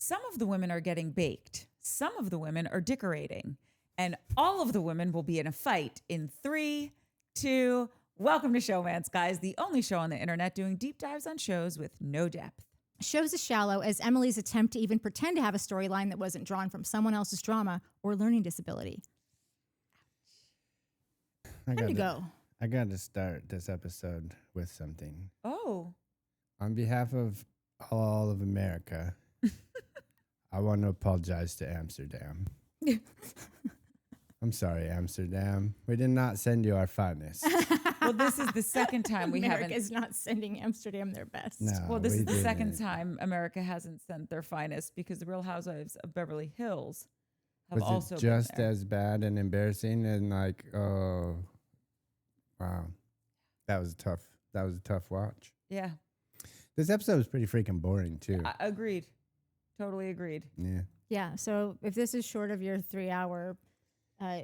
some of the women are getting baked. Some of the women are decorating. And all of the women will be in a fight in 3, 2, welcome to Showmance, guys, the only show on the internet doing deep dives on shows with no depth. Shows as shallow as Emily's attempt to even pretend to have a storyline that wasn't drawn from someone else's drama or learning disability. Time to go. I got to start this episode with something. Oh. On behalf of all of America, I want to apologize to Amsterdam. I'm sorry, Amsterdam. We did not send you our finest. Well, this is the second time we haven't. America's not sending Amsterdam their best. No, Well, this is the second didn't. time America hasn't sent their finest because the Real Housewives of Beverly Hills have Was also it been just there. as bad and embarrassing and like, oh, wow. That was a tough watch. Yeah, This episode was pretty freaking boring too. agreed. Totally agreed. Yeah. Yeah, so if this is short of your 3-hour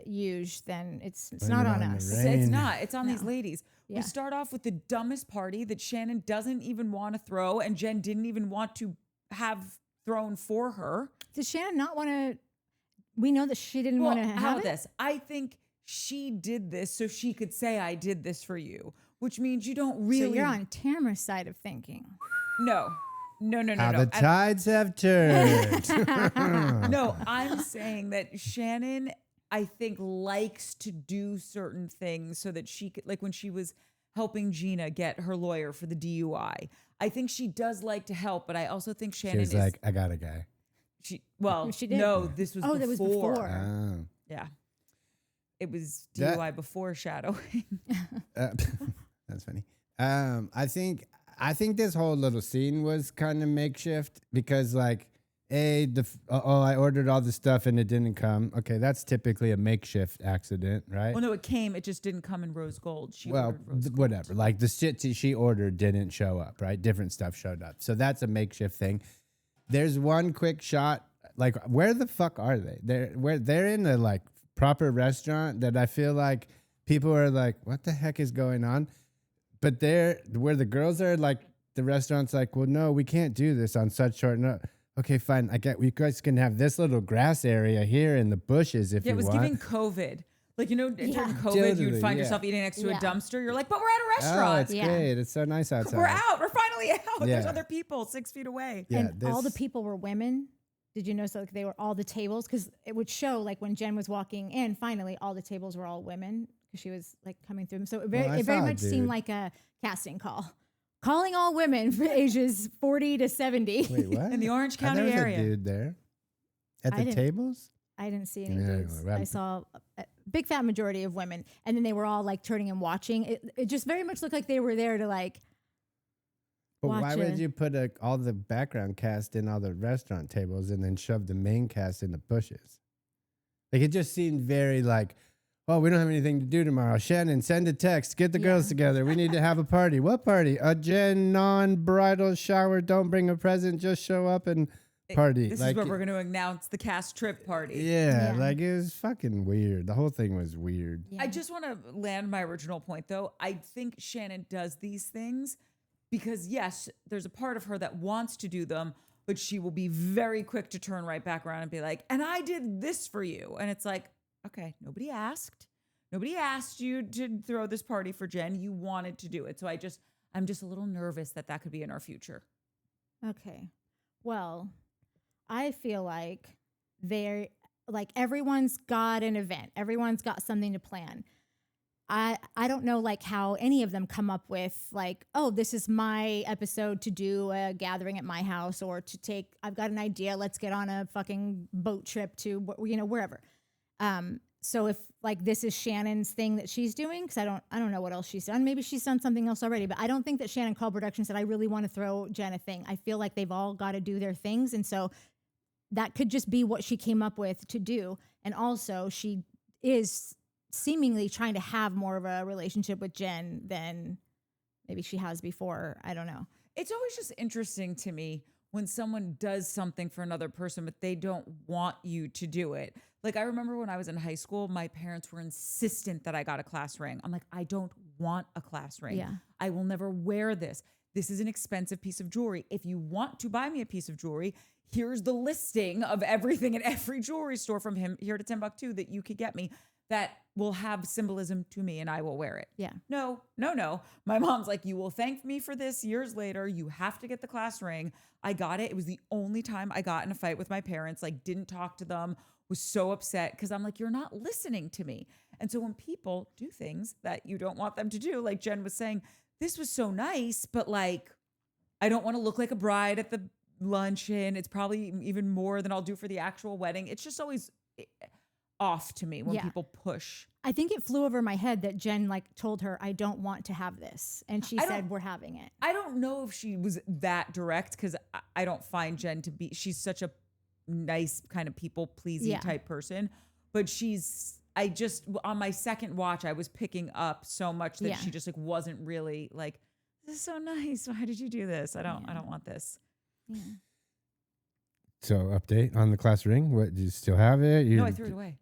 use, then it's Blame not it on on the us. rain. It's not. It's on No. these ladies. Yeah. We start off with the dumbest party that Shannon doesn't even want to throw, and Jen didn't even want to have thrown for her. Did Shannon not want to? We know that she didn't want to how have about it. this? I think she did this so she could say, "I did this for you," which means you don't really. So you're on Tamra's side of thinking. No. How the tides have turned. No, I'm saying that Shannon, I think, likes to do certain things so that she could, like when she was helping Gina get her lawyer for the DUI. I think she does like to help, but I also think Shannon She's like, I got a guy. Well, She did. no, this was before. That was before. Oh. Yeah. It was That- DUI before shadowing. That's funny. I think this whole little scene was kind of makeshift because like, I ordered all the stuff and it didn't come. Okay, that's typically a makeshift accident, right? Well, no, it came. It just didn't come in rose gold. She Well, ordered rose gold. whatever. Like the shit she ordered didn't show up, right? Different stuff showed up. So that's a makeshift thing. There's one quick shot. Like, where the fuck are they? They're in a like proper restaurant that I feel like people are like, what the heck is going on? But they're where the girls are, like the restaurant's like, well, no, we can't do this on such short notice. Okay, fine. You guys can have this little grass area here in the bushes if Yeah, it you was want. giving COVID. Like, you know, during COVID, Totally, you'd find yeah. yourself eating next to a Yeah. dumpster. You're like, but we're at a Oh, restaurant. it's Yeah. great. It's so nice outside. We're out. We're finally out. There's Yeah. other people 6 feet away. Yeah, And all the people were women. Did you know? So like they were all the tables, because it would show like when Jen was walking in, finally all the tables were all women because she was like coming through them. So it very, Well, I it very saw a much seemed dude. like a casting call, calling all women for ages 40 to 70. Wait, what? In the Orange County there was area. a dude there at I the didn't- tables. I didn't see any Yeah, dudes. well, I saw a big fat majority of women, and then they were all like turning and watching. It just very much looked like they were there to like. But why watch would it. you put all the background cast in all the restaurant tables and then shove the main cast in the bushes? Like it just seemed very like, oh, we don't have anything to do tomorrow. Shannon, send a text. Get the girls Yeah. together. We need to have a party. What party? A Jen non-bridal shower. Don't bring a present. Just show up and party. This like, is where we're going to announce the cast trip party. Yeah, Yeah. like it was fucking weird. The whole thing was weird. Yeah. I just want to land my original point, though. I think Shannon does these things because, yes, there's a part of her that wants to do them, but she will be very quick to turn right back around and be like, and I did this for you. And it's like, okay, nobody asked. Nobody asked you to throw this party for Jen. You wanted to do it. So I'm just a little nervous that could be in our future. Okay. Well, I feel like they're like everyone's got an event. Everyone's got something to plan. I don't know like how any of them come up with like, oh, this is my episode to do a gathering at my house or to take, I've got an idea. Let's get on a fucking boat trip to, wherever. So if like this is Shannon's thing that she's doing, because I don't know what else she's done. Maybe she's done something else already, but I don't think that Shannon called production and said, I really want to throw Jen a thing. I feel like they've all got to do their things. And so that could just be what she came up with to do. And also she is seemingly trying to have more of a relationship with Jen than maybe she has before. I don't know. It's always just interesting to me when someone does something for another person, but they don't want you to do it. Like I remember when I was in high school, my parents were insistent that I got a class ring. I'm like, I don't want a class ring. Yeah. I will never wear this. this is an expensive piece of jewelry. If you want to buy me a piece of jewelry, here's the listing of everything at every jewelry store from him here to Timbuktu that you could get me that will have symbolism to me and I will wear it. Yeah. No. My mom's like, you will thank me for this years later. You have to get the class ring. I got it. It was the only time I got in a fight with my parents, like didn't talk to them, was so upset because I'm like, you're not listening to me. And so when people do things that you don't want them to do, like Jen was saying, this was so nice, but like, I don't want to look like a bride at the luncheon. It's probably even more than I'll do for the actual wedding. It's just always off to me when people push. I think it flew over my head that Jen like told her, I don't want to have this. And she said, we're having it. I don't know if she was that direct because I don't find Jen to be, she's such a nice kind of people pleasing type person, but I just, on my second watch, I was picking up so much that she just like wasn't really like, this is so nice. Why did you do this? I don't want this. Yeah. So update on the class ring. What, do you still have it? No, I threw it away.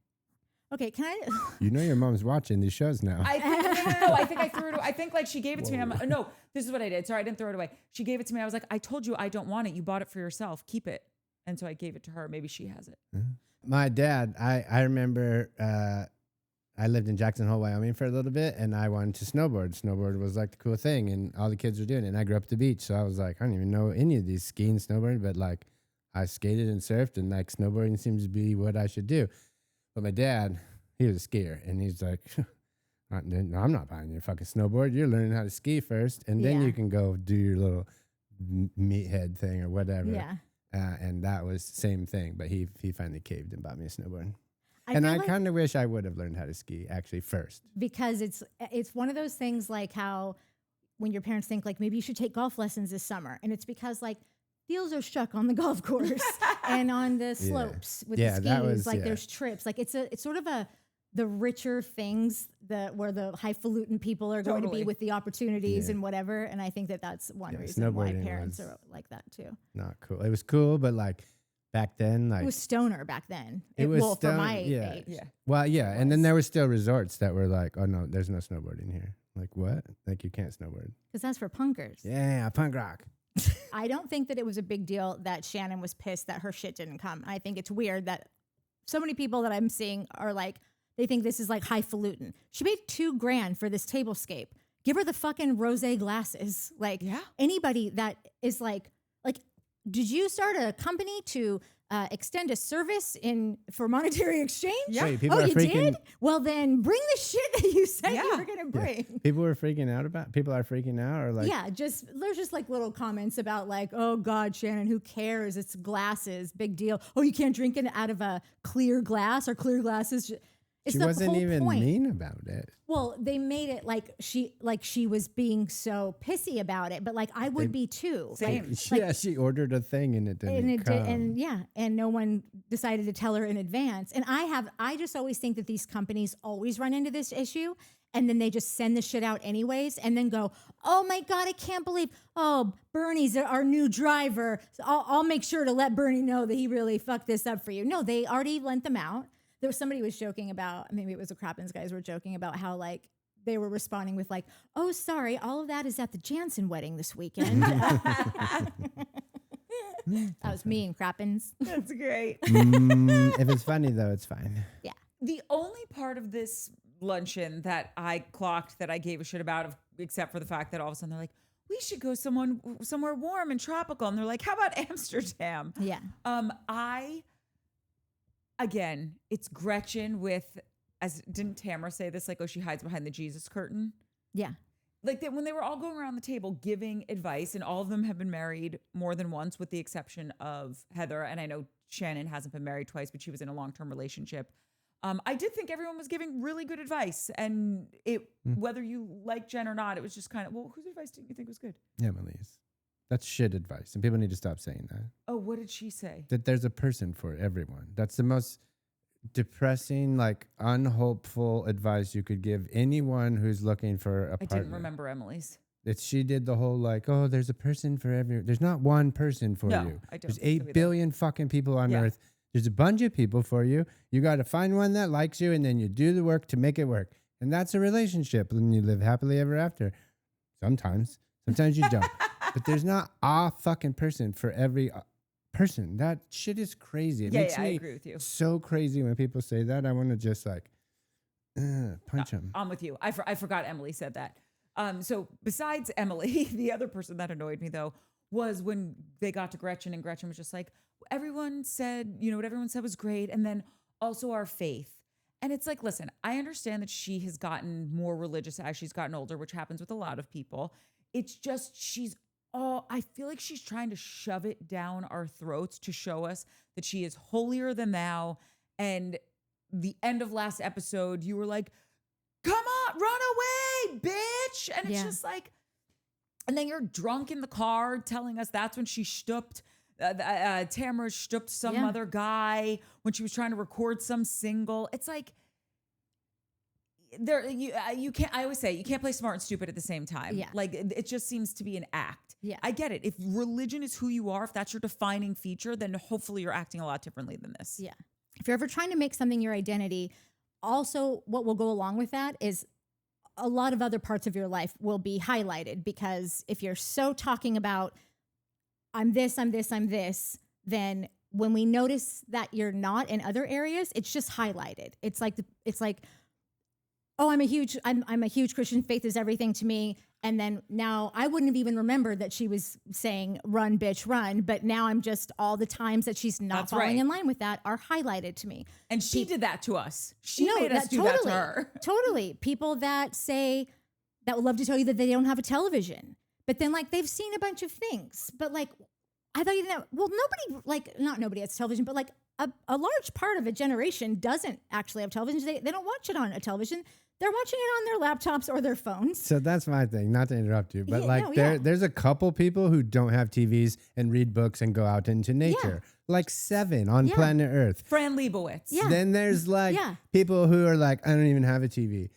Okay, can I? You know your mom's watching these shows now. I think I threw it away. I think like she gave it to me. And I'm like, no, this is what I did. Sorry, I didn't throw it away. She gave it to me. I was like, I told you I don't want it. You bought it for yourself. Keep it. And so I gave it to her. Maybe she has it. My dad, I remember I lived in Jackson Hole, Wyoming for a little bit, and I wanted to snowboard. Snowboard was like the cool thing, and all the kids were doing it. And I grew up at the beach, so I was like, I don't even know any of these skiing, snowboarding, but like I skated and surfed, and like snowboarding seems to be what I should do. But my dad, he was a skier, and he's like, I'm not buying you a fucking snowboard. You're learning how to ski first, and then you can go do your little meathead thing or whatever. Yeah. And that was the same thing, but he finally caved and bought me a snowboard. I like, kind of wish I would have learned how to ski actually first. Because it's one of those things like how when your parents think like maybe you should take golf lessons this summer, and it's because like deals are struck on the golf course and on the slopes with the skis. There's trips. Like it's sort of the richer things where the highfalutin people are going to be with the opportunities and whatever. And I think that's one reason why parents are like that too. Not cool. It was cool, but like back then, like it was stoner back then. It was for my age. Yeah. Well, yeah, and then there were still resorts that were like, oh no, there's no snowboarding here. Like what? Like you can't snowboard. Because that's for punkers. Yeah, punk rock. I don't think that it was a big deal that Shannon was pissed that her shit didn't come. I think it's weird that so many people that I'm seeing are like, they think this is like highfalutin. She paid $2,000 for this tablescape. Give her the fucking rosé glasses. Like anybody that is like, did you start a company to extend a service for monetary exchange? Yeah. Wait, you did? Well, then bring the shit that you said you were going to bring. Yeah. People are freaking out or like. Yeah, there's just like little comments about like, oh God, Shannon, who cares? It's glasses, big deal. Oh, you can't drink it out of a clear glass or clear glasses. It's she the wasn't whole even point. mean about it. Well, they made it like she was being so pissy about it, but like I would be too. Same. She ordered a thing and it didn't come. And no one decided to tell her in advance. And I just always think that these companies always run into this issue, and then they just send the shit out anyways, and then go, oh my God, I can't believe, Bernie's our new driver. So I'll make sure to let Bernie know that he really fucked this up for you. No, they already lent them out. There was somebody was joking about, maybe it was the Crappens guys were joking about how like they were responding with like, oh, sorry, all of that is at the Jansen wedding this weekend. That was me and Crappens. That's great. If it's funny though, it's fine. Yeah. The only part of this luncheon that I clocked that I gave a shit about, except for the fact that all of a sudden they're like, we should go somewhere warm and tropical. And they're like, how about Amsterdam? Yeah. Again, it's Gretchen didn't Tamra say this? Like, oh, she hides behind the Jesus curtain. Yeah. Like when they were all going around the table giving advice, and all of them have been married more than once with the exception of Heather. And I know Shannon hasn't been married twice, but she was in a long-term relationship. I did think everyone was giving really good advice, and whether you like Jen or not, it was just kind of, well, whose advice did you think was good? Emily's. That's shit advice, and people need to stop saying that. Oh, what did she say? That there's a person for everyone. That's the most depressing, like unhopeful advice you could give anyone who's looking for a partner. I didn't remember Emily's. She did the whole like, oh, there's a person for everyone. There's not one person for you. I don't. There's 8 billion fucking people on Earth. There's a bunch of people for you. You got to find one that likes you, and then you do the work to make it work. And that's a relationship, and you live happily ever after. Sometimes you don't. but there's not a fucking person for every person. That shit is crazy. It makes I me agree with you. so crazy when people say that. I want to just like punch them. I'm with you. I forgot Emily said that. So besides Emily, the other person that annoyed me though was when they got to Gretchen, and Gretchen was just like, everyone said, what everyone said was great. And then also our faith. And it's like, listen, I understand that she has gotten more religious as she's gotten older, which happens with a lot of people. It's just, I feel like she's trying to shove it down our throats to show us that she is holier than thou. And the end of last episode, you were like, come on, run away, bitch. And it's just like, and then you're drunk in the car telling us that's when she stooped. Tamra stooped some other guy when she was trying to record some single. It's like, you can't, I always say you can't play smart and stupid at the same time. Yeah. Like it just seems to be an act. Yeah. I get it. If religion is who you are, if that's your defining feature, then hopefully you're acting a lot differently than this. Yeah. If you're ever trying to make something your identity, also what will go along with that is a lot of other parts of your life will be highlighted, because if you're so talking about I'm this, then when we notice that you're not in other areas, it's just highlighted. It's like, oh, I'm a huge Christian. Faith is everything to me. And then now I wouldn't have even remembered that she was saying run, bitch, run. But now I'm just, all the times that she's not falling in line with that are highlighted to me. And she did that to us. She made us do that to her. Totally. People that would love to tell you that they don't have a television, but then like they've seen a bunch of things. But like, I thought you didn't have, well, not nobody has television, but like a large part of a generation doesn't actually have television. They don't watch it on a television. They're watching it on their laptops or their phones. So that's my thing, not to interrupt you, but there's a couple people who don't have TVs and read books and go out into nature. Like 7 on planet Earth. Fran Lebowitz. Yeah. Then there's like people who are like, I don't even have a TV.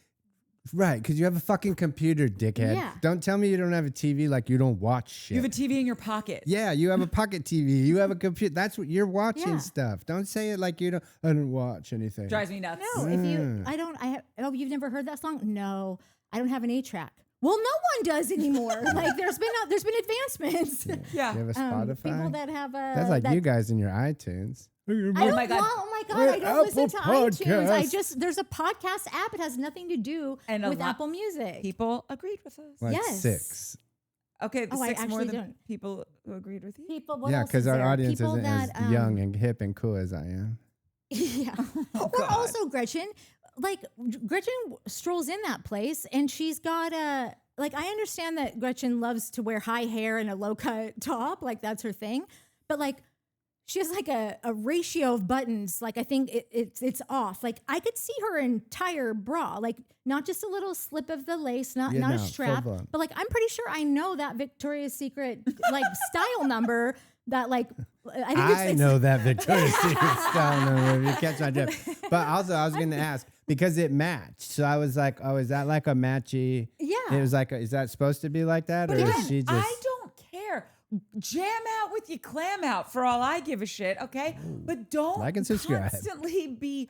Right, because you have a fucking computer, dickhead. Yeah. Don't tell me you don't have a TV like you don't watch shit. You have a TV in your pocket. Yeah, you have a pocket TV. You have a computer. That's what you're watching stuff. Don't say it like you don't. I don't watch anything. Drives me nuts. No, you've never heard that song? No, I don't have an 8-track. Well, no one does anymore. Like there's been advancements. Yeah. You have a Spotify? People that have a. That's like you guys in your iTunes. Oh my God. I don't listen to Apple iTunes. There's a podcast app. It has nothing to do with Apple Music. People agreed with us. Like Yes. 6. Okay, I 6 more actually than don't. people who agreed with you. Yeah, because our audience isn't as young and hip and cool as I am. Yeah. Or God. also Gretchen. Like Gretchen strolls in that place and she's got a. Like, I understand that Gretchen loves to wear high hair and a low cut top. Like, that's her thing. But like, she has like a ratio of buttons. Like, I think it's off. Like, I could see her entire bra. Like, not just a little slip of the lace, not a strap. But like, I'm pretty sure I know that Victoria's Secret like style number. That like, I know that Victoria's Secret style number. If you catch my drift. But also, I was going to ask because it matched. So I was like, oh, is that like a matchy? Yeah. It was like, is that supposed to be like that, But or again, is she just? I don't care. Jam out with your clam out for all I give a shit, okay? But don't Like and subscribe. constantly be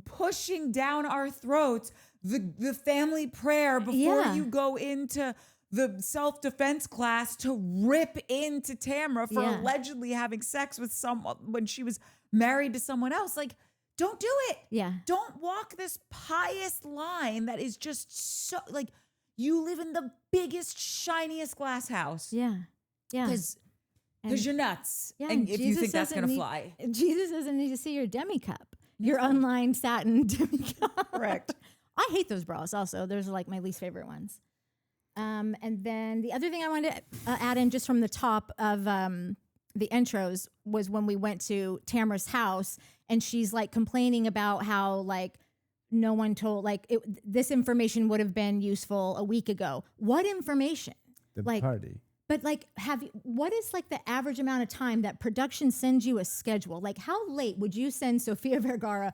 pushing down our throats the family prayer before you go into the self-defense class to rip into Tamra for allegedly having sex with someone when she was married to someone else. Like, don't do it. Yeah. Don't walk this pious line that is just so, like, you live in the biggest, shiniest glass house. Yeah. Yeah. Because you're nuts. Yeah, and if you Jesus think that's going to doesn't fly. Jesus doesn't need to see your demi cup. Your unlined satin demi cup. Correct. I hate those bras also. Those are like my least favorite ones. And then the other thing I wanted to add in just from the top of the intros was when we went to Tamra's house and she's like complaining about how like no one told, like this information would have been useful a week ago. What information? The like, party. But like, what is like the average amount of time that production sends you a schedule? Like how late would you send Sofia Vergara,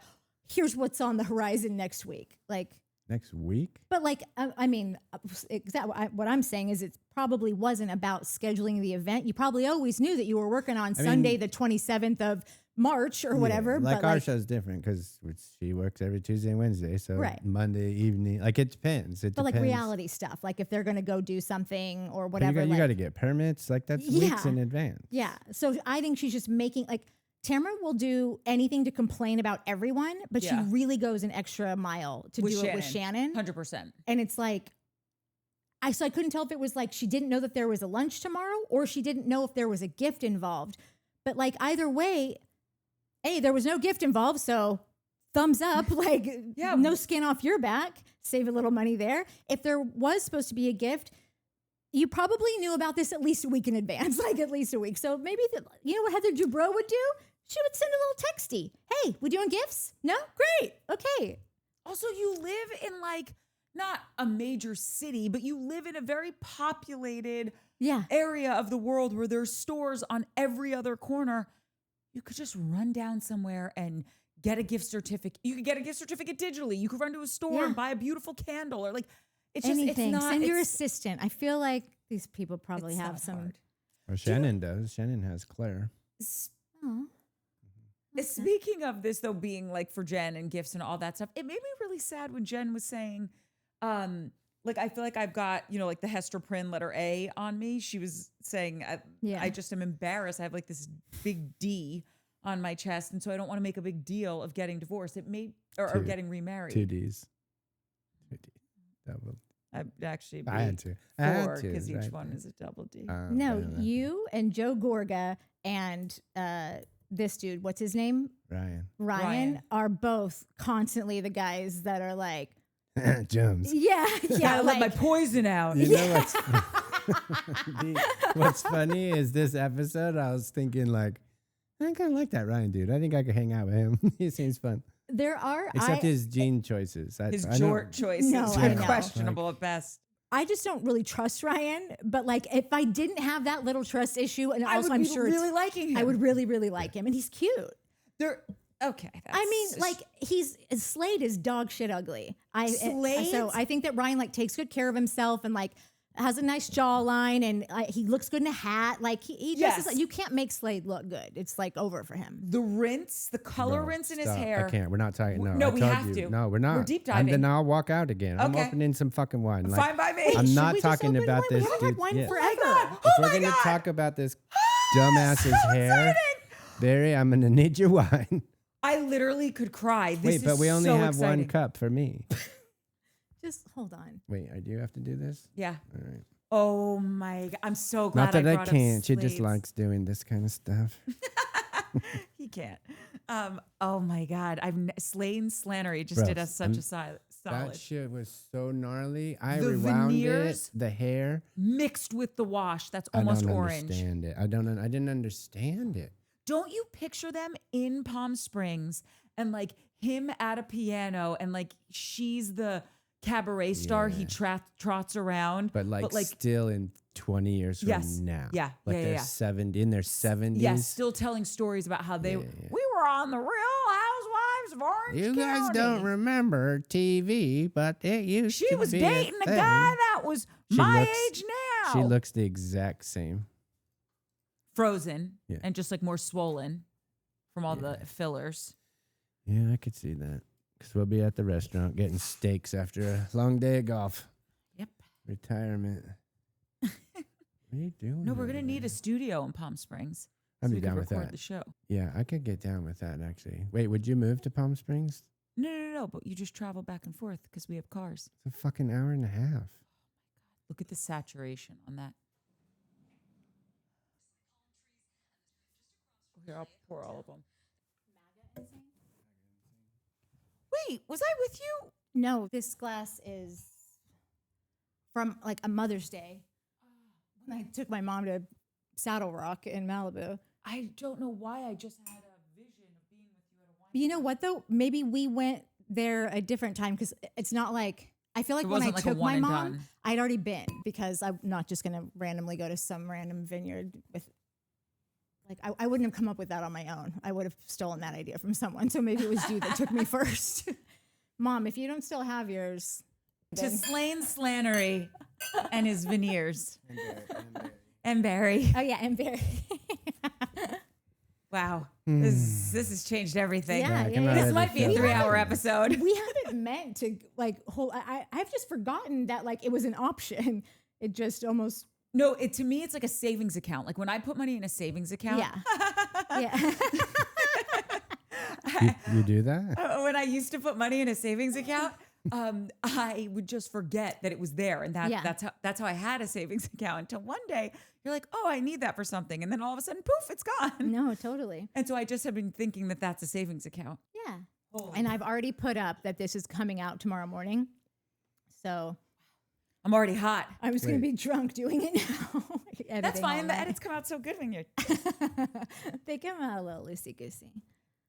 here's what's on the horizon next week? Like, Next week? But like, I mean, what I'm saying is it probably wasn't about scheduling the event. You probably always knew that you were working on Sunday, the 27th of March or whatever. Like but our show's different because she works every Tuesday and Wednesday. So Right. Monday evening, like it depends. But like reality stuff, like if they're going to go do something or whatever. You got to get permits. Like that's weeks in advance. Yeah. So I think she's just making like, Tamra will do anything to complain about everyone, but she really goes an extra mile to do it with Shannon. 100%. And it's like, so I couldn't tell if it was like she didn't know that there was a lunch tomorrow or she didn't know if there was a gift involved. But like either way, hey, there was no gift involved, so thumbs up. Like, no skin off your back. Save a little money there. If there was supposed to be a gift, you probably knew about this at least a week in advance, like at least a week. So maybe, you know what Heather Dubrow would do? She would send a little texty. Hey, we doing gifts? No? Great. Okay. Also, you live in like, not a major city, but you live in a very populated area of the world where there's stores on every other corner. You could just run down somewhere and get a gift certificate. You could get a gift certificate digitally. You could run to a store and buy a beautiful candle or like, it's anything. Just, it's not, send your assistant. I feel like these people probably have some. Hard. Or Shannon does. Shannon has Claire. Oh. Okay. Speaking of this, though, being like for Jen and gifts and all that stuff, it made me really sad when Jen was saying, like, I feel like I've got, you know, like the Hester Prynne letter A on me. She was saying, I just am embarrassed. I have like this big D on my chest. And so I don't want to make a big deal of getting divorced. It made, or getting remarried. 2 Ds. 2 D. Double. I'd actually I had to. 4 because each one is a double D. No, you and Joe Gorga and this dude, what's his name? Ryan are both constantly the guys that are like, Jums. Yeah. I let my poison out. You know what's funny is this episode, I was thinking like, I kind of like that Ryan dude. I think I could hang out with him. He seems fun. There are except his gene choices. His jort choices are questionable at best. I just don't really trust Ryan, but like if I didn't have that little trust issue, and also I'm sure really liking him. I would really, really like him, and he's cute. Okay. I mean, like Slade is dog shit ugly. Slade? So I think that Ryan like takes good care of himself and like has a nice jawline and he looks good in a hat. Like he just is, you can't make Slade look good. It's like over for him. The rinse, the color rinse in his hair. I can't. We're not talking. No, we have to. No, we're not. We're deep diving. And then I'll walk out again. I'm opening some fucking wine. Like, fine by me. I'm not talking about this. We haven't had wine forever. If we're going to talk about this dumbass's hair, Barry, I'm going to need your wine. I literally could cry. Wait, but we only have one cup for me. Just hold on. Wait, do you have to do this? Yeah. All right. Oh my God. I'm so glad Not that I brought can't. She just Slade's. likes doing this kind of stuff. He can't. Oh my God. Slane Slannery just Bro, did us such a solid. That shit was so gnarly. I The rewound veneers it. The hair mixed with the wash. That's almost orange. I don't understand it. I didn't understand it. Don't you picture them in Palm Springs and like him at a piano and like she's the cabaret star he trots around. But like still in 20 years from now. Yeah. Like they're 70, in their 70s. Yes, still telling stories about how we were on the Real Housewives of Orange You County. guys don't remember TV, but it used to be. She was dating a guy that was age now. She looks the exact same. Frozen and just like more swollen from all the fillers. Yeah, I could see that. Because we'll be at the restaurant getting steaks after a long day of golf. Yep. Retirement. What are you doing? No, we're going to need a studio in Palm Springs. I'd so be down with that. The show. Yeah, I could get down with that actually. Wait, would you move to Palm Springs? No, but you just travel back and forth because we have cars. It's a fucking hour and a half. Look at the saturation on that. Here, I'll pour all of them. Wait, was I with you? No, this glass is from like a Mother's Day. When I took my mom to Saddle Rock in Malibu. I don't know why I just had a vision of being with you at a wine. But you know what though? Maybe we went there a different time because it's not like I feel like when I took my mom, I'd already been because I'm not just gonna randomly go to some random vineyard with. Like I wouldn't have come up with that on my own. I would have stolen that idea from someone. So maybe it was you that took me first. Mom, if you don't still have yours, To Slane Slannery and his veneers. And Barry. Oh yeah, and Barry. Wow. This has changed everything. Yeah, This might be a 3-hour episode. We haven't meant to like whole. I've just forgotten that like it was an option. It just almost. No, to me, it's like a savings account. Like when I put money in a savings account. Yeah. You do that? When I used to put money in a savings account, I would just forget that it was there, and that's how I had a savings account until one day you're like, oh, I need that for something, and then all of a sudden, poof, it's gone. No, totally. And so I just have been thinking that that's a savings account. Yeah. And I've already put up that this is coming out tomorrow morning, so I'm already hot. I'm just gonna be drunk doing it now. That's fine. The edits come out so good when you're. They come out a little loosey goosey.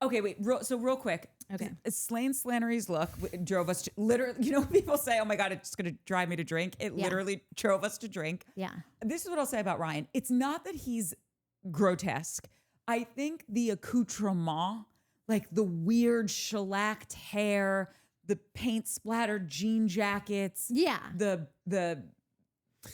Okay, wait. Real quick. Okay. Slane Slannery's look drove us to literally. You know, people say, "Oh my God, it's going to drive me to drink." It literally drove us to drink. Yeah. This is what I'll say about Ryan. It's not that he's grotesque. I think the accoutrement, like the weird shellacked hair, the paint splattered jean jackets, the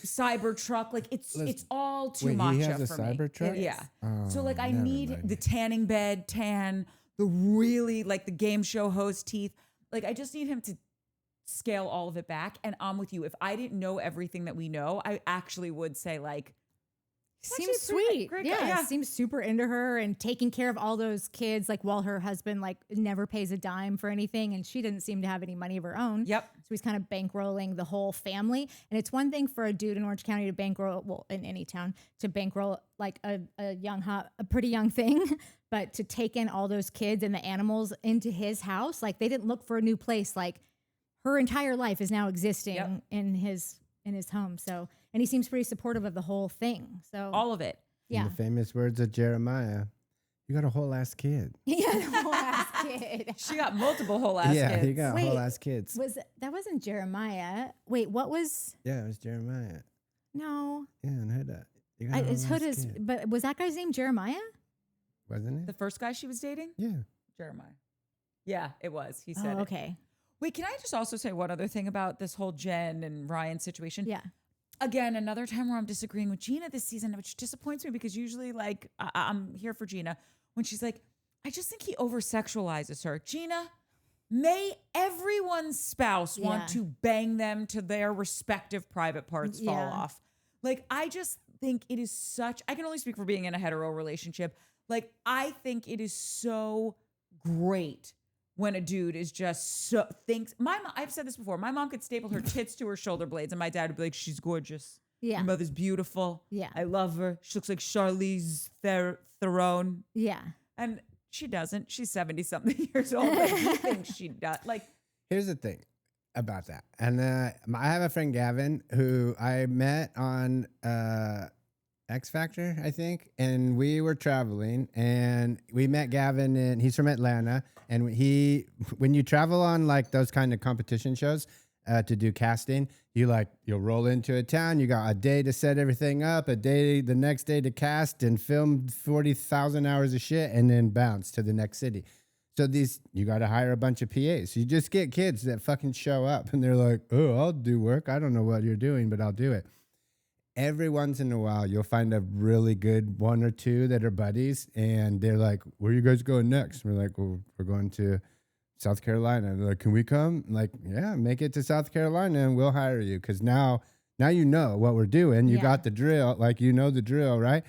Cybertruck, like it's all too macho he has a for me. Cybertruck? Yeah. Oh, So like I never need mind. the tanning bed tan, the really like the game show host teeth. Like I just need him to scale all of it back. And I'm with you. If I didn't know everything that we know, I actually would say like, Seems actually a sweet. great Yeah, guy. Yeah. seems super into her and taking care of all those kids, like while her husband like never pays a dime for anything, and she didn't seem to have any money of her own. Yep. So he's kind of bankrolling the whole family. And it's one thing for a dude in Orange County to bankroll, well, in any town, to bankroll like a pretty young thing, but to take in all those kids and the animals into his house, like they didn't look for a new place. Like her entire life is now existing in his home. So, and he seems pretty supportive of the whole thing. So all of it. yeah. In the famous words of Jeremiah, you got a whole ass kid. Yeah, the whole ass kid. She got multiple whole ass Yeah, kids. you got whole ass kids. That wasn't Jeremiah. Wait, what was? Yeah, it was Jeremiah. No, Yeah, and Huda. You got a his whole hood ass is. kid. But was that guy's name Jeremiah? Wasn't The it? first guy she was dating? Yeah. Jeremiah. Yeah, it was. He said Oh, it. okay. Wait, can I just also say one other thing about this whole Jen and Ryan situation? Yeah. Again, another time where I'm disagreeing with Gina this season, which disappoints me because usually, like, I'm here for Gina when she's like, I just think he over sexualizes her. Gina, may everyone's spouse want to bang them to their respective private parts fall off. Like, I just think it is such, I can only speak for being in a hetero relationship. Like, I think it is so great when a dude is just so thinks my mom, I've said this before. My mom could staple her tits to her shoulder blades, and my dad would be like, "She's gorgeous. Yeah. Your mother's beautiful. Yeah. I love her. She looks like Charlize Theron." Yeah. And she doesn't. She's 70-something years old. But he thinks she does. Like, Here's the thing about that. And I have a friend, Gavin, who I met on X Factor, I think. And we were traveling and we met Gavin, and he's from Atlanta. And when you travel on like those kind of competition shows to do casting, you'll roll into a town. You got a day to set everything up, the next day to cast and film 40,000 hours of shit, and then bounce to the next city. So you got to hire a bunch of PAs. You just get kids that fucking show up and they're like, oh, I'll do work. I don't know what you're doing, but I'll do it. Every once in a while, you'll find a really good one or two that are buddies, and they're like, where are you guys going next? And we're like, well, we're going to South Carolina. And they're like, can we come? I'm like, yeah, make it to South Carolina and we'll hire you. Because now you know what we're doing. You got the drill. Like, you know the drill, right?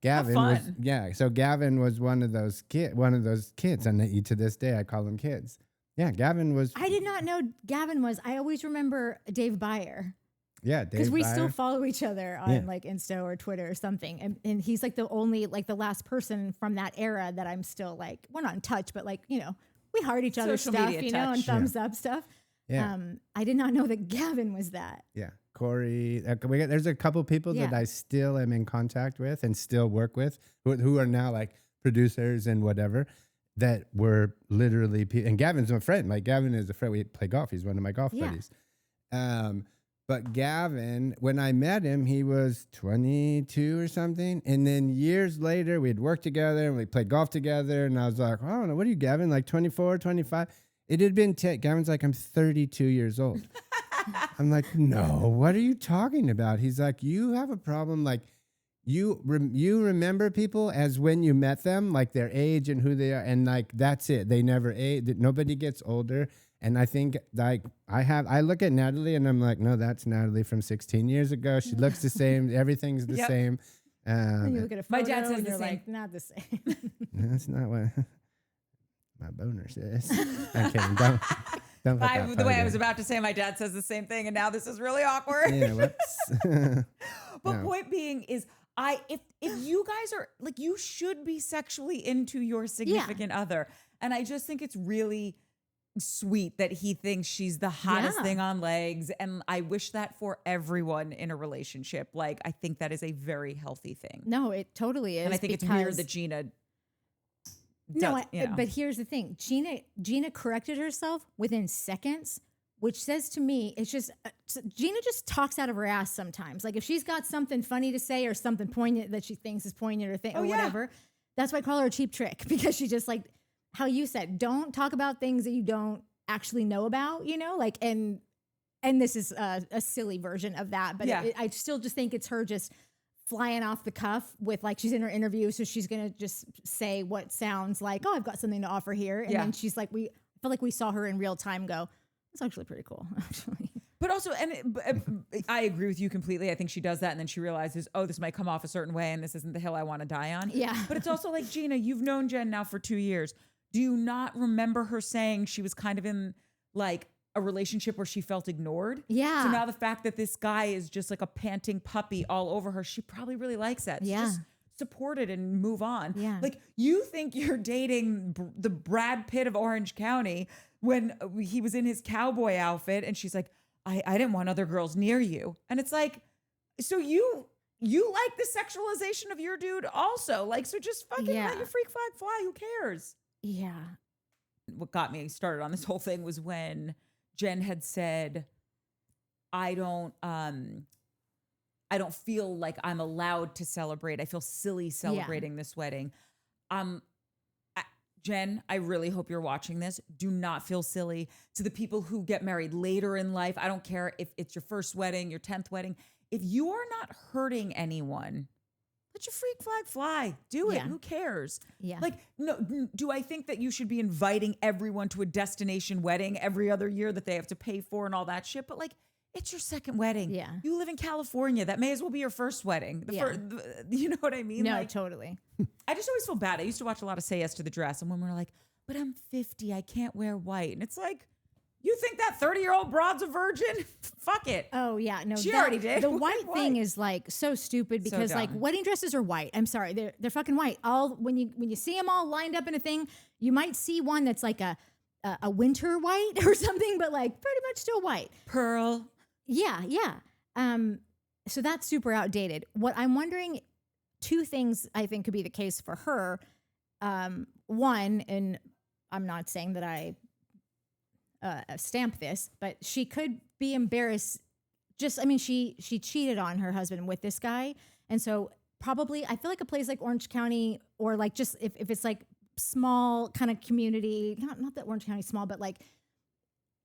Gavin was, so Gavin was one of those kids. And to this day, I call them kids. Yeah, Gavin was. I did not know Gavin was. I always remember Dave Byer. Yeah, Dave because we Byer. still follow each other on like Insta or Twitter or something, and he's like the only like the last person from that era that I'm still like, we're not in touch, but like, you know, we heart each other's Social stuff, media you know, and touch. thumbs up stuff. Yeah. I did not know that Gavin was that. Yeah, Corey. There's a couple people that I still am in contact with and still work with who are now like producers and whatever that were literally. And Gavin's my friend. Like, Gavin is a friend. We play golf. He's one of my golf buddies. But Gavin, when I met him, he was 22 or something. And then years later, we'd worked together and we played golf together. And I was like, I don't know, what are you, Gavin? Like 24, 25? It had been Gavin's like, I'm 32 years old. I'm like, no, what are you talking about? He's like, you have a problem. Like, you remember people as when you met them, like their age and who they are. And like, that's it. They never age. Nobody gets older. And I think like I look at Natalie and I'm like, no, that's Natalie from 16 years ago. She looks the same. Everything's the same. And you look at a photo my dad says and the you're same. like, not the same. That's not what my boner says. I'm kidding. Don't put that The way I photo. was about to say, my dad says the same thing, and now this is really awkward. Yeah, whoops. But No. point being is, if you guys are like, you should be sexually into your significant other, and I just think it's really sweet that he thinks she's the hottest Yeah. thing on legs, and I wish that for everyone in a relationship. Like, I think that is a very healthy thing, No, it totally is. and I think it's weird that Gina. No, does, you know. but here's the thing. Gina corrected herself within seconds, which says to me, it's just, Gina just talks out of her ass sometimes. Like if she's got something funny to say or something poignant that she thinks is poignant or whatever, that's why I call her a cheap trick, because she just, like how you said, don't talk about things that you don't actually know about, you know, like, and this is a silly version of that, but I still just think it's her just flying off the cuff with, like, she's in her interview, so she's gonna just say what sounds like, oh, I've got something to offer here, and then she's like, I feel like we saw her in real time go, it's actually pretty cool, actually. But also, I agree with you completely. I think she does that, and then she realizes, oh, this might come off a certain way, and this isn't the hill I want to die on. Yeah. But it's also like, Gina, you've known Jen now for 2 years. Do you not remember her saying she was kind of in like a relationship where she felt ignored? Yeah. So now the fact that this guy is just like a panting puppy all over her, she probably really likes that. So Yeah. just support it and move on. Yeah. Like, you think you're dating the Brad Pitt of Orange County when he was in his cowboy outfit, and she's like, I didn't want other girls near you. And it's like, so you like the sexualization of your dude also. Like, so just fucking let your freak flag fly. Who cares? Yeah. What got me started on this whole thing was when Jen had said, I don't feel like I'm allowed to celebrate. I feel silly celebrating this wedding. Jen, I really hope you're watching this. Do not feel silly. To the people who get married later in life, I don't care if it's your first wedding, your 10th wedding. If you are not hurting anyone, let your freak flag fly. Do it. Yeah. Who cares? Yeah. Like, no, do I think that you should be inviting everyone to a destination wedding every other year that they have to pay for and all that shit? But like, it's your second wedding. Yeah. You live in California. That may as well be your first wedding. You know what I mean? No, Like, totally. I just always feel bad. I used to watch a lot of Say Yes to the Dress, and when we're like, but I'm 50, I can't wear white. And it's like, you think that 30-year-old broad's a virgin? Fuck it. Oh yeah, no, She already did. The Wear white thing white. is like so stupid because like dumb. wedding dresses are white. I'm sorry, they're fucking white. All when you see them all lined up in a thing, you might see one that's like a winter white or something, but like pretty much still white. Pearl. Yeah. So that's super outdated. What I'm wondering, two things I think could be the case for her. One, and I'm not saying that I stamp this, but she could be embarrassed. She cheated on her husband with this guy, and so probably I feel like a place like Orange County, or like just if it's like small kind of community, not that Orange County is small, but like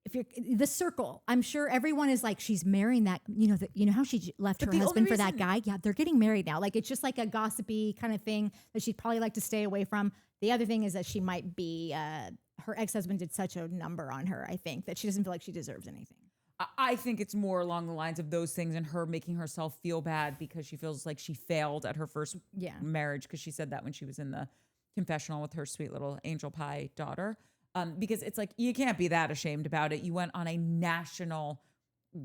if you're the circle, I'm sure everyone is like, she's marrying that, you know how she left But her the only husband for that reason- guy. Yeah, they're getting married now. Like it's just like a gossipy kind of thing that she'd probably like to stay away from. The other thing is that she might be her ex-husband did such a number on her, I think, that she doesn't feel like she deserves anything. I think it's more along the lines of those things and her making herself feel bad because she feels like she failed at her first marriage, because she said that when she was in the confessional with her sweet little angel pie daughter. Because it's like, you can't be that ashamed about it. You went on a national,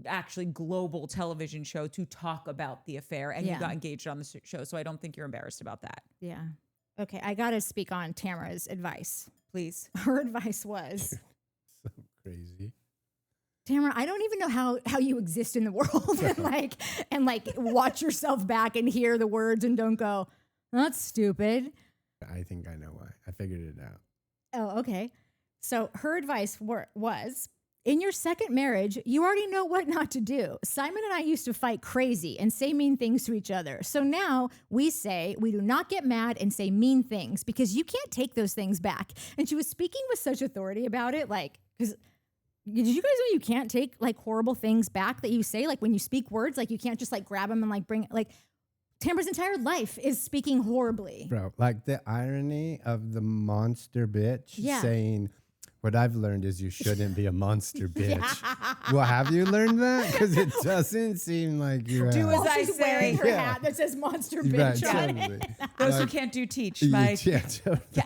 actually global television show to talk about the affair, and you got engaged on the show. So I don't think you're embarrassed about that. Yeah. Okay, I got to speak on Tamra's advice. Please. Her advice was, So crazy. Tamra, I don't even know how you exist in the world and like watch yourself back and hear the words and don't go, that's stupid. I think I know why. I figured it out. Oh, okay. So her advice was, in your second marriage, you already know what not to do. Simon and I used to fight crazy and say mean things to each other. So now we say we do not get mad and say mean things because you can't take those things back. And she was speaking with such authority about it, like, because did you guys know you can't take like horrible things back that you say? Like when you speak words, like you can't just like grab them and like bring like Tamra's entire life is speaking horribly. Bro, like the irony of the monster bitch saying, what I've learned is you shouldn't be a monster bitch. Well, have you learned that? Because it doesn't seem like you Do have. as I She's say. wearing her hat that says monster bitch Right, on totally. it. Those who can't do teach. Yeah,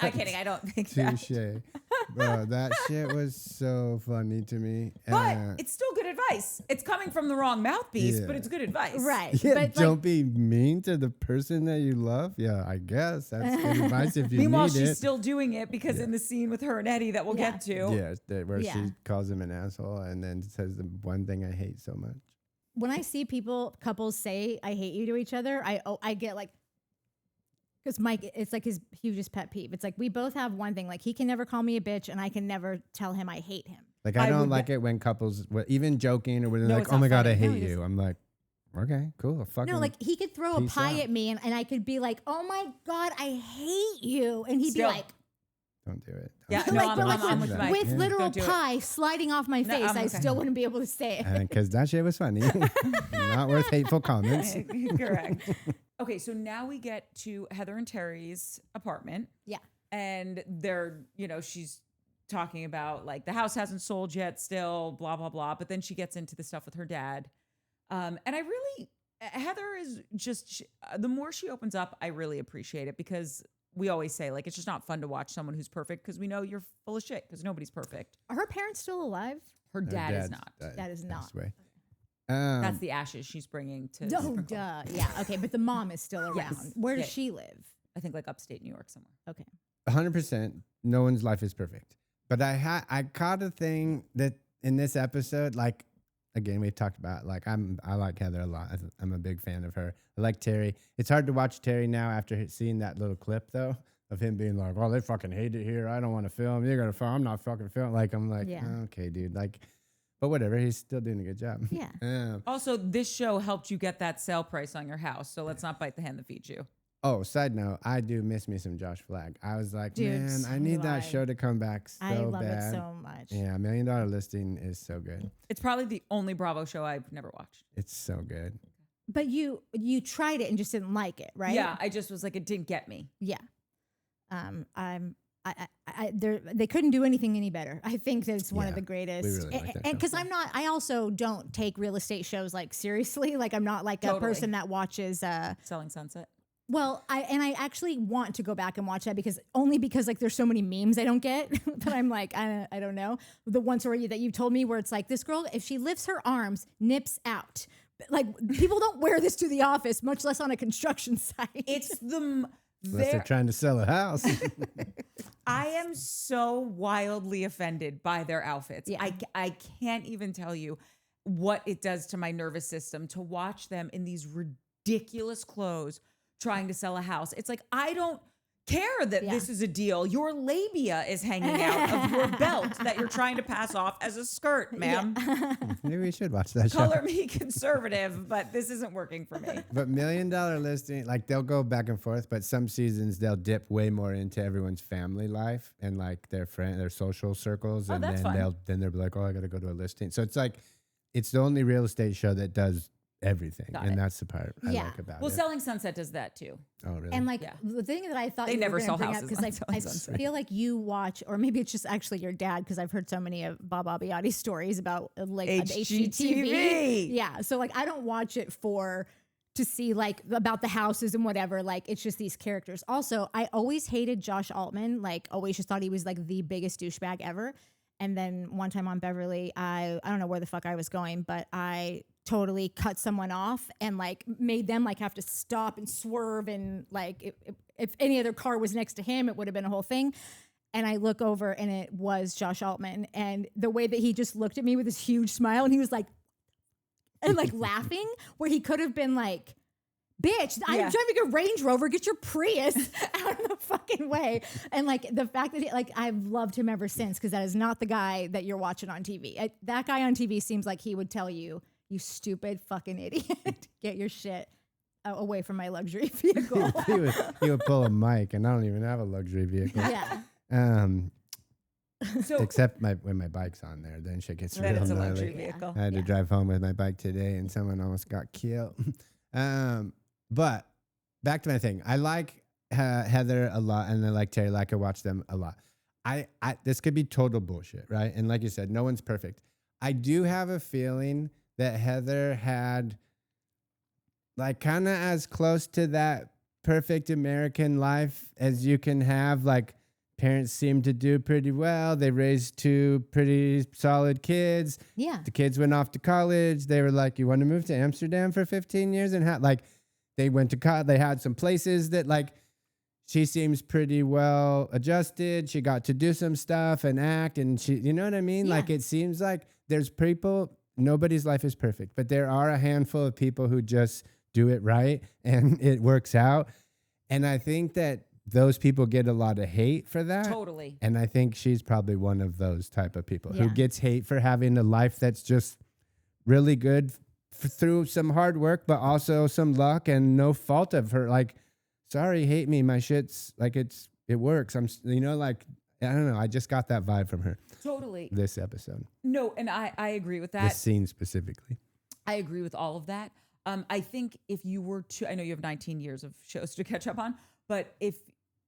I'm kidding. I don't think that. touche. Bro, that shit was so funny to me. But it's still good advice. It's coming from the wrong mouthpiece, Yeah. but it's good advice. Right. yeah, But don't like, be mean to the person that you love. Yeah, I guess that's good advice if you Meanwhile, need she's it. still doing it because in the scene with her and Eddie that we'll get to. Yeah, where Yeah. she calls him an asshole and then says the one thing I hate so much. when I see couples say I hate you to each other, I get like, because Mike, it's like his hugest pet peeve. It's like we both have one thing. Like he can never call me a bitch, and I can never tell him I hate him. Like I don't would like it when couples, even joking or when they're No, like, it's "Oh not my god, I funny. hate No, you." I'm like, "Okay, cool, fucking." No, like he could throw a peace pie out. at me, and I could be like, "Oh my god, I hate you," and he'd Still. be like, don't do it. Yeah, Don't no, do like, it. but I'm like with with, Mike. with literal Don't do it. pie sliding off my face, I'm I okay. still wouldn't be able to say it. Because that shit was funny. Not worth hateful comments. Correct. Okay, so now we get to Heather and Terry's apartment. Yeah. And they're, she's talking about like the house hasn't sold yet still, blah, blah, blah. But then she gets into the stuff with her dad. And Heather is just, the more she opens up, I really appreciate it because we always say like, it's just not fun to watch someone who's perfect because we know you're full of shit because nobody's perfect. Are her parents still alive? Her dad is not. That is not. passed away. That's the ashes she's bringing to. Oh, sprinkle. duh. Yeah. Okay. But the mom is still around. Yes. Where does Yeah. she live? I think like upstate New York somewhere. Okay. 100%. No one's life is perfect. But I caught a thing that in this episode, like, again, we've talked about, like, I like Heather a lot. I'm a big fan of her. I like Terry. It's hard to watch Terry now after seeing that little clip, though, of him being like, "Oh, they fucking hate it here. I don't want to film. You're going to film. I'm not fucking filming." Like, I'm like, Yeah. okay, dude. Like, but whatever. He's still doing a good job. Yeah. Also, this show helped you get that sale price on your house, so let's not bite the hand that feeds you. Oh, side note, I do miss me some Josh Flagg. I was like, Dude, man, so I need do that I. show to come back so I love bad. it so much. Yeah, $1 Million Listing is so good. It's probably the only Bravo show I've never watched. It's so good. But you tried it and just didn't like it, right? Yeah, I just was like, it didn't get me. Yeah. They couldn't do anything any better. I think that it's one of Yeah, the greatest. we really like that and show. because I also don't take real estate shows like seriously. Like I'm not like a Totally. person that watches. Selling Sunset. Well, I actually want to go back and watch that because like there's so many memes I don't get that I'm like I don't know. The one story that you told me where it's like this girl, if she lifts her arms, nips out. Like people don't wear this to the office, much less on a construction site. It's Unless they're trying to sell a house. I am so wildly offended by their outfits. Yeah. I can't even tell you what it does to my nervous system to watch them in these ridiculous clothes trying to sell a house. It's like, I don't care that Yeah. this is a deal. Your labia is hanging out of your belt that you're trying to pass off as a skirt, ma'am. Maybe we should watch that show. Color me conservative, but this isn't working for me. But $1 Million Listing, like they'll go back and forth, but some seasons they'll dip way more into everyone's family life and like their social circles, and that's then fun. they'll be like, "Oh, I got to go to a listing." So it's like it's the only real estate show that does everything, Got and it. that's the part I Yeah. like about Well, it. Selling Sunset does that too. Oh, really? And like Yeah. the thing that I thought They you never were going sell to bring up houses because on Selling I Sunset. feel like you watch, or maybe it's just actually your dad because I've heard so many of Bob Abbiati's stories about like HGTV. Yeah, so like I don't watch it to see like about the houses and whatever. Like it's just these characters. Also, I always hated Josh Altman. Like always just thought he was like the biggest douchebag ever. And then one time on Beverly, I don't know where the fuck I was going, but I totally cut someone off and like made them like have to stop and swerve, and like if any other car was next to him, it would have been a whole thing. And I look over and it was Josh Altman, and the way that he just looked at me with this huge smile and he was like, and like laughing, where he could have been like, "Bitch, I'm Yeah. driving a Range Rover. Get your Prius out of the fucking way." And like the fact that I've loved him ever since, because that is not the guy that you're watching on TV. That guy on TV seems like he would tell you, "You stupid fucking idiot, get your shit away from my luxury vehicle." he would pull a mic, and I don't even have a luxury vehicle. Yeah. So Except when my bike's on there, then shit gets then real it's a gnarly. luxury vehicle. I had to drive home with my bike today, and someone almost got killed. But back to my thing. I like Heather a lot, and I like Terry. Like I watch them a lot. I this could be total bullshit, right? And like you said, no one's perfect. I do have a feeling that Heather had like kind of as close to that perfect American life as you can have. Like parents seem to do pretty well. They raised 2 pretty solid kids. Yeah. The kids went off to college. They were like, "You want to move to Amsterdam for 15 years?" And like they went to college. They had some places that like she seems pretty well adjusted. She got to do some stuff and act, and she, you know what I mean? Yeah. Like it seems like there's people. Nobody's life is perfect, but there are a handful of people who just do it right and it works out. And I think that those people get a lot of hate for that. Totally. And I think she's probably one of those type of people Yeah. who gets hate for having a life that's just really good through some hard work, but also some luck and no fault of her. Like, sorry, hate me. My shit's like, it works. I'm, like, I don't know. I just got that vibe from her Totally. this episode, No, and I agree with this that. scene specifically. I agree with all of that. I think if you were to, I know you have 19 years of shows to catch up on, but if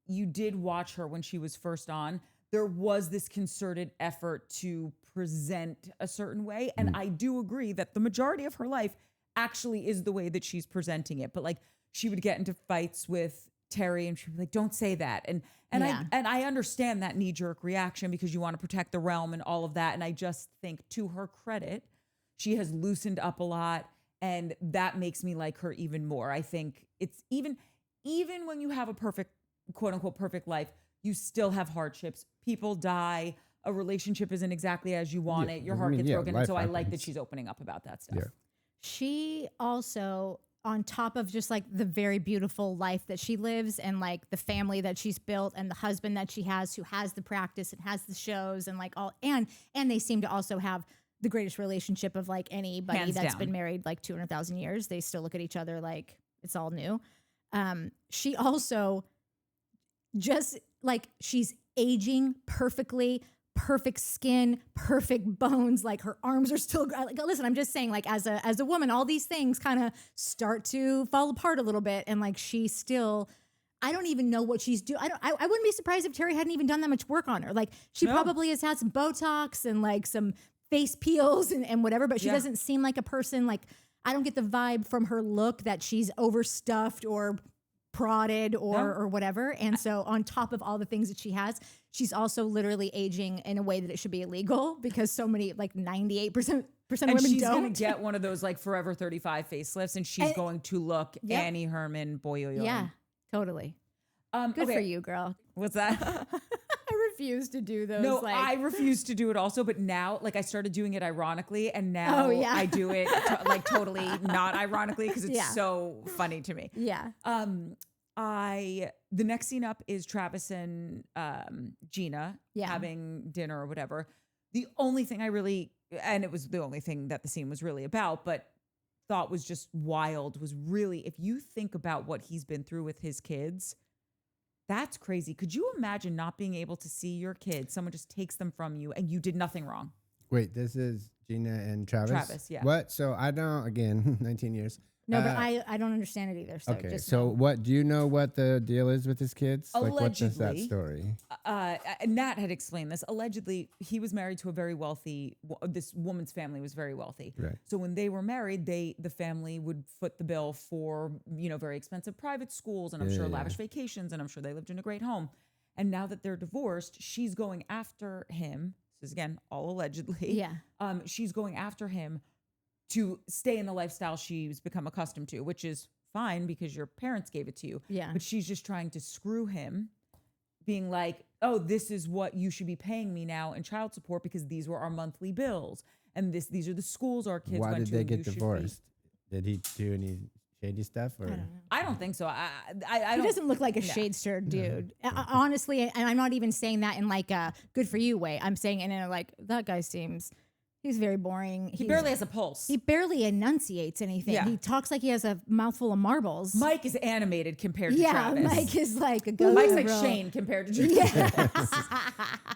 you did watch her when she was first on, there was this concerted effort to present a certain way. And I do agree that the majority of her life actually is the way that she's presenting it. But like she would get into fights with Terry and she'd be like, "Don't say that." And Yeah. I understand that knee-jerk reaction because you want to protect the realm and all of that. And I just think to her credit, she has loosened up a lot. And that makes me like her even more. I think it's even when you have a perfect, quote unquote, perfect life, you still have hardships. People die. A relationship isn't exactly as you want it. Your heart gets broken. And so I like that she's opening up about that stuff. Yeah. She also, on top of just like the very beautiful life that she lives and like the family that she's built and the husband that she has who has the practice and has the shows and like all, and they seem to also have the greatest relationship of like anybody Hands that's down. been married like 200,000 years. They still look at each other like it's all new. She also just like she's aging perfectly, perfect skin, perfect bones. Like her arms are still like, listen, I'm just saying like as a woman, all these things kind of start to fall apart a little bit. And like she still, I don't even know what she's doing. I wouldn't be surprised if Terry hadn't even done that much work on her. Like she probably has had some Botox and like some face peels and whatever, but she doesn't seem like a person like, I don't get the vibe from her look that she's overstuffed or prodded or whatever. And so on top of all the things that she has, she's also literally aging in a way that it should be illegal because so many, like 98% of And women she's don't. going to get one of those like Forever 35 facelifts and she's going to look Annie Herman, boy. Yeah, totally. Good for you, girl. What's that? I refuse to do those. No, like, I refuse to do it also, but now like I started doing it ironically and now I do it like totally not ironically because it's so funny to me. Yeah. The next scene up is Travis and Gina having dinner or whatever. The only thing and it was the only thing that the scene was really about, but thought was just wild was really, if you think about what he's been through with his kids, that's crazy. Could you imagine not being able to see your kids? Someone just takes them from you and you did nothing wrong. Wait, this is Gina and Travis? Travis, yeah. What? So I don't, again, 19 years. No, but I don't understand it either. So Okay, just so what, do you know what the deal is with his kids? Like, what's that Allegedly. story? Nat had explained this. Allegedly, he was married to a very wealthy, this woman's family was very wealthy. Right. So when they were married, the family would foot the bill for, very expensive private schools and I'm sure lavish vacations and I'm sure they lived in a great home. And now that they're divorced, she's going after him. This is again, all allegedly. Yeah. She's going after him to stay in the lifestyle she's become accustomed to, which is fine because your parents gave it to you. Yeah. But she's just trying to screw him, being like, "Oh, this is what you should be paying me now in child support because these were our monthly bills. And these are the schools our kids Why went did to. they and get you should be-" divorced? Did he do any shady stuff? Or I don't think so. I He don't, doesn't look like a shadester dude. Honestly, and I'm not even saying that in like a good for you way. I'm saying it in a like, that guy seems He's very boring. He barely has a pulse. He barely enunciates anything. Yeah. He talks like he has a mouthful of marbles. Mike is animated compared to Travis. Mike is like a go. Mike's like Shane compared to Travis.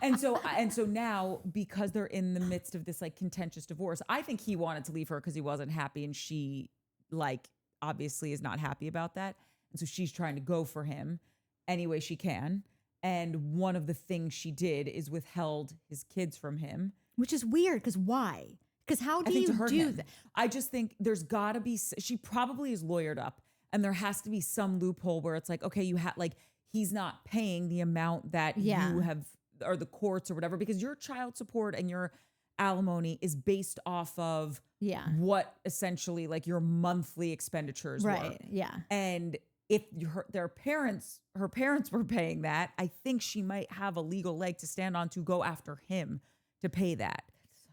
and so now, because they're in the midst of this like contentious divorce, I think he wanted to leave her because he wasn't happy, and she like obviously is not happy about that. And so she's trying to go for him any way she can. And one of the things she did is withheld his kids from him. Which is weird, because why? Because how do you do that? I just think there's got to be, she probably is lawyered up, and there has to be some loophole where it's like, okay, you have, like, he's not paying the amount that you have, or the courts or whatever, because your child support and your alimony is based off of what essentially like your monthly expenditures were. Yeah. And if her parents were paying that, I think she might have a legal leg to stand on to go after him to pay that.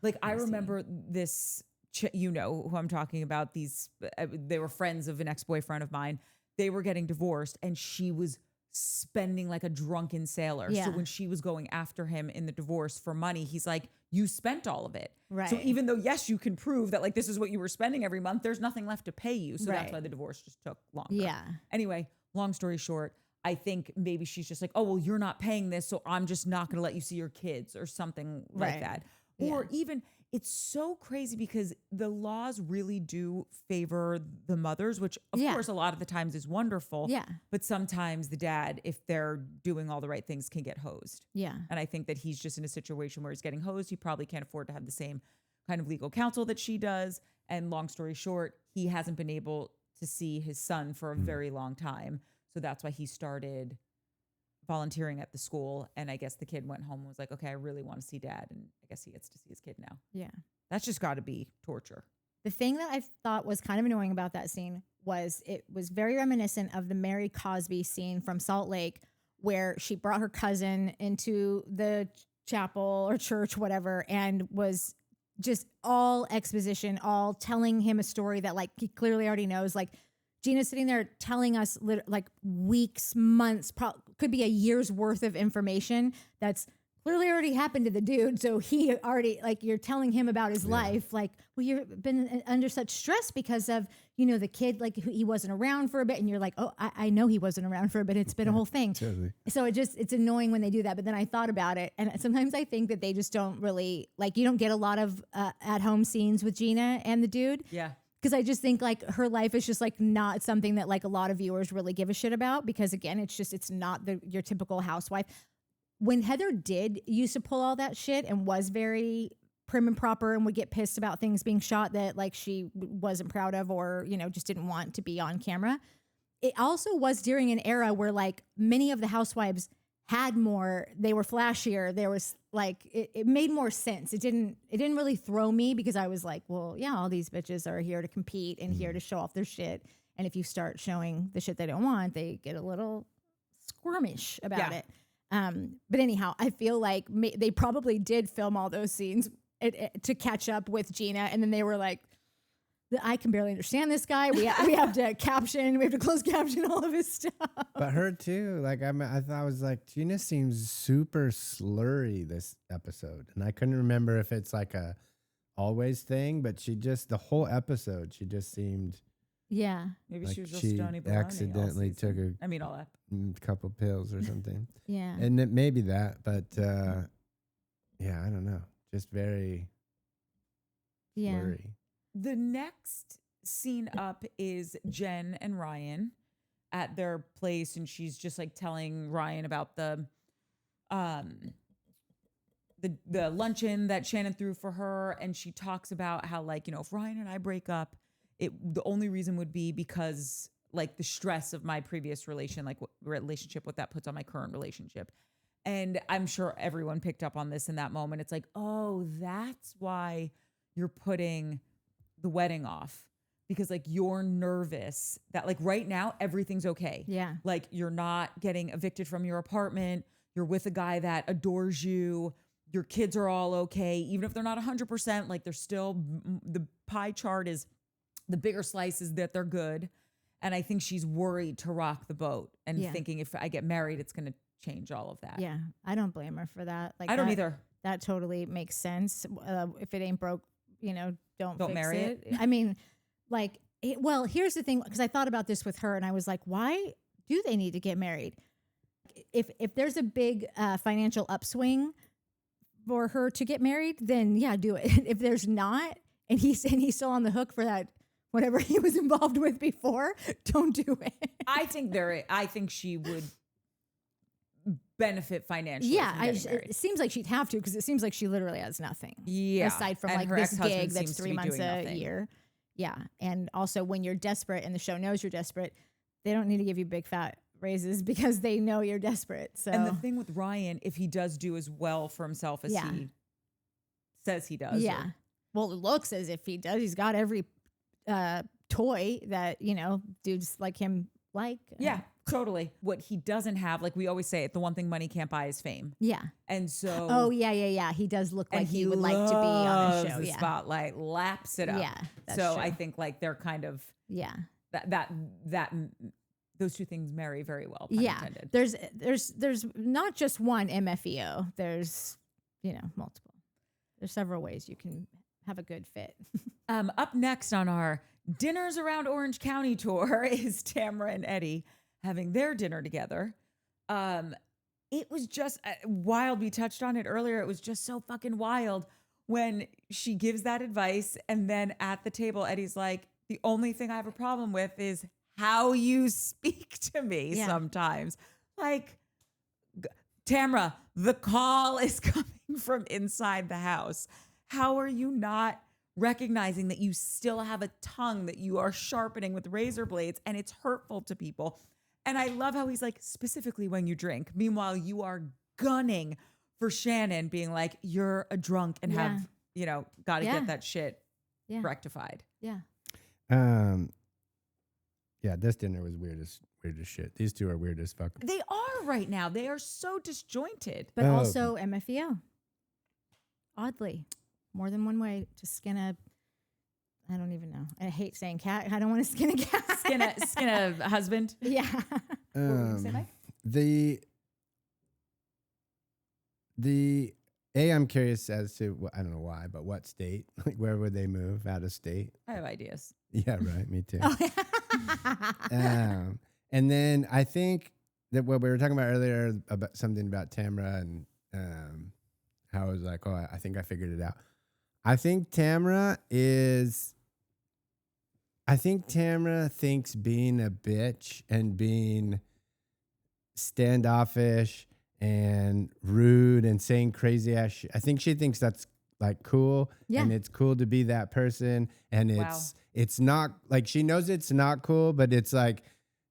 Like, I remember this, you know who I'm talking about. They were friends of an ex-boyfriend of mine. They were getting divorced, and she was spending like a drunken sailor. Yeah. So when she was going after him in the divorce for money, he's like, you spent all of it. Right. So even though, yes, you can prove that like this is what you were spending every month, there's nothing left to pay you. So that's why the divorce just took longer. Yeah. Anyway, long story short, I think maybe she's just like, oh, well, you're not paying this, so I'm just not going to let you see your kids or something like that. Or even, it's so crazy because the laws really do favor the mothers, which of course a lot of the times is wonderful. Yeah. But sometimes the dad, if they're doing all the right things, can get hosed. Yeah. And I think that he's just in a situation where he's getting hosed. He probably can't afford to have the same kind of legal counsel that she does. And long story short, he hasn't been able to see his son for a very long time. So that's why he started volunteering at the school. And I guess the kid went home and was like, okay, I really want to see dad. And I guess he gets to see his kid now. Yeah. That's just got to be torture. The thing that I thought was kind of annoying about that scene was it was very reminiscent of the Mary Cosby scene from Salt Lake, where she brought her cousin into the chapel or church, whatever, and was just all exposition, all telling him a story that like he clearly already knows. Like, Gina's sitting there telling us like weeks, months, could be a year's worth of information that's clearly already happened to the dude. So he already, like, you're telling him about his life. Like, well, you've been under such stress because of, you know, the kid, like he wasn't around for a bit. And you're like, oh, I know he wasn't around for a bit. It's been a whole thing. Totally. So it's annoying when they do that. But then I thought about it. And sometimes I think that they just don't really, like, you don't get a lot of at-home scenes with Gina and the dude. Yeah. Because I just think like her life is just like not something that like a lot of viewers really give a shit about, because again, it's not your typical housewife. When Heather used to pull all that shit and was very prim and proper and would get pissed about things being shot that like she wasn't proud of, or, you know, just didn't want to be on camera. It also was during an era where like many of the housewives had more, they were flashier. There was like, it made more sense. It didn't really throw me, because I was like, well, yeah, all these bitches are here to compete and here to show off their shit. And if you start showing the shit they don't want, they get a little squirmish about it. But anyhow, I feel like they probably did film all those scenes to catch up with Gina. And then they were like, I can barely understand this guy. We have to caption. We have to close caption all of his stuff. But her too. Like I thought, I was like, Gina seems super slurry this episode, and I couldn't remember if it's like a always thing, but the whole episode, she just seemed. Yeah. Maybe like she was just she Stony Baloney accidentally took all that. couple pills or something. Yeah. And it may be that, but yeah, I don't know. Just very slurry. The next scene up is Jen and Ryan at their place, and she's just like telling Ryan about the luncheon that Shannon threw for her, and she talks about how, like, you know, if Ryan and I break up, the only reason would be because like the stress of my previous relationship, what that puts on my current relationship. And I'm sure everyone picked up on this in that moment. It's like, oh, that's why you're putting the wedding off, because like you're nervous that like right now everything's okay. Yeah. Like you're not getting evicted from your apartment. You're with a guy that adores you. Your kids are all okay. Even if they're not 100%, like they're still, the pie chart is the bigger slices that they're good. And I think she's worried to rock the boat and thinking if I get married, it's going to change all of that. Yeah. I don't blame her for that. Like I don't either. That totally makes sense. If it ain't broke, don't fix marry it. I mean, like, well, here's the thing, because I thought about this with her, and I was like, why do they need to get married? If there's a big financial upswing for her to get married, then yeah, do it. If there's not, and he's still on the hook for that, whatever he was involved with before, don't do it. I think she would benefit financially. Yeah, from getting married. it seems like she'd have to, because it seems like she literally has nothing. Yeah, aside from and like her this ex-husband gig that's seems to 3 be months doing a nothing. year. Yeah, and also when you're desperate and the show knows you're desperate, they don't need to give you big fat raises because they know you're desperate. So And the thing with Ryan, if he does do as well for himself as Yeah. he says he does, yeah. Well, it looks as if he does. He's got every toy that dudes like him like. yeah, totally. What he doesn't have, like we always say, the one thing money can't buy is fame. Yeah. And so, Oh yeah. He does look and he would like to be on the loves show. the Yeah. spotlight, laps it up. Yeah. That's So true. I think like they're kind of Yeah. that those two things marry very well. Pun Yeah. intended. There's not just one MFEO. There's multiple. There's several ways you can have a good fit. Up next on our Dinners Around Orange County tour is Tamra and Eddie having their dinner together. It was just wild. We touched on it earlier. It was just so fucking wild when she gives that advice. And then at the table, Eddie's like, the only thing I have a problem with is how you speak to me sometimes. Like, Tamra, the call is coming from inside the house. How are you not recognizing that you still have a tongue that you are sharpening with razor blades and it's hurtful to people? And I love how he's like, specifically when you drink. Meanwhile, you are gunning for Shannon, being like, you're a drunk and have, got to get that shit rectified. Yeah. Yeah, this dinner was weird as shit. These two are weird as fuck. They are right now. They are so disjointed. But also MFEO. Oddly, more than one way to skin a. I don't even know. I hate saying cat. I don't want to skin a cat. Skin a husband. Yeah. What were you gonna say, Mike? I'm curious as to I don't know why, but what state? Like, where would they move out of state? I have ideas. Yeah, right. Me too. Oh, And then I think that what we were talking about earlier about something about Tamra and how I was like, oh, I think I figured it out. I think Tamra thinks being a bitch and being standoffish and rude and saying crazy ass shit. I think she thinks that's like cool. Yeah. And it's cool to be that person. And it's not like, she knows it's not cool, but it's like,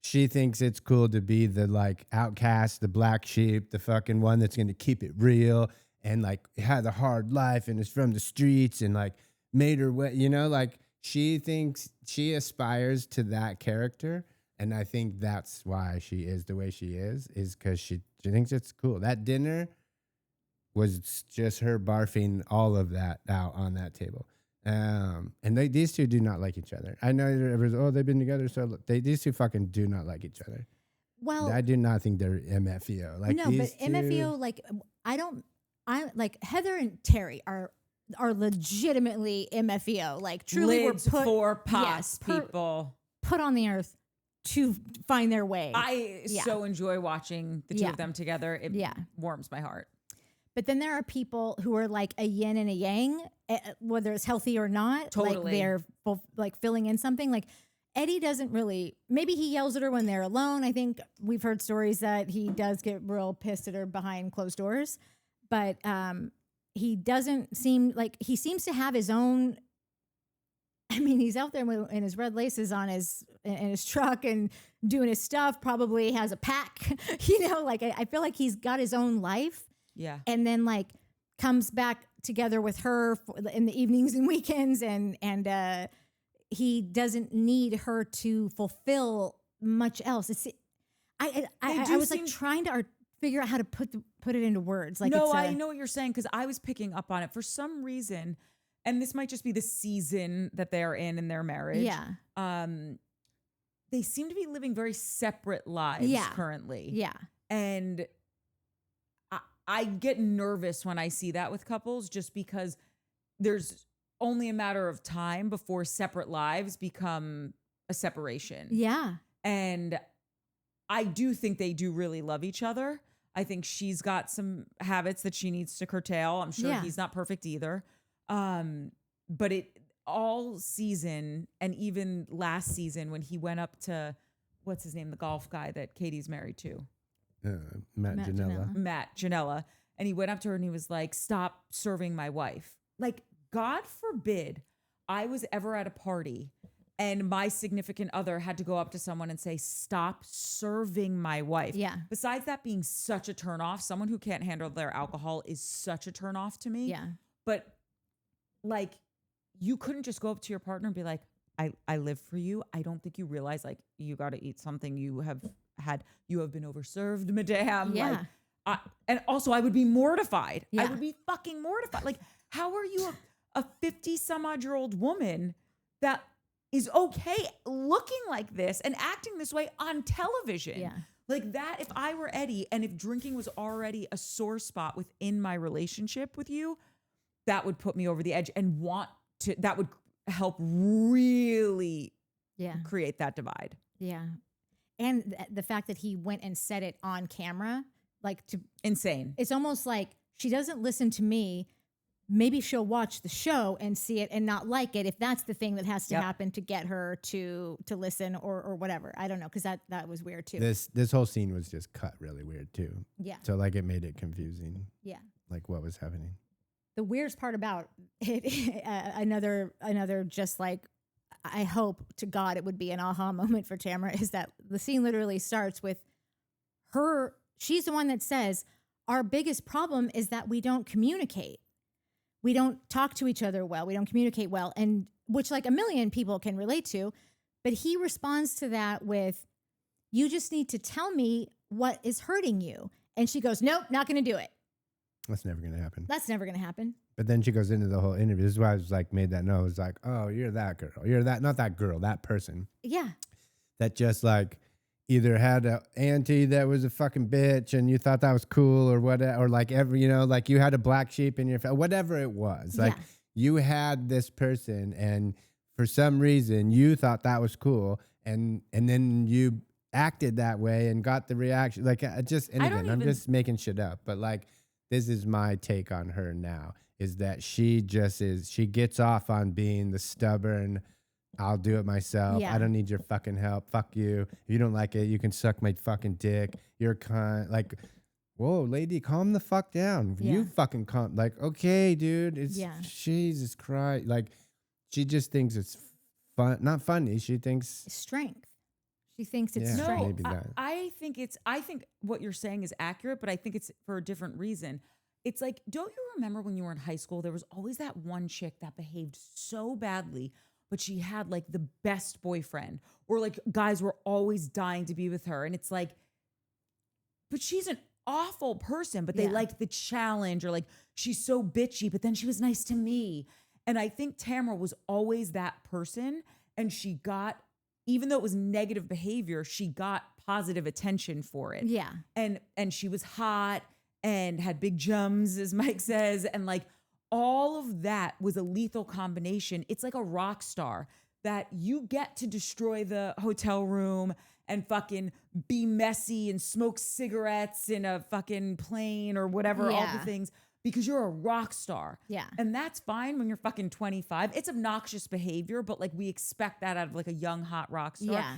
she thinks it's cool to be the like outcast, the black sheep, the fucking one that's going to keep it real and like had a hard life and is from the streets and like made her way, like she thinks she aspires to that character. And I think that's why she is the way she is because she thinks it's cool. That dinner was just her barfing all of that out on that table. And these two do not like each other. I know everyone's, they've been together. So these two fucking do not like each other. Well, I do not think they're MFEO. Like no, but MFEO, like Heather and Terry are legitimately MFEO. Like truly Lids were put for pots, people. Put on the earth to find their way. I so enjoy watching the two of them together. It warms my heart. But then there are people who are like a yin and a yang, whether it's healthy or not. Totally. Like they're both like filling in something. Like Eddie doesn't really, maybe he yells at her when they're alone. I think we've heard stories that he does get real pissed at her behind closed doors. But he doesn't seem like, he seems to have his own, I mean, he's out there in his red laces in his truck and doing his stuff, probably has a pack, like I feel like he's got his own life. Yeah. And then like comes back together with her in the evenings and weekends and he doesn't need her to fulfill much else. I was like trying to figure out how to put it into words. Like, no, I know what you're saying because I was picking up on it for some reason, and this might just be the season that they are in their marriage. Yeah. They seem to be living very separate lives currently. Yeah. And I get nervous when I see that with couples just because there's only a matter of time before separate lives become a separation. Yeah. And I do think they do really love each other. I think she's got some habits that she needs to curtail. I'm sure he's not perfect either. But it all season and even last season when he went up to, what's his name, the golf guy that Katie's married to? Matt Janella. Matt Janella. And he went up to her and he was like, stop serving my wife. Like, God forbid I was ever at a party and my significant other had to go up to someone and say, stop serving my wife. Yeah. Besides that being such a turnoff, someone who can't handle their alcohol is such a turnoff to me. Yeah. But like, you couldn't just go up to your partner and be like, I live for you. I don't think you realize like you got to eat something you have been overserved, madame. Yeah. Like, and also I would be mortified. Yeah. I would be fucking mortified. Like, how are you a 50 some odd year old woman that is okay looking like this and acting this way on television? Yeah. Like that, if I were Eddie and if drinking was already a sore spot within my relationship with you, that would put me over the edge and that would help really create that divide. Yeah. And the fact that he went and said it on camera, insane. It's almost like she doesn't listen to me. Maybe she'll watch the show and see it and not like it if that's the thing that has to happen to get her to listen or whatever. I don't know, because that was weird too. This whole scene was just cut really weird too. Yeah. So like it made it confusing. Yeah. Like what was happening. The weirdest part about it, another just like, I hope to God it would be an aha moment for Tamra, is that the scene literally starts with her. She's the one that says, our biggest problem is that we don't communicate. We don't talk to each other well. We don't communicate well. And which like a million people can relate to. But he responds to that with, you just need to tell me what is hurting you. And she goes, nope, not going to do it. That's never going to happen. That's never going to happen. But then she goes into the whole interview. This is why I was like, made that note. I was like, oh, you're that girl. You're that, not that girl, that person. Yeah. That just like either had an auntie that was a fucking bitch and you thought that was cool or whatever, or like like you had a black sheep in your family, whatever it was. Like you had this person and for some reason you thought that was cool and then you acted that way and got the reaction. Like just anything. I'm just making shit up. But like, this is my take on her now, is that she gets off on being the stubborn, I'll do it myself. Yeah. I don't need your fucking help. Fuck you. If you don't like it, you can suck my fucking dick. You're kind. Like, whoa, lady, calm the fuck down. Yeah. You fucking calm. Like, okay, dude. It's Jesus Christ. Like, she just thinks it's fun. Not funny. She thinks strength. She thinks it's Yeah. strength. maybe that. I think what you're saying is accurate, but I think it's for a different reason. It's like, don't you remember when you were in high school, there was always that one chick that behaved so badly, but she had like the best boyfriend, or like guys were always dying to be with her. And it's like, but she's an awful person, but they liked the challenge, or like, she's so bitchy, but then she was nice to me. And I think Tamra was always that person. And she got, even though it was negative behavior, she got positive attention for it. Yeah. And she was hot and had big jums, as Mike says. And like all of that was a lethal combination. It's like a rock star that you get to destroy the hotel room and fucking be messy and smoke cigarettes in a fucking plane or whatever, all the things, because you're a rock star. Yeah. And that's fine when you're fucking 25. It's obnoxious behavior, but like we expect that out of like a young, hot rock star. Yeah.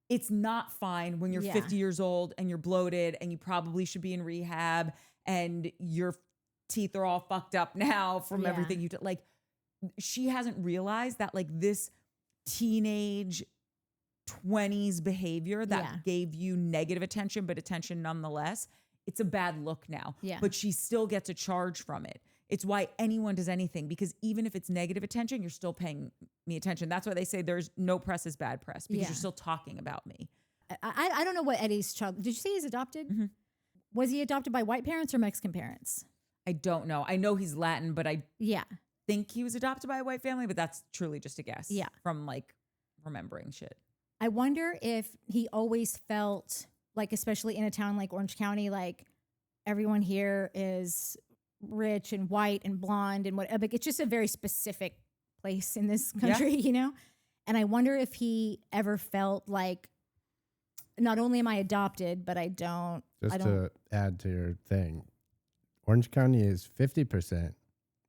It's not fine when you're 50 years old and you're bloated and you probably should be in rehab and your teeth are all fucked up now from everything you did. Like, she hasn't realized that like this teenage 20s behavior that gave you negative attention, but attention nonetheless, it's a bad look now. Yeah. But she still gets a charge from it. It's why anyone does anything, because even if it's negative attention, you're still paying me attention. That's why they say there's no press is bad press, because you're still talking about me. I don't know what Eddie's child. Did you say he's adopted? Mm-hmm. Was he adopted by white parents or Mexican parents? I don't know. I know he's Latin, but I Yeah. think he was adopted by a white family, but that's truly just a guess. Yeah. From like remembering shit. I wonder if he always felt like, especially in a town like Orange County, like everyone here is rich and white and blonde and what. Like, it's just a very specific place in this country, you know? And I wonder if he ever felt like, not only am I adopted, but I don't. To add to your thing, Orange County is 50%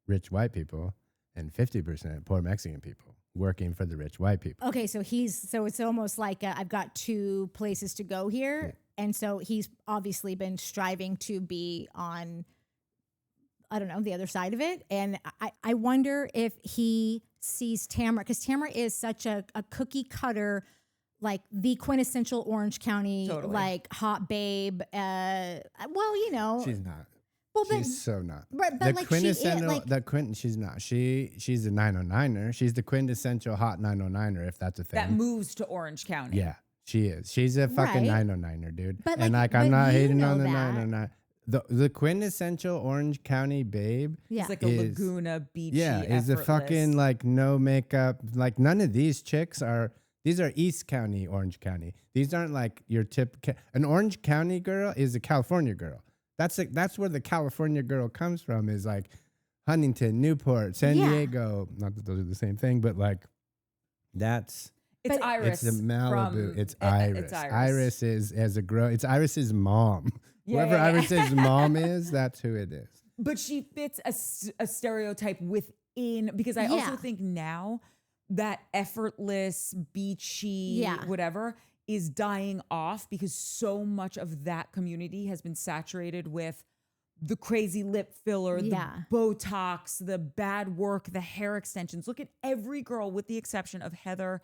rich white people and 50% poor Mexican people working for the rich white people. Okay, so it's almost like I've got two places to go here. Yeah. And so he's obviously been striving to be on, I don't know, the other side of it. And I wonder if he sees Tamra, because Tamra is such a cookie cutter, like the quintessential Orange County, like hot babe. Well, you know. She's not. Well, she's so not. But the like quintessential, she's not. She's a 909er. She's the quintessential hot 909er, if that's a thing. That moves to Orange County. Yeah, she is. She's a fucking 909er, dude. But and I'm not hating on the 909. The quintessential Orange County babe. Yeah. It's like a Laguna beachy. Yeah, is a fucking like no makeup. Like none of these chicks are. These are East County, Orange County. These aren't like your an Orange County girl is a California girl. That's where the California girl comes from, is like Huntington, Newport, San Diego. Not that those are the same thing, but like it's Iris. It's the Malibu. It's Iris. It's Iris is it's Iris's mom. Whoever Iris's mom is, that's who it is. But she fits a stereotype within, because I also think now that effortless, beachy, whatever is dying off, because so much of that community has been saturated with the crazy lip filler, the Botox, the bad work, the hair extensions. Look at every girl, with the exception of Heather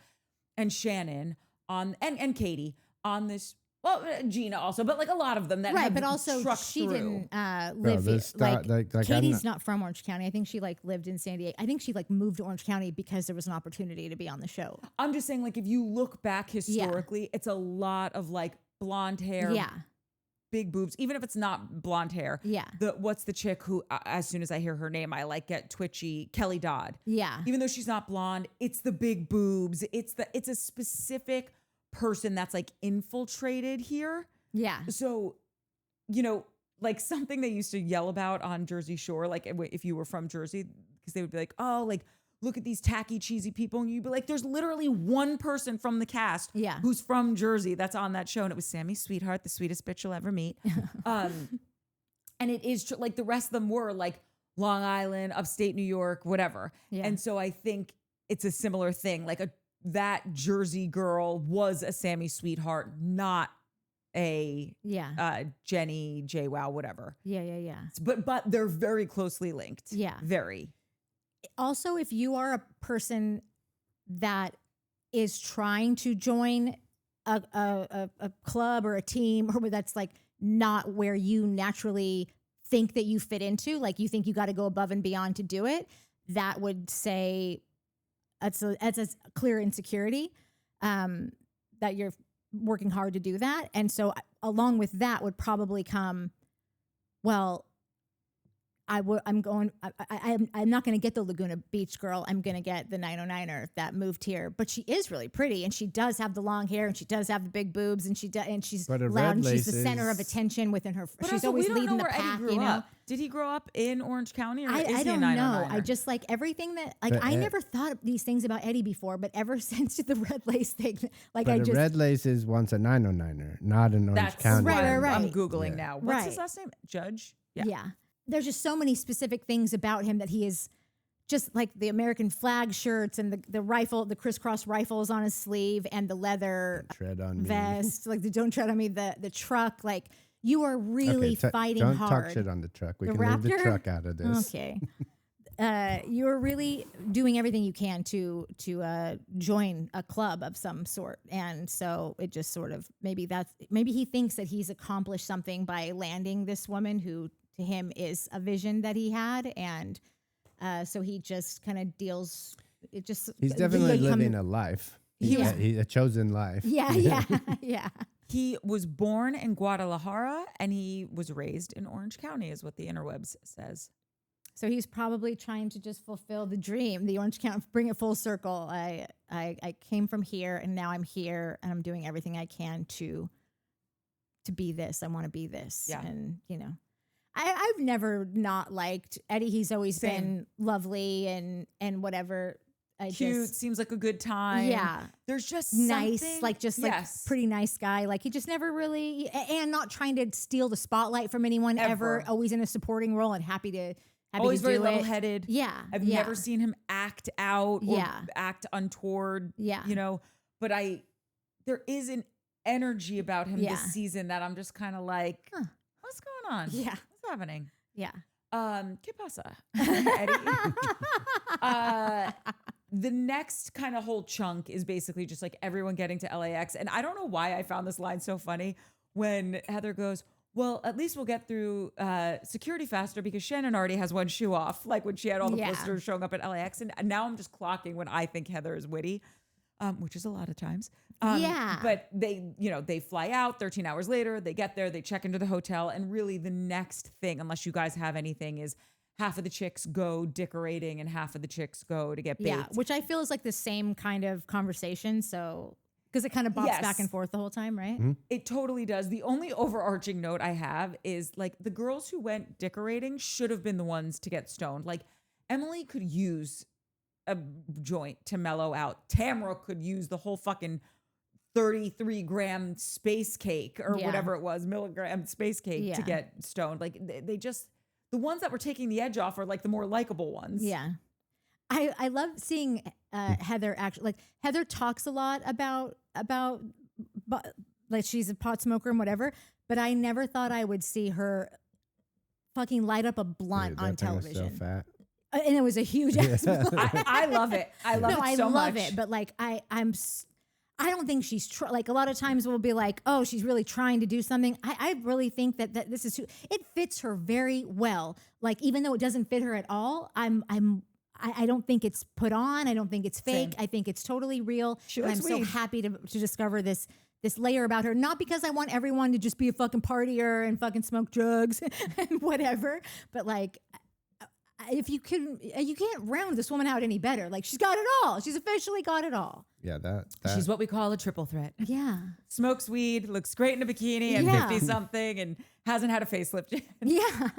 and Shannon and Katie on this. Well, Gina also, but like a lot of them that have but also she through. Didn't live here. Like Katie's not from Orange County. I think she like lived in San Diego. I think she like moved to Orange County because there was an opportunity to be on the show. I'm just saying, like, if you look back historically, it's a lot of like blonde hair, big boobs, even if it's not blonde hair. Yeah. What's the chick who, as soon as I hear her name, I like get twitchy? Kelly Dodd. Yeah. Even though she's not blonde, it's the big boobs. It's a specific person that's like infiltrated here. Yeah. So, you know, like something they used to yell about on Jersey Shore, like if you were from Jersey, because they would be like, oh, like, look at these tacky, cheesy people. And you'd be like, there's literally one person from the cast who's from Jersey that's on that show. And it was Sammy Sweetheart, the sweetest bitch you'll ever meet. And it is like the rest of them were like Long Island, upstate New York, whatever. Yeah. And so I think it's a similar thing. Like that Jersey girl was a Sammy Sweetheart, not a Jenny, JWoww, whatever. Yeah. But they're very closely linked. Yeah. Very. Also, if you are a person that is trying to join a club or a team, or that's like not where you naturally think that you fit into, like you think you got to go above and beyond to do it, that would say that's a clear insecurity, that you're working hard to do that. And so along with that would probably come, well, I'm not going to get the Laguna Beach girl. I'm going to get the 909er that moved here. But she is really pretty, and she does have the long hair, and she does have the big boobs, and she's loud, and she's the center of attention within her. But she's also, always we don't leading know the where pack. Eddie grew up. Did he grow up in Orange County, or is he I don't a 909er? know. I just like everything that I never thought these things about Eddie before, but ever since the red lace thing, like but red lace is once a 909er, not an Orange County. Right. I'm googling now. What's his last name? Judge. Yeah. There's just so many specific things about him that he is just like the American flag shirts and the rifle, the crisscross rifles on his sleeve, and the leather vest, like the don't tread on me, the truck. Like you are really fighting hard. Don't talk shit on the truck. We can leave the truck out of this. Okay. You're really doing everything you can to join a club of some sort, and so it just sort of maybe he thinks that he's accomplished something by landing this woman who to him is a vision that he had, and so he just kind of deals. It just he's definitely living a life. He's a chosen life. Yeah. He was born in Guadalajara and he was raised in Orange County, is what the interwebs says. So he's probably trying to just fulfill the dream, the Orange County, bring it full circle. I came from here and now I'm here and I'm doing everything I can to be this. I want to be this. Yeah. And, you know. I've never not liked Eddie. He's always Same. been lovely and whatever. I Cute, just, seems like a good time. yeah, There's just nice, something- like just like Yes. pretty nice guy. Like he just never really, and not trying to steal the spotlight from anyone ever. Ever. Always in a supporting role and happy to Always do very it. level-headed. Yeah, I've yeah. never seen him act out or Yeah. act untoward. Yeah. You know, but there is an energy about him Yeah. this season that I'm just kind of like, Huh. what's going on? Yeah. What's happening? Yeah. ¿Qué pasa, Eddie? The next kind of whole chunk is basically just like everyone getting to LAX. And I don't know why I found this line so funny when Heather goes, well, at least we'll get through security faster because Shannon already has one shoe off, like when she had all the Yeah. posters showing up at LAX. And now I'm just clocking when I think Heather is witty, which is a lot of times. Yeah. But they fly out 13 hours later, they get there, they check into the hotel. And really the next thing, unless you guys have anything, is half of the chicks go Dickorating and half of the chicks go to get baked. Yeah, which I feel is like the same kind of conversation. So, because it kind of bops Yes. back and forth the whole time, right? It totally does. The only overarching note I have is like the girls who went Dickorating should have been the ones to get stoned. Like Emily could use a joint to mellow out. Tamra could use the whole fucking 33-gram space cake or Yeah. whatever it was, milligram space cake Yeah. to get stoned. Like they just, the ones that were taking the edge off are like the more likable ones. Yeah. I love seeing Heather actually, like Heather talks a lot about like she's a pot smoker and whatever, but I never thought I would see her fucking light up a blunt Dude, on that thing was television. so fat. And it was a huge ass blunt. I love it. I love it so much. it, but like I don't think she's like a lot of times we'll be like, oh, she's really trying to do something. I really think that this is it fits her very well. Like even though it doesn't fit her at all, I don't think it's put on. I don't think it's fake. Same. I think it's totally real. She And I'm likes so weed. happy to discover this layer about her. Not because I want everyone to just be a fucking partier and fucking smoke drugs and whatever, but like. If you can't round this woman out any better. Like she's got it all. She's officially got it all. Yeah, that She's what we call a triple threat. Yeah. Smokes weed, looks great in a bikini at Yeah. 50 something, and hasn't had a facelift yet. Yeah.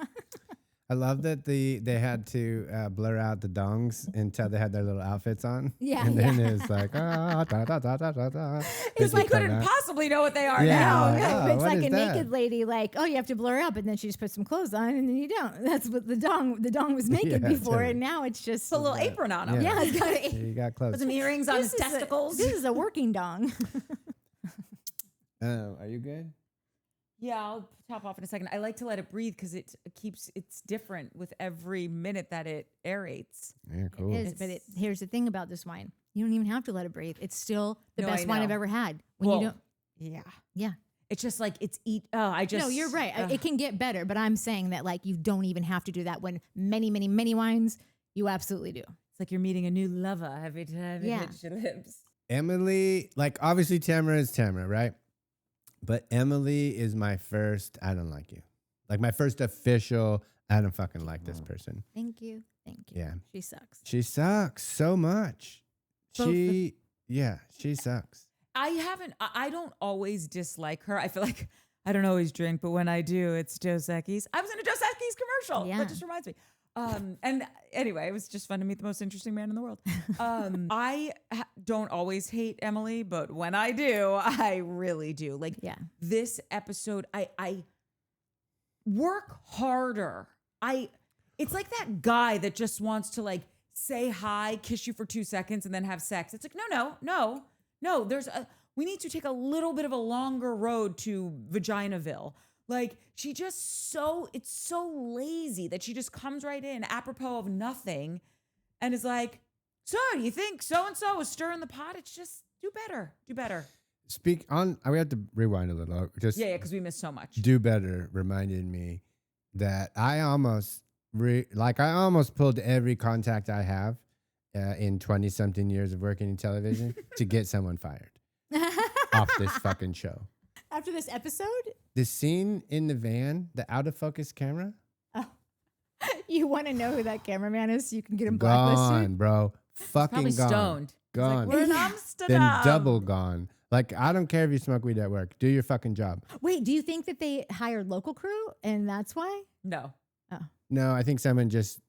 I love that they had to blur out the dongs until they had their little outfits on. Yeah, and then yeah. it's like da, da, da, da, da, da. It's like They couldn't cut out. possibly know what they are Yeah. now. Oh, No, it's what like is a that? naked lady, like, oh, you have to blur up, and then she just puts some clothes on, and then you don't. That's what the dong was naked Yeah, before, totally. and now it's just Put a little apron on him. yeah, it's got Yeah, you got close. Put some earrings on his this is testicles. this is a working dong. Are you good? Yeah, I'll top off in a second. I like to let it breathe because it's different with every minute that it aerates. Yeah, cool. It is, but here's the thing about this wine: you don't even have to let it breathe. It's still the No, best I wine I've know. ever had. When Well, you don't, Yeah. yeah. It's just like No, you're right. It can get better, but I'm saying that like you don't even have to do that. When many, many, many wines, you absolutely do. It's like you're meeting a new lover every time it Yeah. hits your lips. Emily, like obviously Tamra is Tamra, right? But Emily is my first, I don't like you. Like my first official, I don't fucking like this person. Thank you. Thank you. Yeah. She sucks. She sucks so much. Both She sucks. I don't always dislike her. I feel like I don't always drink, but when I do, it's Dos Equis. I was in a Dos Equis commercial. Yeah. That just reminds me. And anyway, it was just fun to meet the most interesting man in the world. I don't always hate Emily, but when I do, I really do. Like Yeah. this episode, I work harder. It's like that guy that just wants to like say hi, kiss you for 2 seconds, and then have sex. It's like, no. We need to take a little bit of a longer road to Vaginaville. Like it's so lazy that she just comes right in apropos of nothing and is like, so you think so-and-so is stirring the pot? It's just do better. We have to rewind a little. Just Yeah, because we missed so much. do better reminded me that I almost pulled every contact I have in 20 something years of working in television to get someone fired off this fucking show. After this episode, The scene in the van, the out of focus camera, you want to know who that cameraman is so you can get him gone, blacklisted? bro. Fucking Probably gone. stoned. He's like, Gone. we're in Yeah. Amsterdam. Then double gone. Like, I don't care if you smoke weed at work. Do your fucking job. Wait, do you think that they hired local crew and that's why? No. No, I think someone just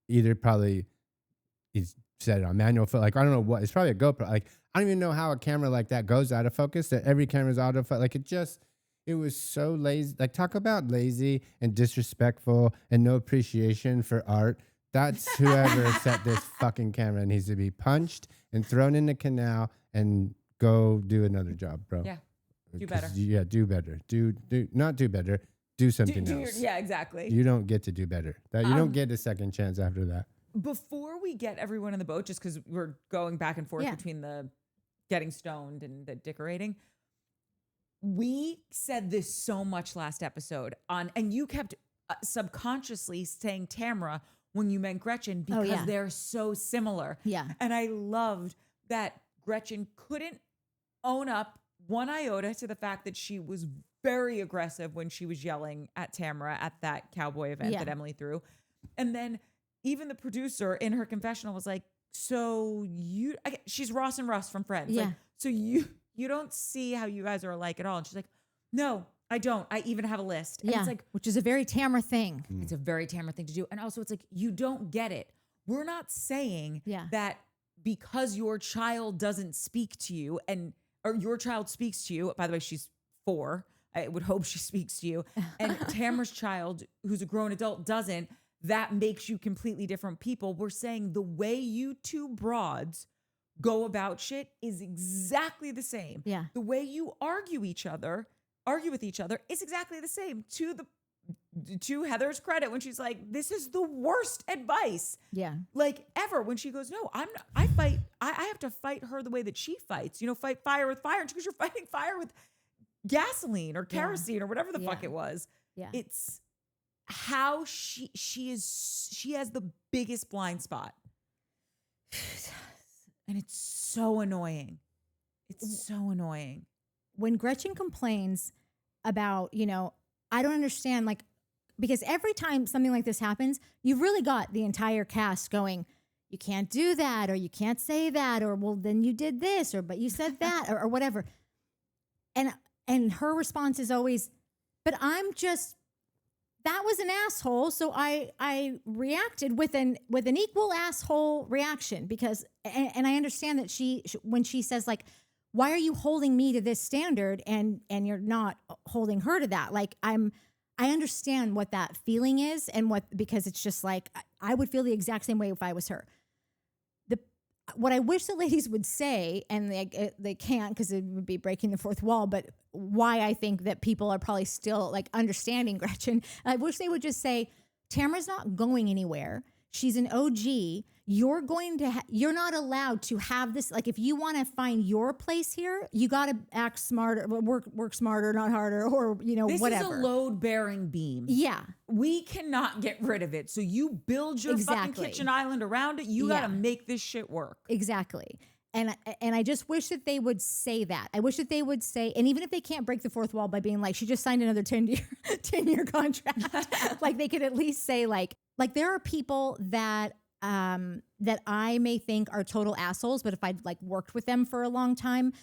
either probably is set it on manual foot. Like, I don't know what. It's probably a GoPro. Like, I don't even know how a camera like that goes out of focus. That every camera's out of focus. Like, it was so lazy. Like, talk about lazy and disrespectful and no appreciation for art. That's whoever set this fucking camera needs to be punched and thrown in the canal and go do another job, bro. Yeah. Do better. Yeah, do better. Do not do better. Do something else. Yeah, exactly. You don't get to do better. That you don't get a second chance after that. Before we get everyone in the boat, just because we're going back and forth between the getting stoned and the decorating, we said this so much last episode and you kept subconsciously saying Tamra when you meant Gretchen because they're so similar. Yeah. And I loved that Gretchen couldn't own up one iota to the fact that she was very aggressive when she was yelling at Tamra at that cowboy event that Emily threw. And then even the producer in her confessional was like, so she's Ross and Russ from Friends. Yeah. Like, so you don't see how you guys are alike at all. And she's like, no, I don't. I even have a list. And it's like, which is a very Tamra thing. it's a very Tamra thing to do. And also it's like, you don't get it. We're not saying that because your child doesn't speak to you or your child speaks to you. By the way, she's 4. I would hope she speaks to you. And Tamra's child, who's a grown adult, doesn't. That makes you completely different people. We're saying the way you two broads go about shit is exactly the same. Yeah. The way you argue with each other is exactly the same. To Heather's credit, when she's like, this is the worst advice. Yeah. Like ever. When she goes, no, I'm not, I have to fight her the way that she fights. Fight fire with fire. And she goes, you're fighting fire with gasoline or kerosene or whatever the fuck it was. Yeah. It's how she has the biggest blind spot. And it's so annoying. It's so annoying. When Gretchen complains about, I don't understand, like, because every time something like this happens, you've really got the entire cast going, you can't do that, or you can't say that, or well, then you did this, or but you said that, or whatever. And her response is always, but that was an asshole. So I reacted with an equal asshole reaction because, and I understand that when she says like, why are you holding me to this standard and you're not holding her to that? Like I understand what that feeling is because it's just like, I would feel the exact same way if I was her. What I wish the ladies would say, and they can't because it would be breaking the fourth wall, but why I think that people are probably still like understanding Gretchen, I wish they would just say, Tamra's not going anywhere. She's an OG. You're not allowed to have this. Like, if you want to find your place here, you got to act smarter, work smarter, not harder, or, this whatever. This is a load-bearing beam. Yeah. We cannot get rid of it. So you build your fucking kitchen island around it. You got to make this shit work. Exactly. And I just wish that they would say that. I wish that they would say, and even if they can't break the fourth wall by being like, she just signed another 10-year contract, like they could at least say like there are people that I may think are total assholes, but if I'd like worked with them for a long time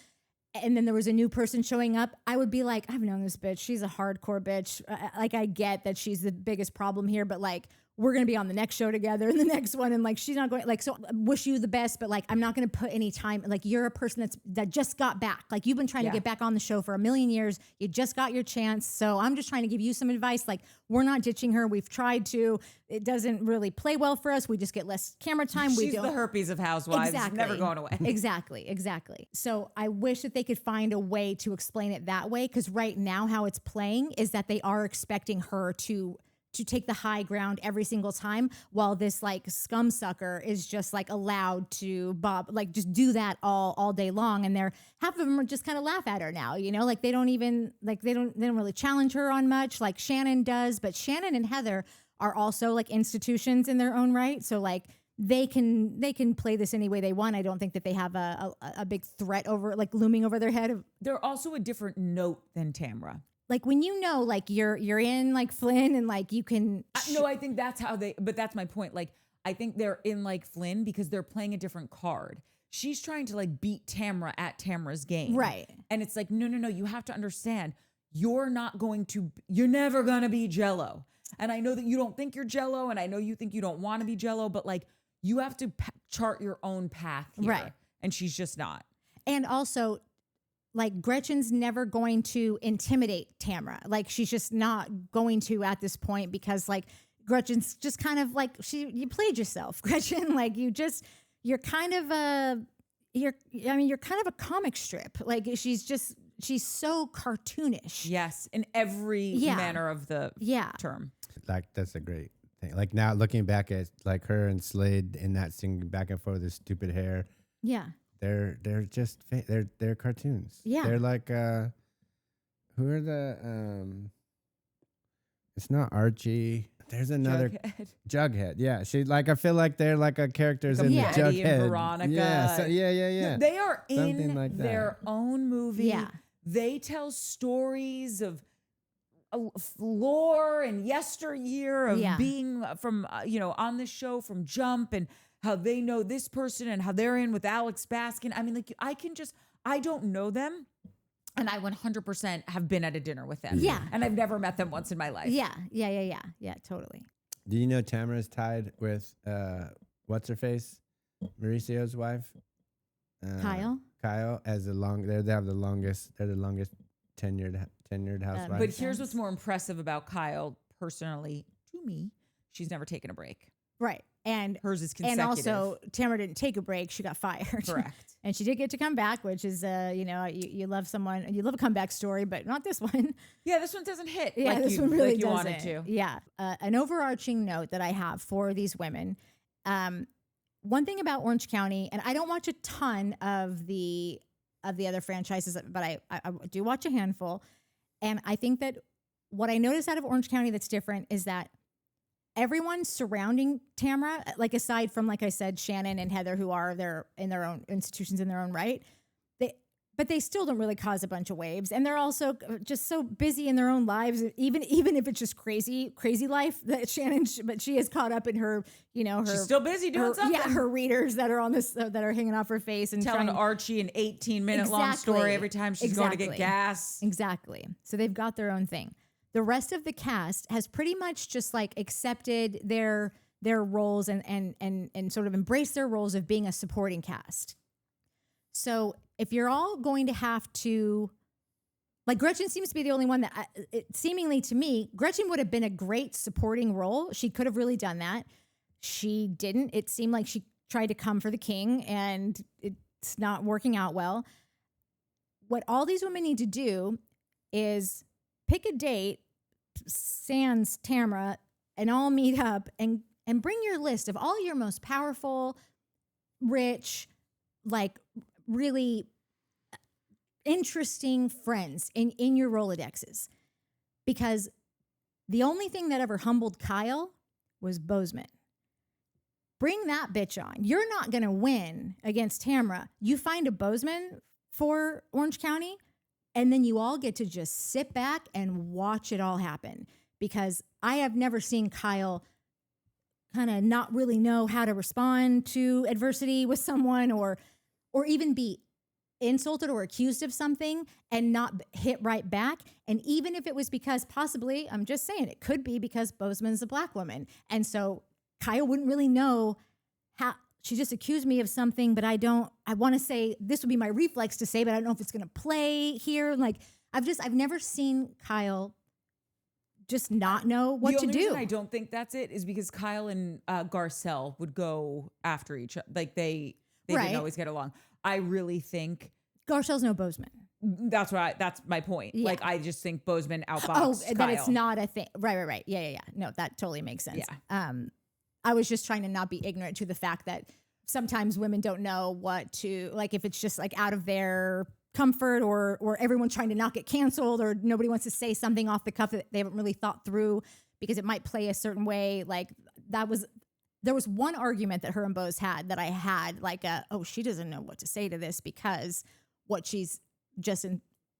and then there was a new person showing up, I would be like, I've known this bitch. She's a hardcore bitch. Like, I get that she's the biggest problem here, but like, we're going to be on the next show together and the next one. And like, she's not going, like, so I wish you the best, but like, I'm not going to put any time. Like, you're a person that just got back. Like, you've been trying to get back on the show for a million years. You just got your chance. So I'm just trying to give you some advice. Like, we're not ditching her. We've tried to. It doesn't really play well for us. We just get less camera time. She's the herpes of Housewives. Exactly. Never going away. Exactly. So I wish that they could find a way to explain it that way. Because right now how it's playing is that they are expecting her to take the high ground every single time, while this like scum sucker is just like allowed to just do that all day long. And half of them are just kind of laugh at her now, like they don't really challenge her on much like Shannon does, but Shannon and Heather are also like institutions in their own right. So like they can play this any way they want. I don't think that they have a big threat looming over their head. They're also a different note than Tamra. Like when like you're in like Flynn and like you can. No, I think that's how but that's my point. Like, I think they're in like Flynn because they're playing a different card. She's trying to like beat Tamra at Tamra's game. Right. And it's like, no. You have to understand, you're never going to be Jell-O. And I know that you don't think you're Jello, and I know you think you don't want to be Jello, but like you have to chart your own path here. Right. And she's just not. And also, like, Gretchen's never going to intimidate Tamra. Like, she's just not going to at this point, because like Gretchen's just kind of like, you played yourself, Gretchen. Like, you're kind of a comic strip. Like, she's so cartoonish. Yes, in every manner of the term. Like, that's a great thing. Like, now looking back at like her and Slade in that scene back and forth, this stupid hair. Yeah. They're just they're cartoons. Yeah. They're like who are the it's not Archie. There's another Jughead. Yeah. She like, I feel like they're like a characters in the Eddie Jughead. and Veronica. Yeah. Yeah. They are Something in like that. their own movie. Yeah. They tell stories of lore and yesteryear of being from on this show from Jump, and how they know this person and how they're in with Alex Baskin. I mean, like, I don't know them, and I 100% have been at a dinner with them. Yeah. And I've never met them once in my life. Yeah, totally. Do you know Tamra is tied with what's her face? Mauricio's wife? Kyle? Kyle as they have the longest tenured housewife. But here's what's more impressive about Kyle, personally, to me. She's never taken a break. Right. And hers is consecutive. And also, Tamra didn't take a break. She got fired. Correct. And she did get to come back, which is, you love someone, you love a comeback story, but not this one. Yeah, this one doesn't hit. Yeah, like this you, one really like you doesn't. wanted to. Yeah. An overarching note that I have for these women. One thing about Orange County, and I don't watch a ton of the other franchises, but I do watch a handful. And I think that what I noticed out of Orange County that's different is that everyone surrounding Tamra, like aside from, like I said, Shannon and Heather, who are in their own institutions in their own right, but they still don't really cause a bunch of waves, and they're also just so busy in their own lives. Even if it's just crazy life that Shannon, but she is caught up in her, she's still busy doing something. Yeah, her readers that are on this that are hanging off her face and telling Archie an 18-minute long story every time she's going to get gas. Exactly. So they've got their own thing. The rest of the cast has pretty much just like accepted their roles and sort of embraced their roles of being a supporting cast. So if you're all going to have to, like, Gretchen seems to be the only one that, seemingly to me, Gretchen would have been a great supporting role. She could have really done that. She didn't. It seemed like she tried to come for the king, and it's not working out well. What all these women need to do is pick a date, sans Tamra, and all meet up and bring your list of all your most powerful, rich, like really interesting friends in your Rolodexes. Because the only thing that ever humbled Kyle was Bozeman. Bring that bitch on. You're not going to win against Tamra. You find a Bozeman for Orange County, and then you all get to just sit back and watch it all happen. Because I have never seen Kyle kind of not really know how to respond to adversity with someone, or even be insulted or accused of something and not hit right back. And even if it was because possibly, I'm just saying, it could be because Bozeman's a black woman. And so Kyle wouldn't really know how. She just accused me of something, but I want to say, this would be my reflex to say, but I don't know if it's going to play here. Like, I've never seen Kyle just not know what to do. The only reason I don't think that's it is because Kyle and Garcelle would go after each other. Like, they didn't always get along. I really think Garcelle's no Bozeman. That's my point. Yeah. Like, I just think Bozeman outboxed Kyle. That it's not a thing. Right. Yeah. No, that totally makes sense. Yeah. I was just trying to not be ignorant to the fact that sometimes women don't know what to, like, if it's just like out of their comfort, or everyone's trying to not get canceled, or nobody wants to say something off the cuff that they haven't really thought through because it might play a certain way. Like, there was one argument that her and Bose had that I had, like, she doesn't know what to say to this because what she's just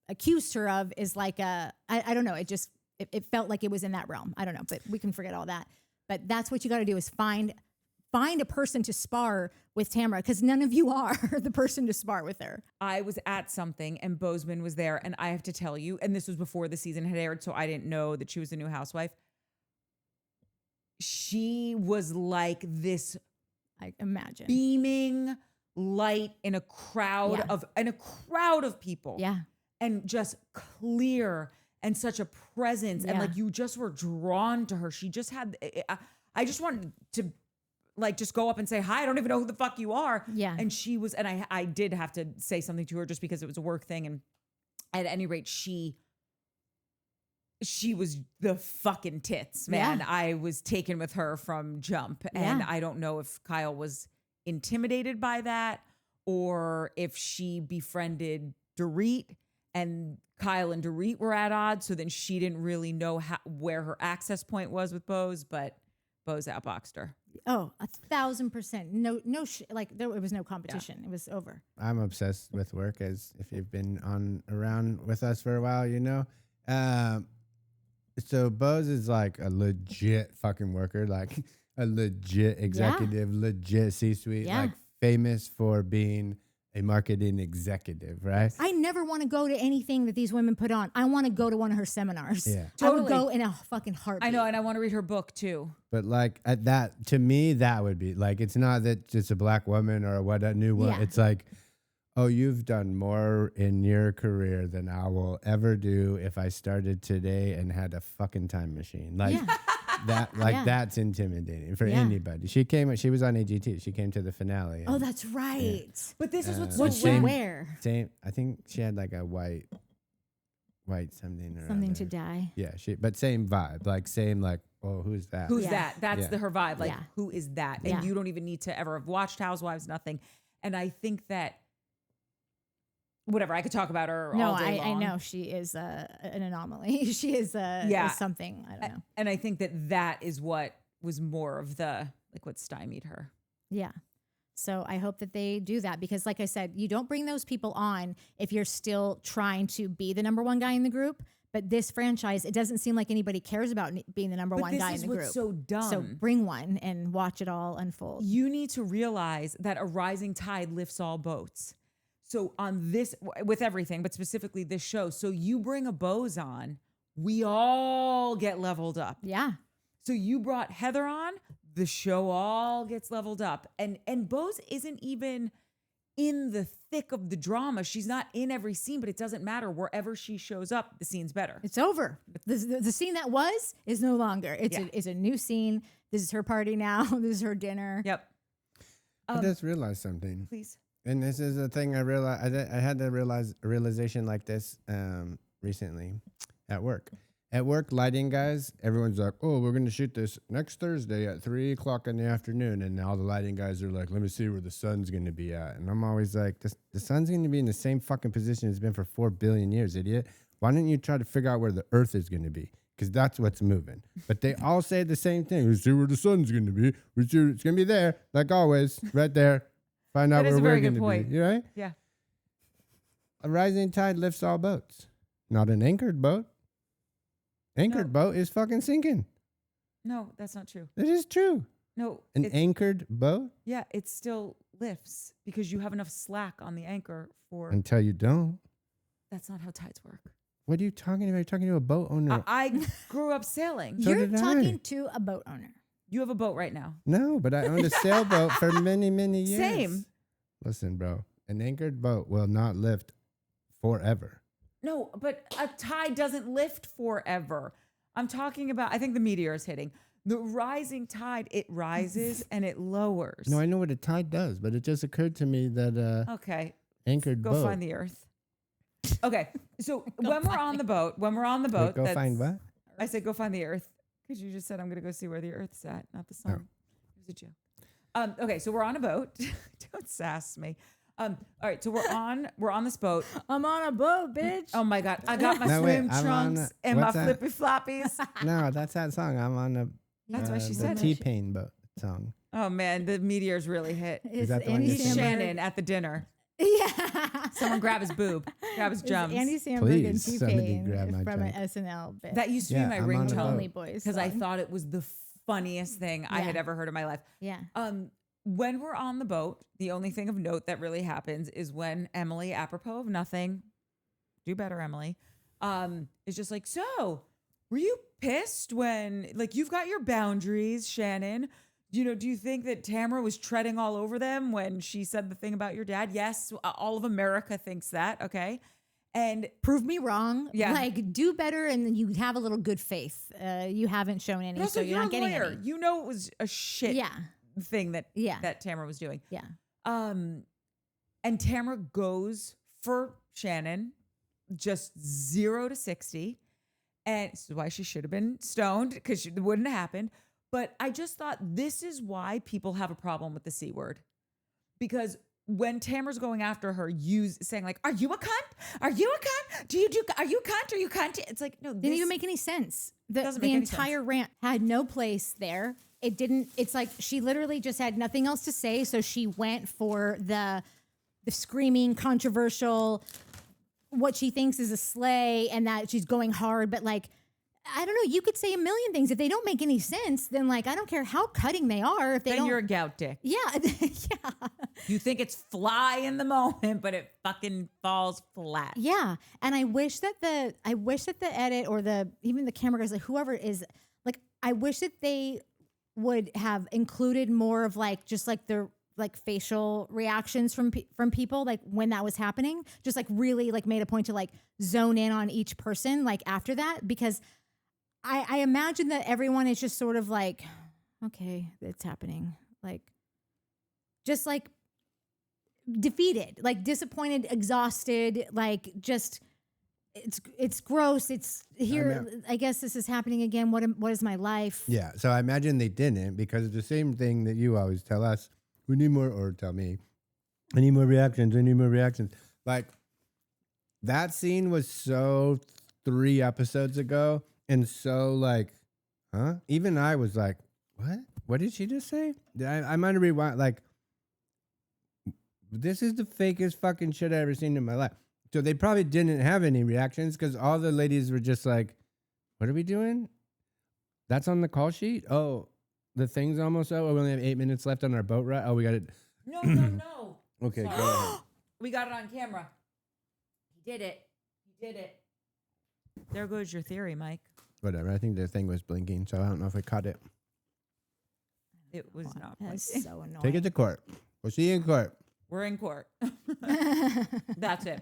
accused her of is like I don't know. It felt like it was in that realm. I don't know, but we can forget all that. But that's what you got to do, is find a person to spar with Tamra, because none of you are the person to spar with her. I was at something and Bozeman was there, and I have to tell you, and this was before the season had aired, so I didn't know that she was a new housewife. she was like this I imagine. beaming light in a crowd of people. Yeah. And just clear and such a presence. And Yeah. like you just were drawn to her. She just had, I just wanted to like just go up and say, hi, I don't even know who the fuck you are. Yeah. And she was, and I did have to say something to her just because it was a work thing. And at any rate, she was the fucking tits, man. Yeah. I was taken with her from jump. And Yeah. I don't know if Kyle was intimidated by that or if she befriended Dorit and Kyle and Dorit were at odds. So then she didn't really know where her access point was with Bose, but Bose outboxed her. Oh, 1,000%. No, like it was no competition. It was over. I'm obsessed with work, as if you've been around with us for a while, you know. So Bose is like a legit fucking worker, like a legit executive, legit C-suite, Yeah. like famous for being a marketing executive, right? I never want to go to anything that these women put on. I want to go to one of her seminars. Yeah. I would Totally. go in a fucking heartbeat. I know, and I want to read her book too. But like at that, to me, that would be like, it's not that just a black woman or what a new one. Yeah. It's like, oh, you've done more in your career than I will ever do if I started today and had a fucking time machine. Like Yeah. that, like Yeah. that's intimidating for Yeah. anybody. She was on AGT. She came to the finale. Oh, and that's right. But this is what's What so same- Where? same. I think she had like a white something or Something other. to die. Yeah, but same vibe, like same like, oh, who's that? Who's Yeah. that? That's Yeah. her vibe. Like, Yeah. who is that? And Yeah. you don't even need to ever have watched Housewives, nothing. And I think that, whatever, I could talk about her No, all day I long. know she is an anomaly. She is Yeah. is something. I don't know. And I think that is what was more of the, like, what stymied her. Yeah. So I hope that they do that because, like I said, you don't bring those people on if you're still trying to be the number one guy in the group. But this franchise, it doesn't seem like anybody cares about being the number But one this guy is in the what's group. so dumb. So bring one and watch it all unfold. You need to realize that a rising tide lifts all boats. So on this, with everything, but specifically this show, so you bring a Bose on, we all get leveled up. Yeah. So you brought Heather on, the show all gets leveled up. And Bose isn't even in the thick of the drama. She's not in every scene, but it doesn't matter. Wherever she shows up, the scene's better. It's over. The scene that was is no longer. It's a new scene. This is her party now. This is her dinner. Yep. I just realized something. Please. And this is a thing I realized. I had to realize a realization like this recently at work. At work, lighting guys, everyone's like, "Oh, we're going to shoot this next Thursday at 3:00 in the afternoon," and all the lighting guys are like, "Let me see where the sun's going to be at." And I'm always like, "The sun's going to be in the same fucking position it's been for 4 billion years, idiot. Why don't you try to figure out where the Earth is going to be? Because that's what's moving." But they all say the same thing. We see where the sun's going to be. We see it's going to be there, like always, right there. Find out That is where a we're very going good to point. be. You right? Yeah. A rising tide lifts all boats. Not an anchored boat. Anchored boat is fucking sinking. No, that's not true. It is true. No. An anchored boat Yeah, it still lifts because you have enough slack on the anchor for. until you don't. That's not how tides work. What are you talking about? You're talking to a boat owner. I grew up sailing. So You're did I. talking to a boat owner. You have a boat right now. No, but I owned a sailboat for many, many years. Same. Listen, bro. An anchored boat will not lift forever. No, but a tide doesn't lift forever. I'm talking about, I think the meteor is hitting. The rising tide, it rises and it lowers. No, I know what a tide does, but it just occurred to me that Okay, anchored go boat. find the earth. Okay, so when we're on the boat, Wait, go that's- find what? I said go find the earth because you just said I'm going to go see where the earth's at, not the sun. It was a joke. Okay, so we're on a boat. Don't sass me. All right, so we're on this boat. I'm on a boat, bitch. Oh my God, I got my No, wait, swim I'm on trunks a- and my what's that? flippy floppies. No, that's that song. I'm on the That's what she the said. T-Pain boat song. Oh man, the meteors really hit. Is that the one Andy you're saying? Shannon at the dinner. Yeah. Someone grab his boob, grab his It's jums. Andy Samberg Please, and somebody T-Pain grab my from an junk. SNL bit. That used to Yeah, be my I'm on a ringtone boat. Lonely Boys because I song. thought it was the funniest thing I had Yeah. ever heard in my life. Yeah. When we're on the boat, the only thing of note that really happens is when Emily, apropos of nothing, do better, Emily, is just like, so Were you pissed when, like, you've got your boundaries, Shannon? You know, do you think that Tamra was treading all over them when she said the thing about your dad? Yes, all of America thinks that, okay? And Prove me wrong. Yeah. Like, do better, and then you have a little good faith. You haven't shown any, but also, so you're you're not a getting lawyer. any. You know it was a shit Yeah. thing that Yeah. that Tamra was doing. Yeah. And Tamra goes for Shannon, just 0 to 60. And this is why she should have been stoned, because it wouldn't have happened. But I just thought this is why people have a problem with the C word. Because when Tamra's going after her, saying like, "Are you a cunt? Are you a cunt? Are you a cunt? Are you a cunt?" It's like, no, Didn't even make any sense. Doesn't The make any entire rant had no place there. It didn't. It's like she literally just had nothing else to say, so she went for the screaming, controversial, what she thinks is a slay, and that she's going hard. But like, I don't know. You could say a million things if they don't make any sense. Then like, I don't care how cutting they are. If they then don't, you're a gout dick. yeah, yeah. You think it's fly in the moment, but it fucking falls flat. Yeah, and I wish that the edit or even the camera guys, like whoever it is, like I wish that they would have included more of like just like the like facial reactions from people like when that was happening, just like really like made a point to like zone in on each person like after that, because I imagine that everyone is just sort of like, okay, it's happening, like just like defeated, like disappointed, exhausted, like just it's gross. It's here. I guess this is happening again. What is my life? Yeah. So I imagine they didn't, because it's the same thing that you always tell us. We need more, or tell me, I need more reactions. I need more reactions. Like that scene was so 3 episodes ago, and so like, huh? Even I was like, what? What did she just say? I might have rewind. Like, this is the fakest fucking shit I ever seen in my life. So they probably didn't have any reactions because all the ladies were just like, what are we doing? That's on the call sheet? Oh, the thing's almost out. Oh, we only have 8 minutes left on our boat ride. Oh, we got it. No. Okay, Sorry. go ahead. We got it on camera. He did it. There goes your theory, Mike. Whatever. I think the thing was blinking, so I don't know if I caught it. It was not. That's blinking. so annoying. Take it to court. We'll see you in court. We're in court. That's it.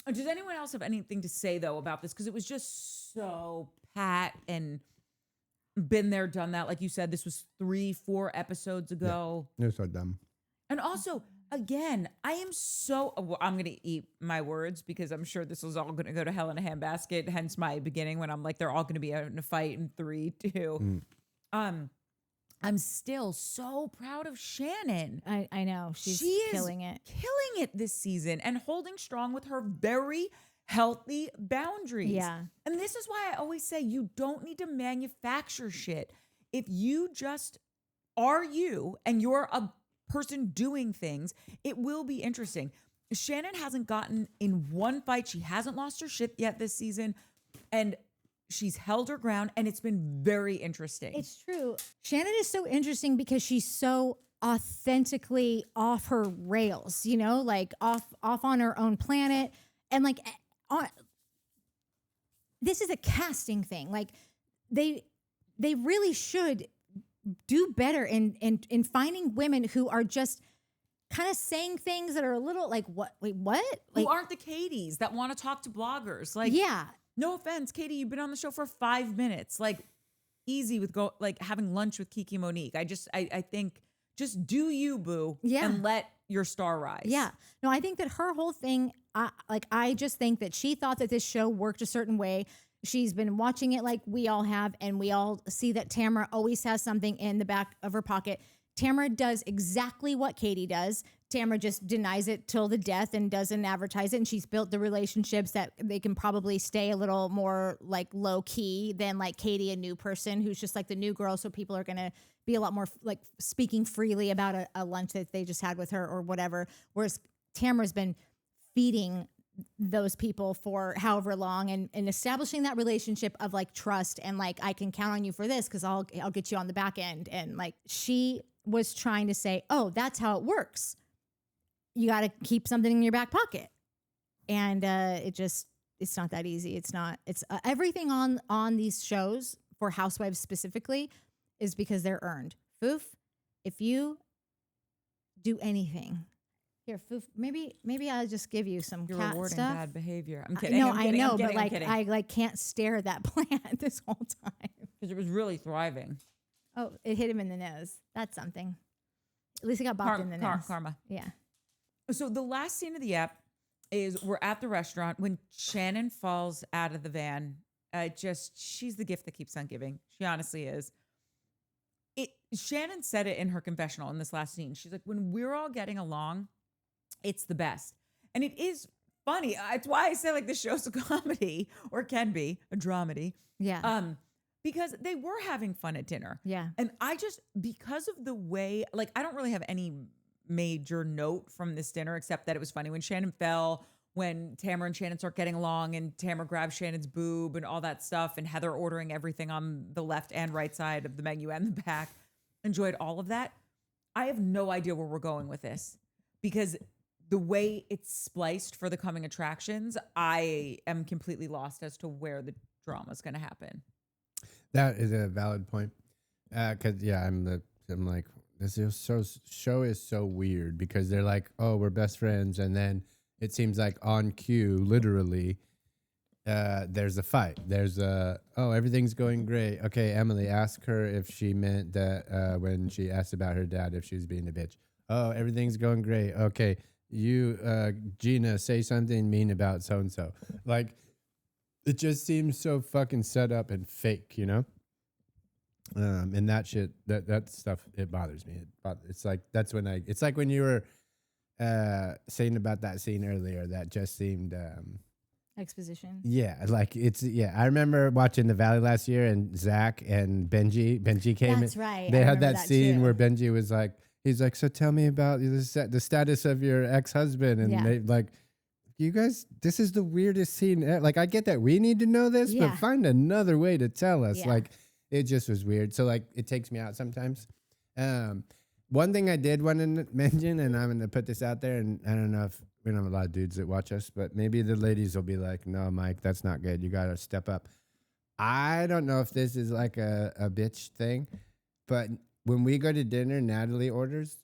Does anyone else have anything to say, though, about this? Because it was just so pat and been there, done that. Like you said, this was 3-4 episodes ago. You're so dumb. And also, again, I am so... Well, I'm going to eat my words because I'm sure this was all going to go to hell in a handbasket, hence my beginning when I'm like, they're all going to be out in a fight in 3, 2. I'm still so proud of Shannon. I know. She is killing it. Killing it this season and holding strong with her very healthy boundaries. Yeah. And this is why I always say you don't need to manufacture shit. If you just are you and you're a person doing things, it will be interesting. Shannon hasn't gotten in one fight. She hasn't lost her shit yet this season. And she's held her ground, and it's been very interesting. It's true. Shannon is so interesting because she's so authentically off her rails, you know, like off on her own planet. And like, this is a casting thing. Like they really should do better in finding women who are just kind of saying things that are a little like, what? Wait, what? Like, Who aren't the Katies that want to talk to bloggers? Like, yeah. No offense, Katie, you've been on the show for 5 minutes. Like, easy with having lunch with Kiki Monique. I think just do you, boo. Yeah. And let your star rise. Yeah. No, I think that her whole thing, I just think that she thought that this show worked a certain way. She's been watching it like we all have, and we all see that Tamra always has something in the back of her pocket. Tamra does exactly what Katie does. Tamra just denies it till the death and doesn't advertise it. And she's built the relationships that they can probably stay a little more like low key than like Katie, a new person who's just like the new girl. So people are going to be a lot more like speaking freely about a lunch that they just had with her or whatever. Whereas Tamra's been feeding those people for however long and establishing that relationship of like trust and like, I can count on you for this because I'll get you on the back end. And like she was trying to say, oh, that's how it works. You got to keep something in your back pocket. And it just it's not that easy. It's not. It's everything on these shows for Housewives specifically is because they're earned. Foof, if you do anything. Here, Foof, maybe I'll just give you some You're cat rewarding stuff. bad behavior. I'm kidding. No, I'm I kidding, know, I'm kidding, but I'm kidding. I like can't stare at that plant this whole time. Because it was really thriving. Oh, it hit him in the nose. That's something. At least it got bopped in the nose. Karma. Yeah. So the last scene of the app is we're at the restaurant when Shannon falls out of the van. She's the gift that keeps on giving. She honestly is. Shannon said it in her confessional in this last scene. She's like, when we're all getting along, it's the best. And it is funny. It's why I say like the show's a comedy or can be a dramedy. Yeah. Because they were having fun at dinner. Yeah. And because of the way, like, I don't really have any major note from this dinner except that it was funny when Shannon fell, when Tamra and Shannon start getting along and Tamra grabs Shannon's boob and all that stuff, and Heather ordering everything on the left and right side of the menu and the back. Enjoyed all of that. I have no idea where we're going with this because the way it's spliced for the coming attractions, I am completely lost as to where the drama is going to happen. That is a valid point. Cause I'm like, show is so weird because they're like, oh, we're best friends. And then it seems like on cue, literally, there's a fight. There's everything's going great. Okay, Emily, ask her if she meant that when she asked about her dad, if she was being a bitch. Oh, everything's going great. Okay, you, Gina, say something mean about so-and-so. Like, it just seems so fucking set up and fake, you know? And that shit, that stuff, it bothers me. It's like, it's like when you were saying about that scene earlier that just seemed... Exposition. Yeah, like I remember watching The Valley last year and Zach and Benji came That's in. right. They I had remember that scene too. where Benji was like, he's like, so tell me about the status of your ex-husband. And they like, you guys, this is the weirdest scene. Like, I get that we need to know this, but find another way to tell us. Yeah. Like, it just was weird. So, like, it takes me out sometimes. One thing I did want to mention, and I'm going to put this out there, and I don't know if we don't have a lot of dudes that watch us, but maybe the ladies will be like, no, Mike, that's not good. You got to step up. I don't know if this is like a bitch thing, but when we go to dinner, Natalie orders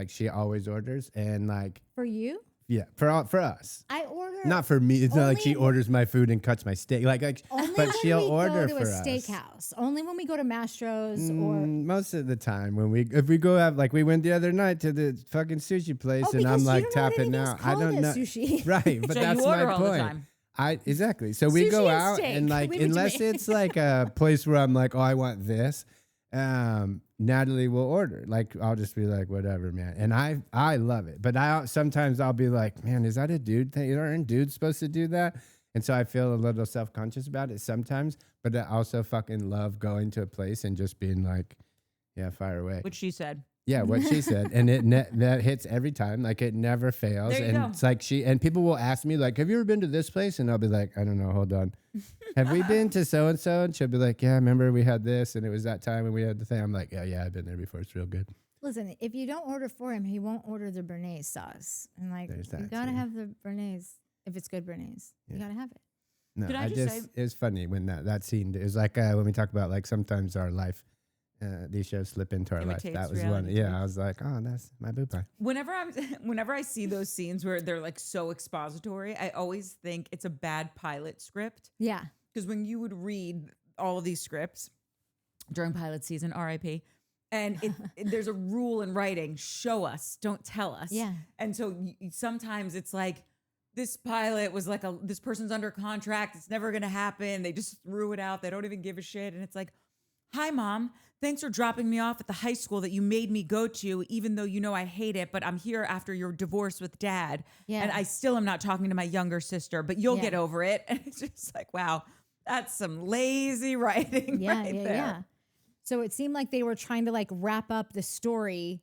she always orders, and like For you? Yeah, for us. I order. Not for me. It's not like she only- orders my food and cuts my steak. Like Only but when she'll we order go to for a us. steakhouse. Only when we go to Mastro's or. Most of the time if we go have, like, we went the other night to the fucking sushi place, Oh, and I'm because like you don't know what tapping anything's out. I don't called know. as sushi. Right, but So that's you order my all the point. time. Exactly. So we Sushi go and out steak. and like Leave it to unless me. it's like a place where I'm like, oh, I want this. Natalie will order. Like, I'll just be like, whatever, man. And I love it. But sometimes I'll be like, man, is that a dude thing? Aren't dudes supposed to do that? And so I feel a little self-conscious about it sometimes. But I also fucking love going to a place and just being like, yeah, fire away. Which she said. Yeah, what she said, and that hits every time. Like, it never fails. There you And go. it's like and people will ask me like, "Have you ever been to this place?" And I'll be like, "I don't know. Hold on. Have we been to so and so?" And she'll be like, "Yeah, I remember we had this, and it was that time when we had the thing." I'm like, "Yeah, I've been there before. It's real good." Listen, if you don't order for him, he won't order the béarnaise sauce. And like, There's you that gotta too. have the béarnaise if it's good béarnaise. You Yeah. gotta have it. No, Could I just say- it's funny when that scene is like when we talk about like sometimes our life, these shows slip into our life. Imitates That was one. reality Yeah, too. I was like, oh, that's my boo pie. Whenever I see those scenes where they're like so expository, I always think it's a bad pilot script. Yeah. Because when you would read all of these scripts during pilot season, RIP, and there's a rule in writing: show us, don't tell us. Yeah. And so sometimes it's like, this pilot was like this person's under contract. It's never going to happen. They just threw it out. They don't even give a shit. And it's like, hi, Mom. Thanks for dropping me off at the high school that you made me go to, even though you know I hate it, but I'm here after your divorce with Dad. Yeah. And I still am not talking to my younger sister, but you'll Yeah. get over it. And it's just like, wow, that's some lazy writing Yeah, right yeah, there. yeah. So it seemed like they were trying to like wrap up the story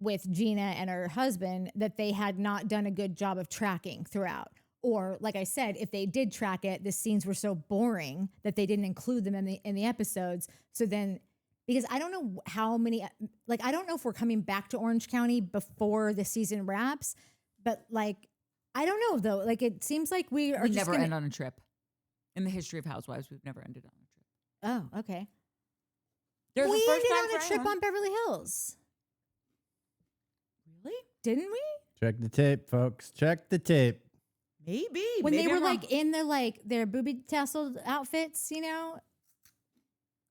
with Gina and her husband that they had not done a good job of tracking throughout. Or like I said, if they did track it, the scenes were so boring that they didn't include them in the episodes. So then, because I don't know how many, like, I don't know if we're coming back to Orange County before the season wraps, but like I don't know though. Like it seems like we are We just never gonna, end on a trip. In the history of Housewives, we've never ended on a trip. Oh, okay. There's we a first ended time on a for trip anyone. on Beverly Hills, Really? didn't we? Check the tape, folks. Check the tape. Maybe. When Maybe they were I'm wrong. like in the like their booby tasseled outfits, you know.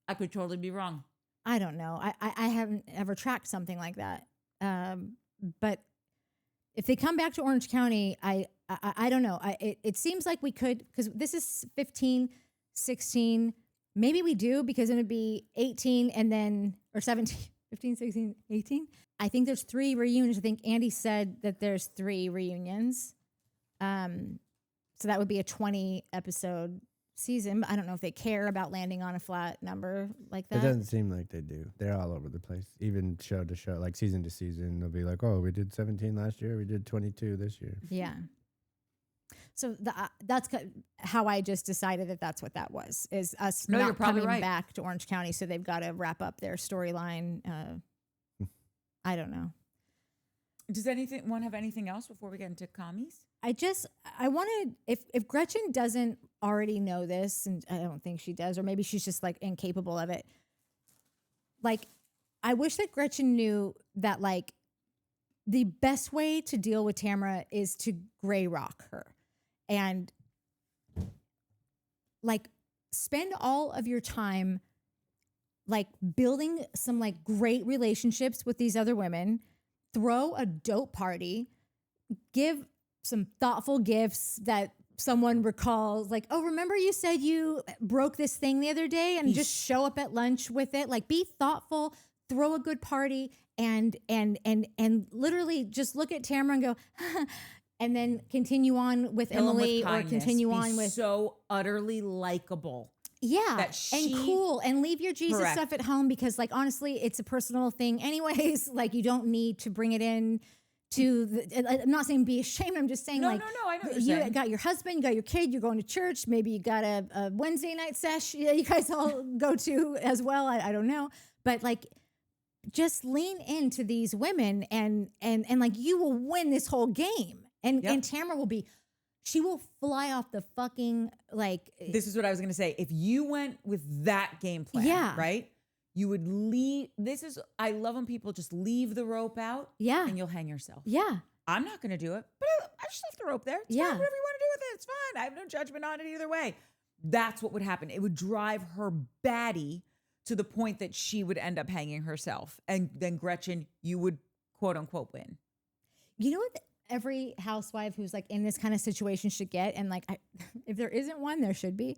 I could totally be wrong. I don't know. I haven't ever tracked something like that. But if they come back to Orange County, I don't know. It seems like we could, because this is 15, 16. Maybe we do, because it'd be 18 and then, or 17, 15, 16, 18. I think there's 3 reunions. I think Andy said that there's 3 reunions. So that would be a 20 episode season. But I don't know if they care about landing on a flat number like It that. doesn't seem like they do. They're all over the place. Even show to show, like season to season, they'll be like, oh, we did 17 last year. We did 22 this year. Yeah. So that's how I just decided that that's what that was, is us No, you're not probably coming right. back to Orange County. So they've got to wrap up their storyline. I don't know. Does anyone have anything else before we get into commies? I wanted, if Gretchen doesn't already know this, and I don't think she does, or maybe she's just like incapable of it. Like, I wish that Gretchen knew that like the best way to deal with Tamra is to gray rock her and like spend all of your time like building some like great relationships with these other women, throw a dope party, give some thoughtful gifts that someone recalls, like, oh, remember you said you broke this thing the other day, and just show up at lunch with it. Like, be thoughtful, throw a good party, and literally just look at Tamra and go, and then continue on with Fill 'em with Emily, or kindness. continue Be on with so utterly likable. yeah, that she- and cool, and leave your Jesus Correct. stuff at home, because like honestly, it's a personal thing anyways. Like, you don't need to bring it in to I'm not saying be ashamed. I'm just saying No, like no, I know what you're you saying. got your husband, you got your kid, you're going to church. Maybe you got a Wednesday night sesh you guys all go to as well. I don't know, but like just lean into these women and like you will win this whole game. And Yep. and Tamra will be. She will fly off the fucking like. This is what I was going to say. If you went with that game plan, Yeah. right? You would leave. I love when people just leave the rope out, Yeah. and you'll hang yourself. Yeah. I'm not going to do it, but I just left the rope there. It's Yeah. fine, whatever you want to do with it, it's fine. I have no judgment on it either way. That's what would happen. It would drive her batty to the point that she would end up hanging herself. And then Gretchen, you would quote unquote win. You know what every housewife who's like in this kind of situation should get? And like, if there isn't one, there should be,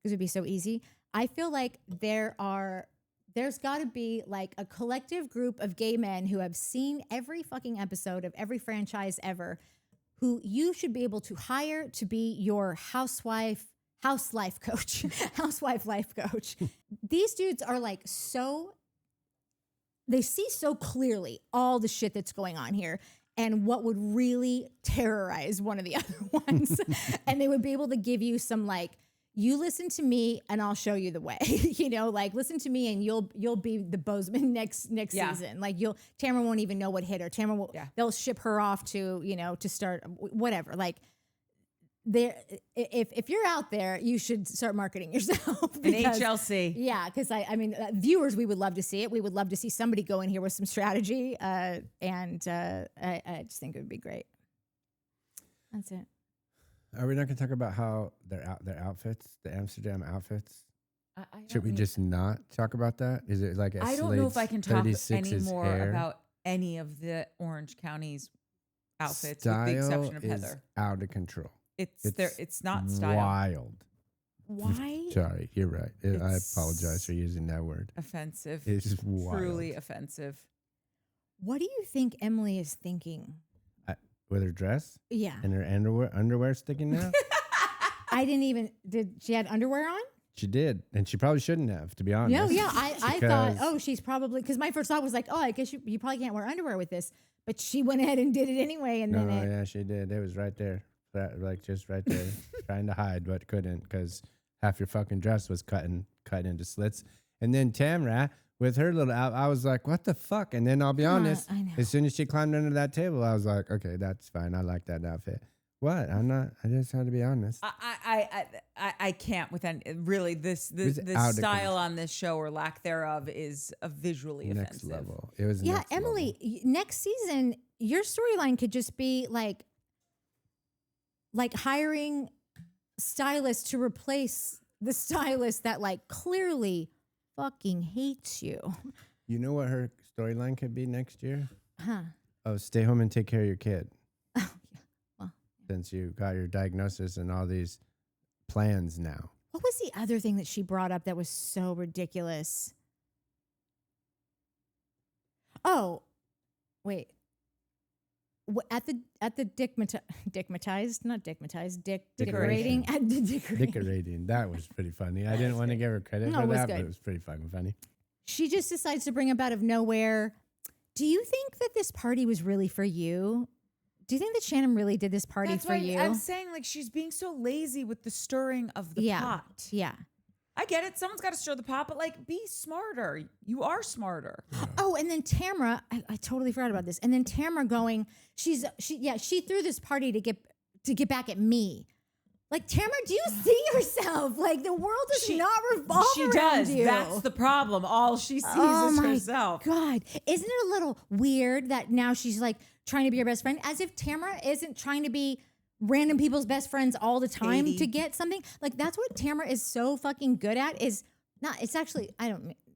because it'd be so easy. I feel like there's got to be like a collective group of gay men who have seen every fucking episode of every franchise ever, who you should be able to hire to be your house life coach, housewife life coach. These dudes are like they see so clearly all the shit that's going on here and what would really terrorize one of the other ones. And they would be able to give you some like, you listen to me and I'll show you the way, you know, like listen to me and you'll be the Bozeman next Yeah. season. Like Tamra won't even know what hit her. Tamra will, Yeah. they'll ship her off to, you know, to start whatever. Like if you're out there, you should start marketing yourself. An because- HLC. Yeah. Because I mean, viewers, we would love to see it. We would love to see somebody go in here with some strategy. I just think it would be great. That's it. Are we not going to talk about how their outfits, the Amsterdam outfits? I Should we don't just not talk about that? Is it like I don't know if I can talk 36's anymore hair? about any of the Orange County's outfits, Style with the exception of is Heather. out of control. It's not style. Wild. Why? Sorry, you're right. I It's apologize for using that word. Offensive. It's just wild. Truly offensive. What do you think Emily is thinking? With her dress Yeah. and her underwear sticking out. Did she had underwear on? She did, and she probably shouldn't have, to be honest. No, yeah. I thought, Because- oh, she's probably, because my first thought was like, oh, I guess you probably can't wear underwear with this. But she went ahead and did it anyway. And No, then yeah, she did. It was right there, like just right there, trying to hide but couldn't because half your fucking dress was cut into slits. And then Tamra with her little out, I was like, what the fuck? And then I'll be honest, I know. as soon as she climbed under that table, I was like, okay, that's fine. I like that outfit. What? I'm not. I just had to be honest. I can't with any, really this was this out of style on this show or lack thereof is a visually Next offensive. level. It was. Yeah, next Emily, level. next season, your storyline could just be like hiring stylists to replace the stylist that like clearly fucking hates you. You know what her storyline could be next year? Huh. Oh, stay home and take care of your kid. Oh, yeah. Well, Since you got your diagnosis and all these plans now. what was the other thing that she brought up that was so ridiculous? Oh, wait. At the Dickorating at the Dickorating. Dickorating. That was pretty funny. I didn't want to give her credit No, for it was that, good. but it was pretty fucking funny. She just decides to bring up out of nowhere. Do you think that this party was really for you? Do you think that Shannon really did this party That's for why you? I'm saying like she's being so lazy with the stirring of the Yeah. pot. Yeah. I get it. Someone's got to stir the pot, but like be smarter. You are smarter. Oh, and then Tamra, I totally forgot about this. And then Tamra going, she threw this party to get back at me. Like, Tamra, do you see yourself? Like, the world does not revolve She around does. you. That's the problem. All she sees Oh is my herself. God. Isn't it a little weird that now she's like trying to be your best friend? As if Tamra isn't trying to be random people's best friends all the time Katie. to get something. Like, that's what Tamra is so fucking good at is not, it's actually,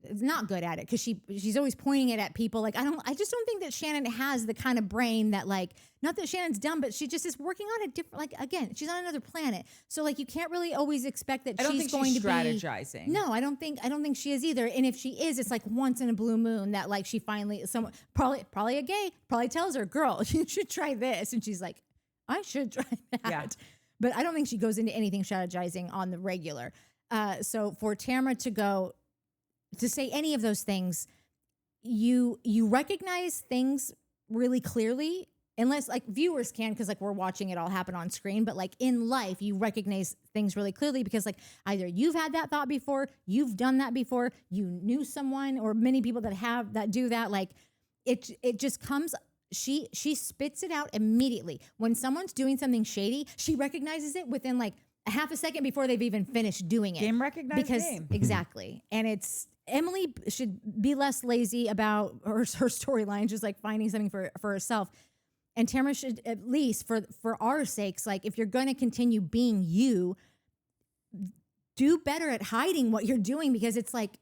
it's not good at it because she's always pointing it at people. Like, I just don't think that Shannon has the kind of brain that like, not that Shannon's dumb, but she just is working on a different, like, again, she's on another planet. So like, you can't really always expect that I don't she's think going she's to strategizing. be. No, I don't think she is either. And if she is, it's like once in a blue moon that like she finally, someone probably a gay probably tells her, girl, you should try this. And she's like, I should try that. Yeah. But I don't think she goes into anything strategizing on the regular. So for Tamra to say any of those things, you recognize things really clearly, unless like viewers can, because like we're watching it all happen on screen. But like in life, you recognize things really clearly because like either you've had that thought before, you've done that before, you knew someone or many people that do that. Like it just comes. She spits it out immediately. When someone's doing something shady, she recognizes it within like a half a second before they've even finished doing it. Game recognized game. Exactly. And Emily should be less lazy about her storyline, just like finding something for herself. And Tamra should, at least for our sakes, like if you're going to continue being you, do better at hiding what you're doing, because it's like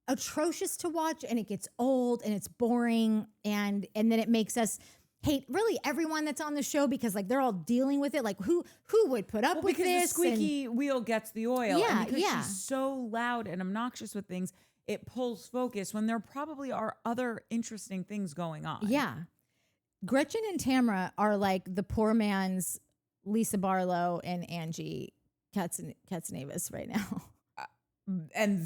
atrocious to watch and it gets old and it's boring and then it makes us hate really everyone that's on the show because like they're all dealing with it. Like who would put up with because this? the squeaky wheel gets the oil. Yeah, and because yeah. she's so loud and obnoxious with things, it pulls focus when there probably are other interesting things going on. Yeah. Gretchen and Tamra are like the poor man's Lisa Barlow and Angie Katzenavas right now. And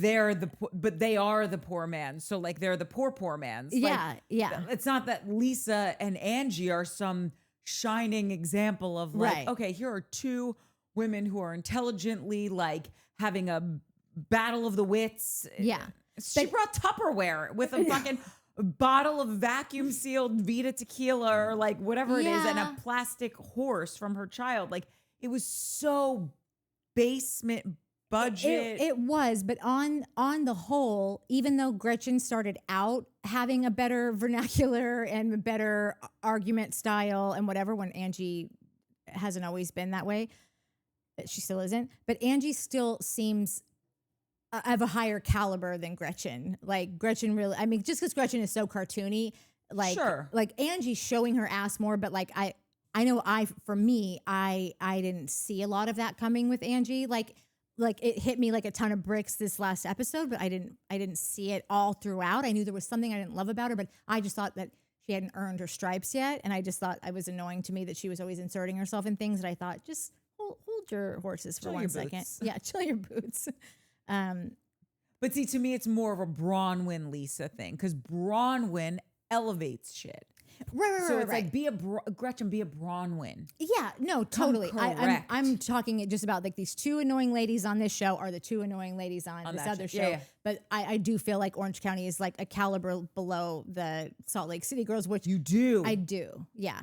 but they are the poor man. So like they're the poor man's. Yeah, like, yeah. It's not that Lisa and Angie are some shining example of like, Right. okay, here are two women who are intelligently like having a battle of the wits. Yeah. She brought Tupperware with a fucking bottle of vacuum sealed Vita tequila or like whatever it is and Yeah. a plastic horse from her child. Like it was so basement budget. It was, but on the whole, even though Gretchen started out having a better vernacular and a better argument style and whatever, when Angie hasn't always been that way, she still isn't. But Angie still seems of a higher caliber than Gretchen. Like Gretchen really, I mean, just because Gretchen is so cartoony, like Sure. like Angie's showing her ass more, but like I know for me, I didn't see a lot of that coming with Angie. Like it hit me like a ton of bricks this last episode, but I didn't see it all throughout. I knew there was something I didn't love about her, but I just thought that she hadn't earned her stripes yet. And I just thought it was annoying to me that she was always inserting herself in things that I thought, just hold your horses for Chill 1 your second. boots. Yeah, chill your boots. But see, to me, it's more of a Bronwyn Lisa thing because Bronwyn elevates shit. Right. So it's like Gretchen, be a Bronwyn. Yeah, no, totally. correct. I'm talking just about like these two annoying ladies on this show are the two annoying ladies on this that other show. show. Yeah, yeah. But I do feel like Orange County is like a caliber below the Salt Lake City girls, which You do. I do. Yeah.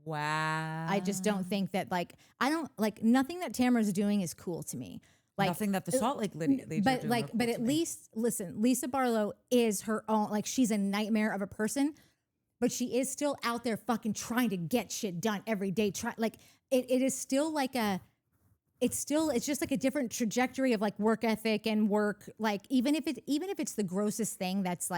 Wow. I just don't think that I don't nothing that Tamra's doing is cool to me. Like nothing that the Salt Lake ladies are but doing are cool but to at me. least listen, Lisa Barlow is her own, she's a nightmare of a person, but she is still out there fucking trying to get shit done every day. It is still it's just like a different trajectory of work ethic and work. Even if it's the grossest thing that's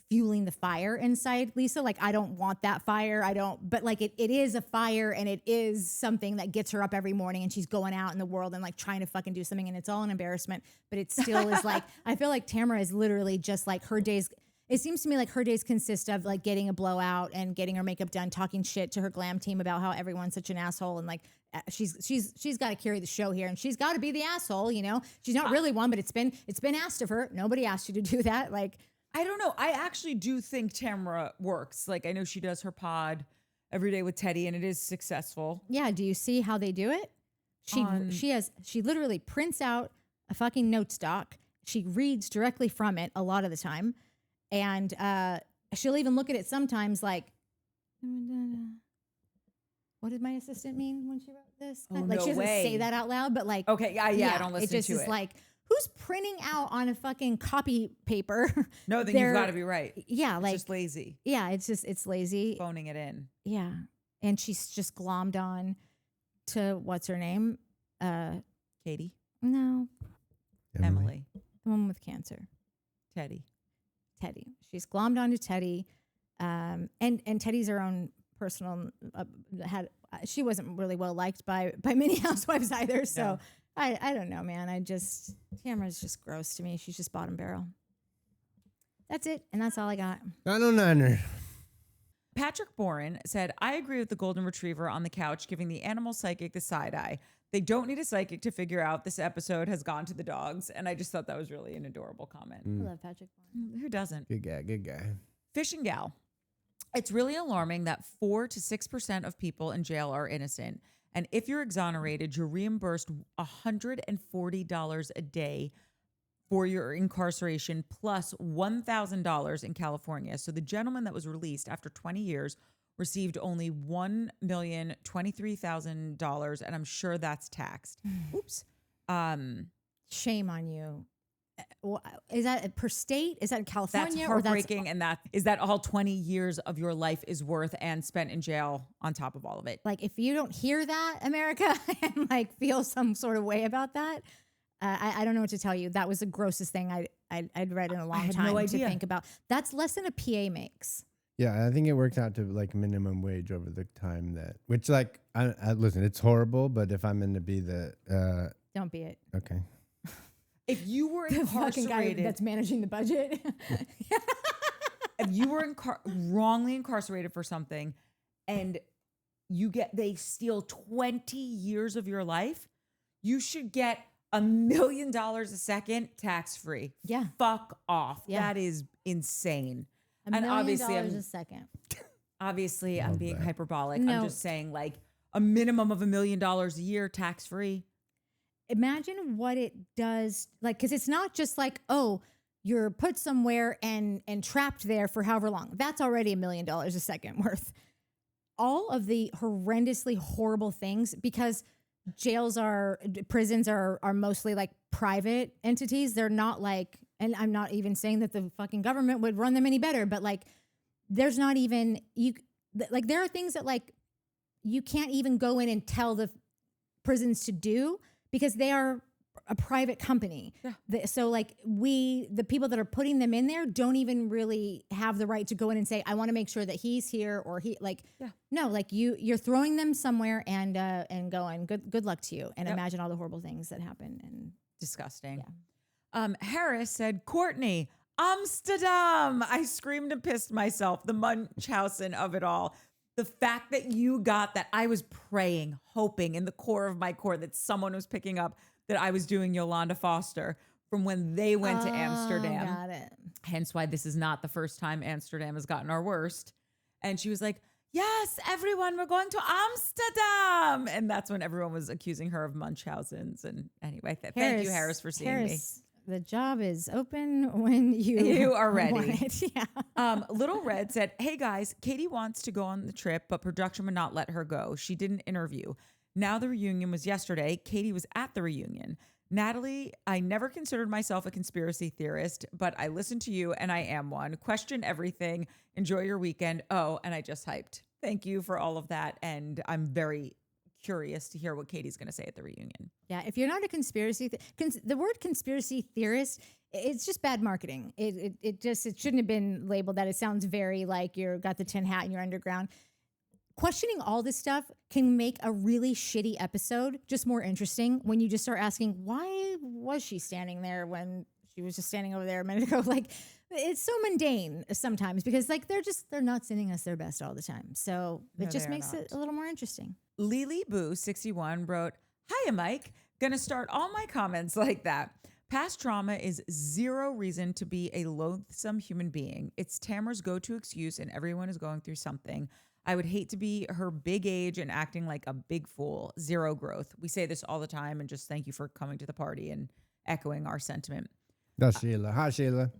fueling the fire inside Lisa. I don't want that fire. But it is a fire, and it is something that gets her up every morning, and she's going out in the world and trying to fucking do something, and it's all an embarrassment, but it still is I feel like Tamra is literally just her days. It seems to me like her days consist of getting a blowout and getting her makeup done, talking shit to her glam team about how everyone's such an asshole, and she's got to carry the show here, and she's got to be the asshole, She's not really one, but it's been asked of her. Nobody asked you to do that. I don't know. I actually do think Tamra works. I know she does her pod every day with Teddy, and it is successful. Yeah. Do you see how they do it? She literally prints out a fucking note stock. She reads directly from it a lot of the time. And she'll even look at it sometimes what did my assistant mean when she wrote this? Oh, she doesn't say that out loud, but okay, yeah, I don't listen it just to is it. Who's printing out on a fucking copy paper? No, then you've got to be right. Yeah, it's just lazy. Yeah, it's lazy. Phoning it in. Yeah, and she's just glommed on to what's her name? Katie. No, Emily. the one with cancer. Teddy. She's glommed onto Teddy, and Teddy's her own personal. She wasn't really well liked by many housewives either. So. No. I don't know, man. Tamra's just gross to me. She's just bottom barrel. That's it. And that's all I got. I don't know. Patrick Boren said, I agree with the golden retriever on the couch giving the animal psychic the side eye. They don't need a psychic to figure out this episode has gone to the dogs. And I just thought that was really an adorable comment. I love Patrick Boren. Who doesn't? Good guy. Fishing gal. It's really alarming that 4 to 6% of people in jail are innocent. And if you're exonerated, you're reimbursed $140 a day for your incarceration plus $1,000 in California. So the gentleman that was released after 20 years received only $1,023,000, and I'm sure that's taxed. Oops. Shame on you. Is that per state? Is that in California? That's heartbreaking, and is that all 20 years of your life is worth and spent in jail on top of all of it. If you don't hear that, America, and feel some sort of way about that, I don't know what to tell you. That was the grossest thing I'd read in a long time to think about. That's less than a PA makes. Yeah, I think it worked out to minimum wage over the time which I listen, it's horrible, but if I'm going to be don't be it. Okay. If you were the fucking incarcerated, guy that's managing the budget. If you were wrongly incarcerated for something, and they steal 20 years of your life, you should get $1 million a second tax free. Yeah, fuck off. Yeah. That is insane. $1 million a second. Obviously, I'm being hyperbolic. No. I'm just saying a minimum of $1 million a year tax free. Imagine what it does, because it's not just you're put somewhere and trapped there for however long. That's already $1 million a second worth. All of the horrendously horrible things, because prisons are mostly private entities. They're not and I'm not even saying that the fucking government would run them any better, but there's not even, there are things that you can't even go in and tell the prisons to do, because they are a private company. Yeah. So the people that are putting them in there don't even really have the right to go in and say, I want to make sure that he's here, or no, you're throwing them somewhere and going, good luck to you. And imagine all the horrible things that happen. And disgusting. Yeah. Harris said, Courtney, Amsterdam. I screamed and pissed myself, the Munchausen of it all. The fact that you got that, I was praying, hoping in the core of my core that someone was picking up that I was doing Yolanda Foster from when they went to Amsterdam. Got it. Hence why this is not the first time Amsterdam has gotten our worst. And she was like, yes, everyone, we're going to Amsterdam. And that's when everyone was accusing her of Munchausen's. And anyway, thank you, Harris, for seeing me. The job is open when You are ready. want it. Yeah. Little Red said, "Hey guys, Katie wants to go on the trip, but production would not let her go. She did an interview. Now the reunion was yesterday. Katie was at the reunion. Natalie, I never considered myself a conspiracy theorist, but I listened to you and I am one. Question everything. Enjoy your weekend. Oh, and I just hyped. Thank you for all of that. And I'm very curious to hear what Katie's going to say at the reunion." Yeah, if you're not a conspiracy, the word conspiracy theorist, it's just bad marketing. It shouldn't have been labeled that. It sounds very like you're got the tin hat and you're underground. Questioning all this stuff can make a really shitty episode just more interesting when you just start asking, why was she standing there when she was just standing over there a minute ago? Like, it's so mundane sometimes because like they're not sending us their best all the time. So No, it just they are makes not. it a little more interesting. Lily Boo 61 wrote, "Hiya, Mike. Gonna start all my comments like that. Past trauma is zero reason to be a loathsome human being. It's Tamra's go-to excuse and everyone is going through something. I would hate to be her big age and acting like a big fool. Zero growth." We say this all the time and just thank you for coming to the party and echoing our sentiment. That's Sheila. Hi, Sheila.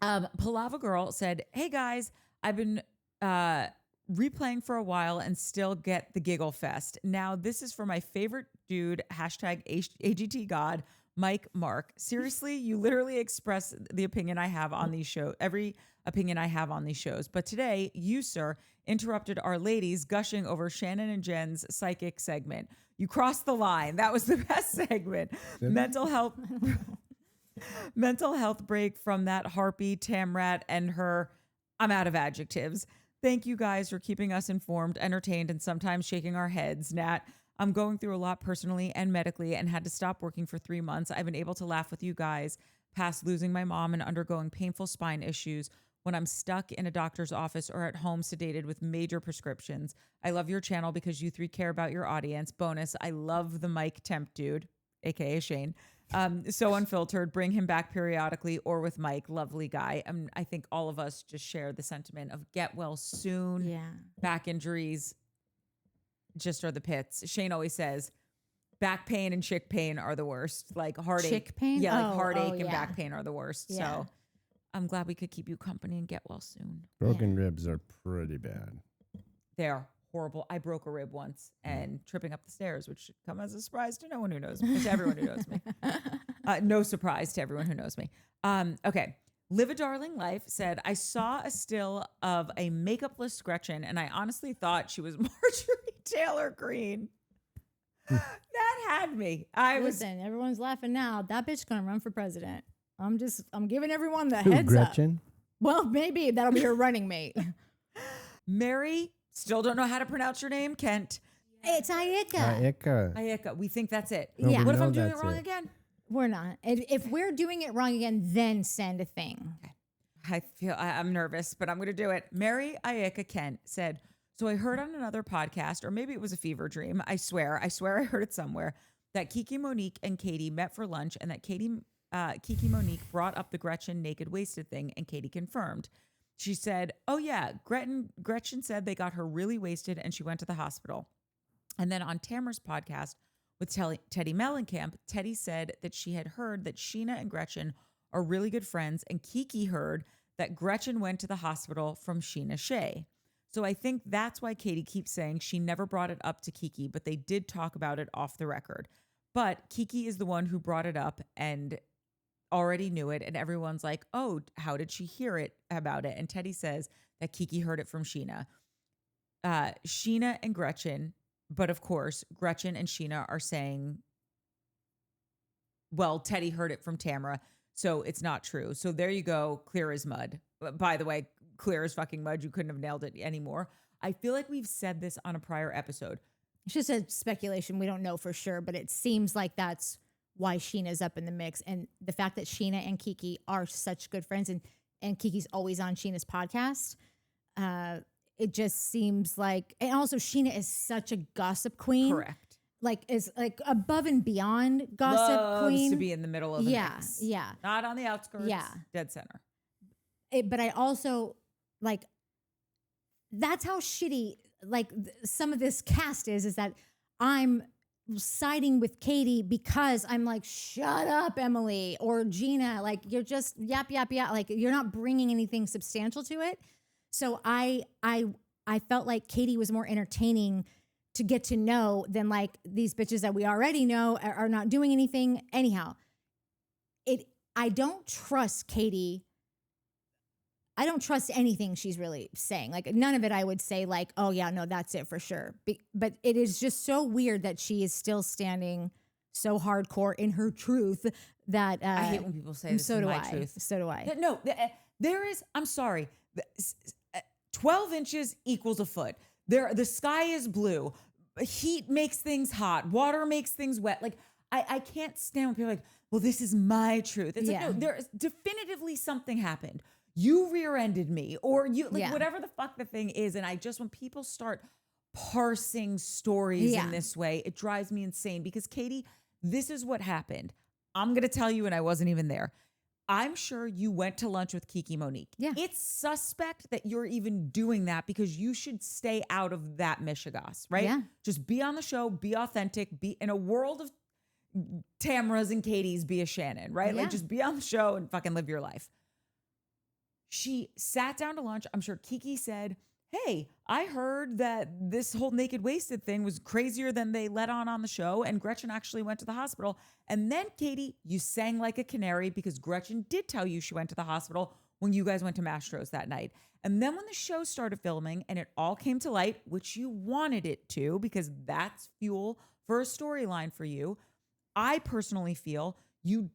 Palava Girl said, "Hey guys, I've been replaying for a while and still get the giggle fest. Now this is for my favorite dude, hashtag AGT God, Mike Mark. Seriously, you literally express the opinion I have on these shows, every opinion I have on these shows. But today, you, sir, interrupted our ladies gushing over Shannon and Jen's psychic segment. You crossed the line. That was the best segment. Mental health break from that harpy, Tamrat, and her. I'm out of adjectives. Thank you guys for keeping us informed, entertained, and sometimes shaking our heads. Nat, I'm going through a lot personally and medically and had to stop working for 3 months. I've been able to laugh with you guys past losing my mom and undergoing painful spine issues when I'm stuck in a doctor's office or at home sedated with major prescriptions. I love your channel because you three care about your audience. Bonus, I love the Mike Temp dude, aka Shane. So unfiltered. Bring him back periodically or with Mike. Lovely guy. I think all of us just share the sentiment of get well soon. Yeah. Back injuries just are the pits. Shane always says back pain and chick pain are the worst. Like heartache. Chick pain? Yeah, like Oh, heartache oh, and yeah. back pain are the worst. Yeah. So I'm glad we could keep you company and get well soon. Broken ribs are pretty bad. They're horrible. I broke a rib once and tripping up the stairs, which should come as a surprise to no one who knows me, to everyone who knows me. No surprise to everyone who knows me. Okay. Live a Darling Life said, I saw a still of a makeupless Gretchen and I honestly thought she was Marjorie Taylor Greene. That had me. Listen, everyone's laughing now. That bitch gonna run for president. I'm giving everyone the Who, heads Gretchen? up. Well, maybe that'll be her running mate. Mary, still don't know how to pronounce your name, Kent. It's Ayika. Ika. Ayeka, we think that's it. No, Yeah. we What if know I'm doing it that's wrong again? We're not. If we're doing it wrong again, then send a thing. I'm nervous, but I'm going to do it. Mary Ayeka Kent said, so I heard on another podcast, or maybe it was a fever dream. I swear I heard it somewhere that Kiki, Monique, and Katie met for lunch and that Kiki Monique brought up the Gretchen naked wasted thing and Katie confirmed. She said, oh yeah, Gretchen said they got her really wasted and she went to the hospital. And then on Tamra's podcast with Teddy Mellencamp, Teddy said that she had heard that Sheena and Gretchen are really good friends and Kiki heard that Gretchen went to the hospital from Sheena Shea. So I think that's why Katie keeps saying she never brought it up to Kiki, but they did talk about it off the record. But Kiki is the one who brought it up and already knew it. And everyone's like, oh, how did she hear it about it? And Teddy says that Kiki heard it from Sheena. Sheena and Gretchen, but of course, Gretchen and Sheena are saying, well, Teddy heard it from Tamra, so it's not true. So there you go, clear as mud. By the way, clear as fucking mud. You couldn't have nailed it anymore. I feel like we've said this on a prior episode. It's just a speculation. We don't know for sure, but it seems like that's why Sheena's up in the mix. And the fact that Sheena and Kiki are such good friends and Kiki's always on Sheena's podcast, it just seems like, and also Sheena is such a gossip queen. Correct. Like is like above and beyond gossip Loves queen. to be in the middle of the Yeah, mix. yeah. Not on the outskirts. Yeah. Dead center. But I also like, that's how shitty like some of this cast is that I'm siding with Katie because I'm like, shut up, Emily or Gina. Like, you're just yap, yap, yap. Like, you're not bringing anything substantial to it. So I felt like Katie was more entertaining to get to know than like these bitches that we already know are not doing anything. Anyhow, I don't trust Katie. I don't trust anything she's really saying. Like, none of it I would say like, oh yeah, no, that's it for sure. But it is just so weird that she is still standing so hardcore in her truth that I hate when people say this so is do my I. truth. So do I. No, there is, I'm sorry, 12 inches equals a foot. The sky is blue. Heat makes things hot. Water makes things wet. Like, I can't stand when people are like, well, this is my truth. It's like, no, there is definitively something happened. You rear-ended me, or you, like, whatever the fuck the thing is. And when people start parsing stories in this way, it drives me insane because, Katie, this is what happened. I'm going to tell you, and I wasn't even there. I'm sure you went to lunch with Kiki Monique. Yeah. It's suspect that you're even doing that because you should stay out of that mishigas, right? Yeah. Just be on the show, be authentic, be in a world of Tamras and Katies, be a Shannon, right? Yeah. Like, just be on the show and fucking live your life. She sat down to lunch. I'm sure Kiki said, hey, I heard that this whole naked wasted thing was crazier than they let on the show. And Gretchen actually went to the hospital. And then, Katie, you sang like a canary because Gretchen did tell you she went to the hospital when you guys went to Mastro's that night. And then when the show started filming and it all came to light, which you wanted it to because that's fuel for a storyline for you, I personally feel you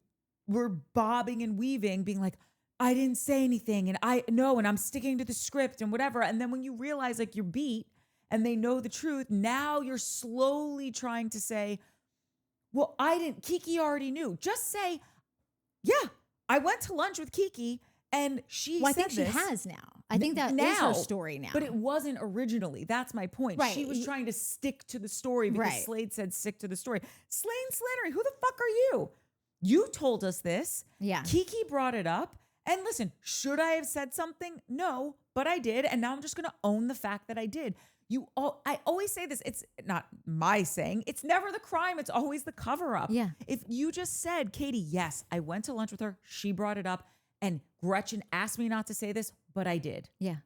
were bobbing and weaving, being like, I didn't say anything and and I'm sticking to the script and whatever. And then when you realize like you're beat and they know the truth, now you're slowly trying to say, well, Kiki already knew. Just say, yeah, I went to lunch with Kiki and she said I think this. she has now. I think that is her story now. But it wasn't originally. That's my point. Right. She was trying to stick to the story because Slade said stick to the story. Slade Slannery, who the fuck are you? You told us this. Yeah. Kiki brought it up. And listen, should I have said something? No, but I did. And now I'm just going to own the fact that I did. I always say this. It's not my saying. It's never the crime. It's always the cover up. Yeah. If you just said, Katie, yes, I went to lunch with her. She brought it up. And Gretchen asked me not to say this, but I did. Yeah.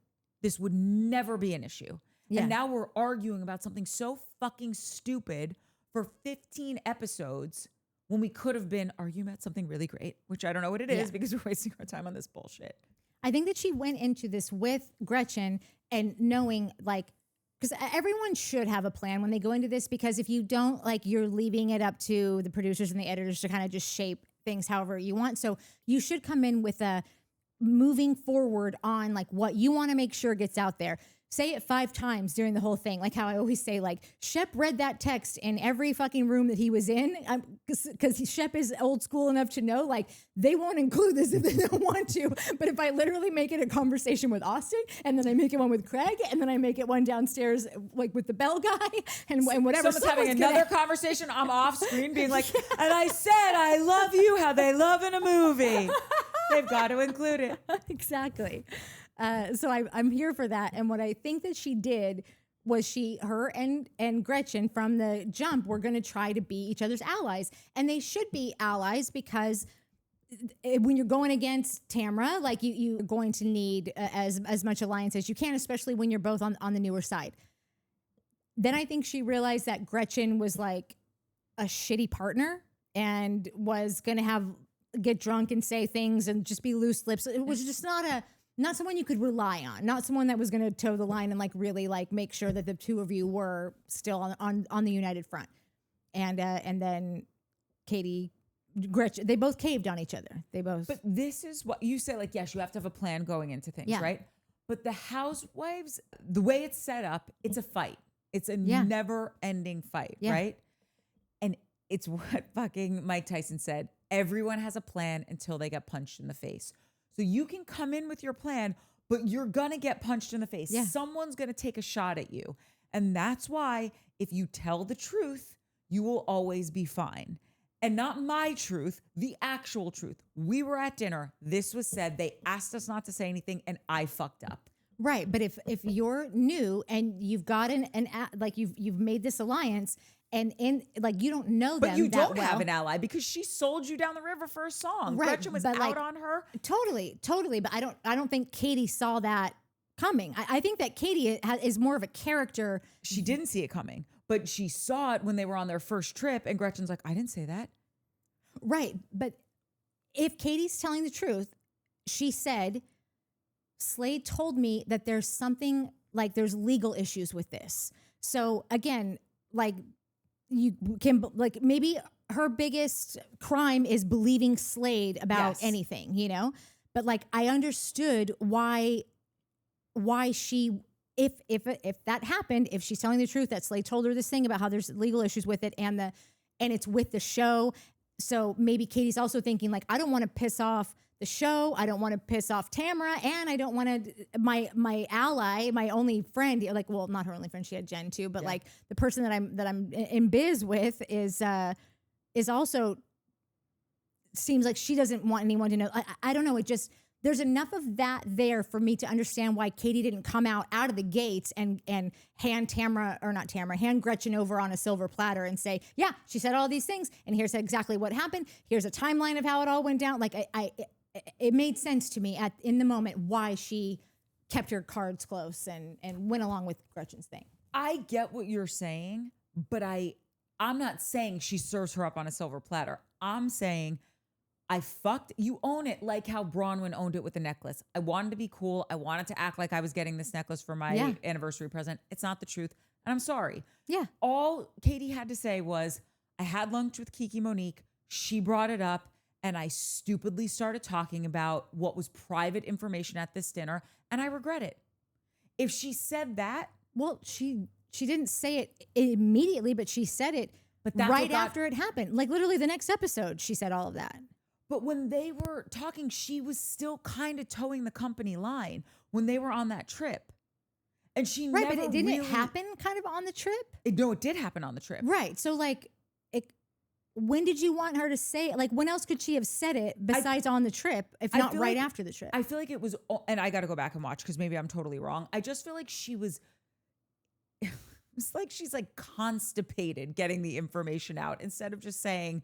This would never be an issue. Yeah. And now we're arguing about something so fucking stupid for 15 episodes when we could have been arguing about something really great, which I don't know what it is because we're wasting our time on this bullshit. I think that she went into this with Gretchen and knowing like, because everyone should have a plan when they go into this, because if you don't, like, you're leaving it up to the producers and the editors to kind of just shape things however you want. So you should come in with a moving forward on like what you want to make sure gets out there. Say it 5 times during the whole thing. Like how I always say, like, Shep read that text in every fucking room that he was in. Because Shep is old school enough to know, like, they won't include this if they don't want to. But if I literally make it a conversation with Austin, and then I make it one with Craig, and then I make it one downstairs, like, with the bell guy, and whatever. Someone's having another conversation, I'm off screen being like, and I said, I love you, how they love in a movie. They've got to include it. Exactly. So I'm here for that. And what I think that she did was her and Gretchen from the jump were going to try to be each other's allies. And they should be allies because when you're going against Tamra, like you're going to need as much alliance as you can, especially when you're both on the newer side. Then I think she realized that Gretchen was like a shitty partner and was going to get drunk and say things and just be loose lips. It was just not someone you could rely on, not someone that was going to toe the line and like really like make sure that the two of you were still on the united front. And then Gretchen, they both caved on each other. But this is what you say, like, yes, you have to have a plan going into things, right? But the Housewives, the way it's set up, it's a fight. It's a never ending fight, right? And it's what fucking Mike Tyson said. Everyone has a plan until they get punched in the face. So you can come in with your plan, but you're going to get punched in the face. Yeah. Someone's going to take a shot at you. And that's why if you tell the truth, you will always be fine. And not my truth, the actual truth. We were at dinner. This was said. They asked us not to say anything, and I fucked up. Right, but if you're new and you've got like you've made this alliance And in like you don't know them. But you that don't well. have an ally because she sold you down the river for a song. Right, Gretchen was but, out like, on her. Totally. But I don't think Katie saw that coming. I think that Katie is more of a character. She didn't see it coming, but she saw it when they were on their first trip. And Gretchen's like, I didn't say that. Right. But if Katie's telling the truth, she said, Slade told me that there's something like there's legal issues with this. So again, like you can, like maybe her biggest crime is believing Slade about anything, you know? But like I understood why she, if that happened, if she's telling the truth that Slade told her this thing about how there's legal issues with it and it's with the show. So maybe Katie's also thinking like, I don't want to piss off the show. I don't want to piss off Tamra, and I don't want to my ally, my only friend. Like, well, not her only friend. She had Jen too, but like the person that I'm in biz with is also seems like she doesn't want anyone to know. I don't know. It just there's enough of that there for me to understand why Katie didn't come out of the gates and hand hand Gretchen over on a silver platter and say, yeah, she said all these things, and here's exactly what happened. Here's a timeline of how it all went down. Like it made sense to me in the moment why she kept her cards close and went along with Gretchen's thing. I get what you're saying, but I'm not saying she serves her up on a silver platter. I'm saying you own it like how Bronwyn owned it with the necklace. I wanted to be cool. I wanted to act like I was getting this necklace for my anniversary present. It's not the truth. And I'm sorry. Yeah. All Katie had to say was, I had lunch with Kiki Monique. She brought it up. And I stupidly started talking about what was private information at this dinner. And I regret it. If she said that. Well, she didn't say it immediately, but she said it right after it happened. Like literally the next episode, she said all of that. But when they were talking, she was still kind of towing the company line when they were on that trip. And she right, but didn't it happen kind of on the trip? No, it did happen on the trip. Right. So like, when did you want her to say it? Like, when else could she have said it besides on the trip, if not right after the trip? I feel like it was, and I got to go back and watch because maybe I'm totally wrong. I just feel like it's like she's like constipated getting the information out instead of just saying,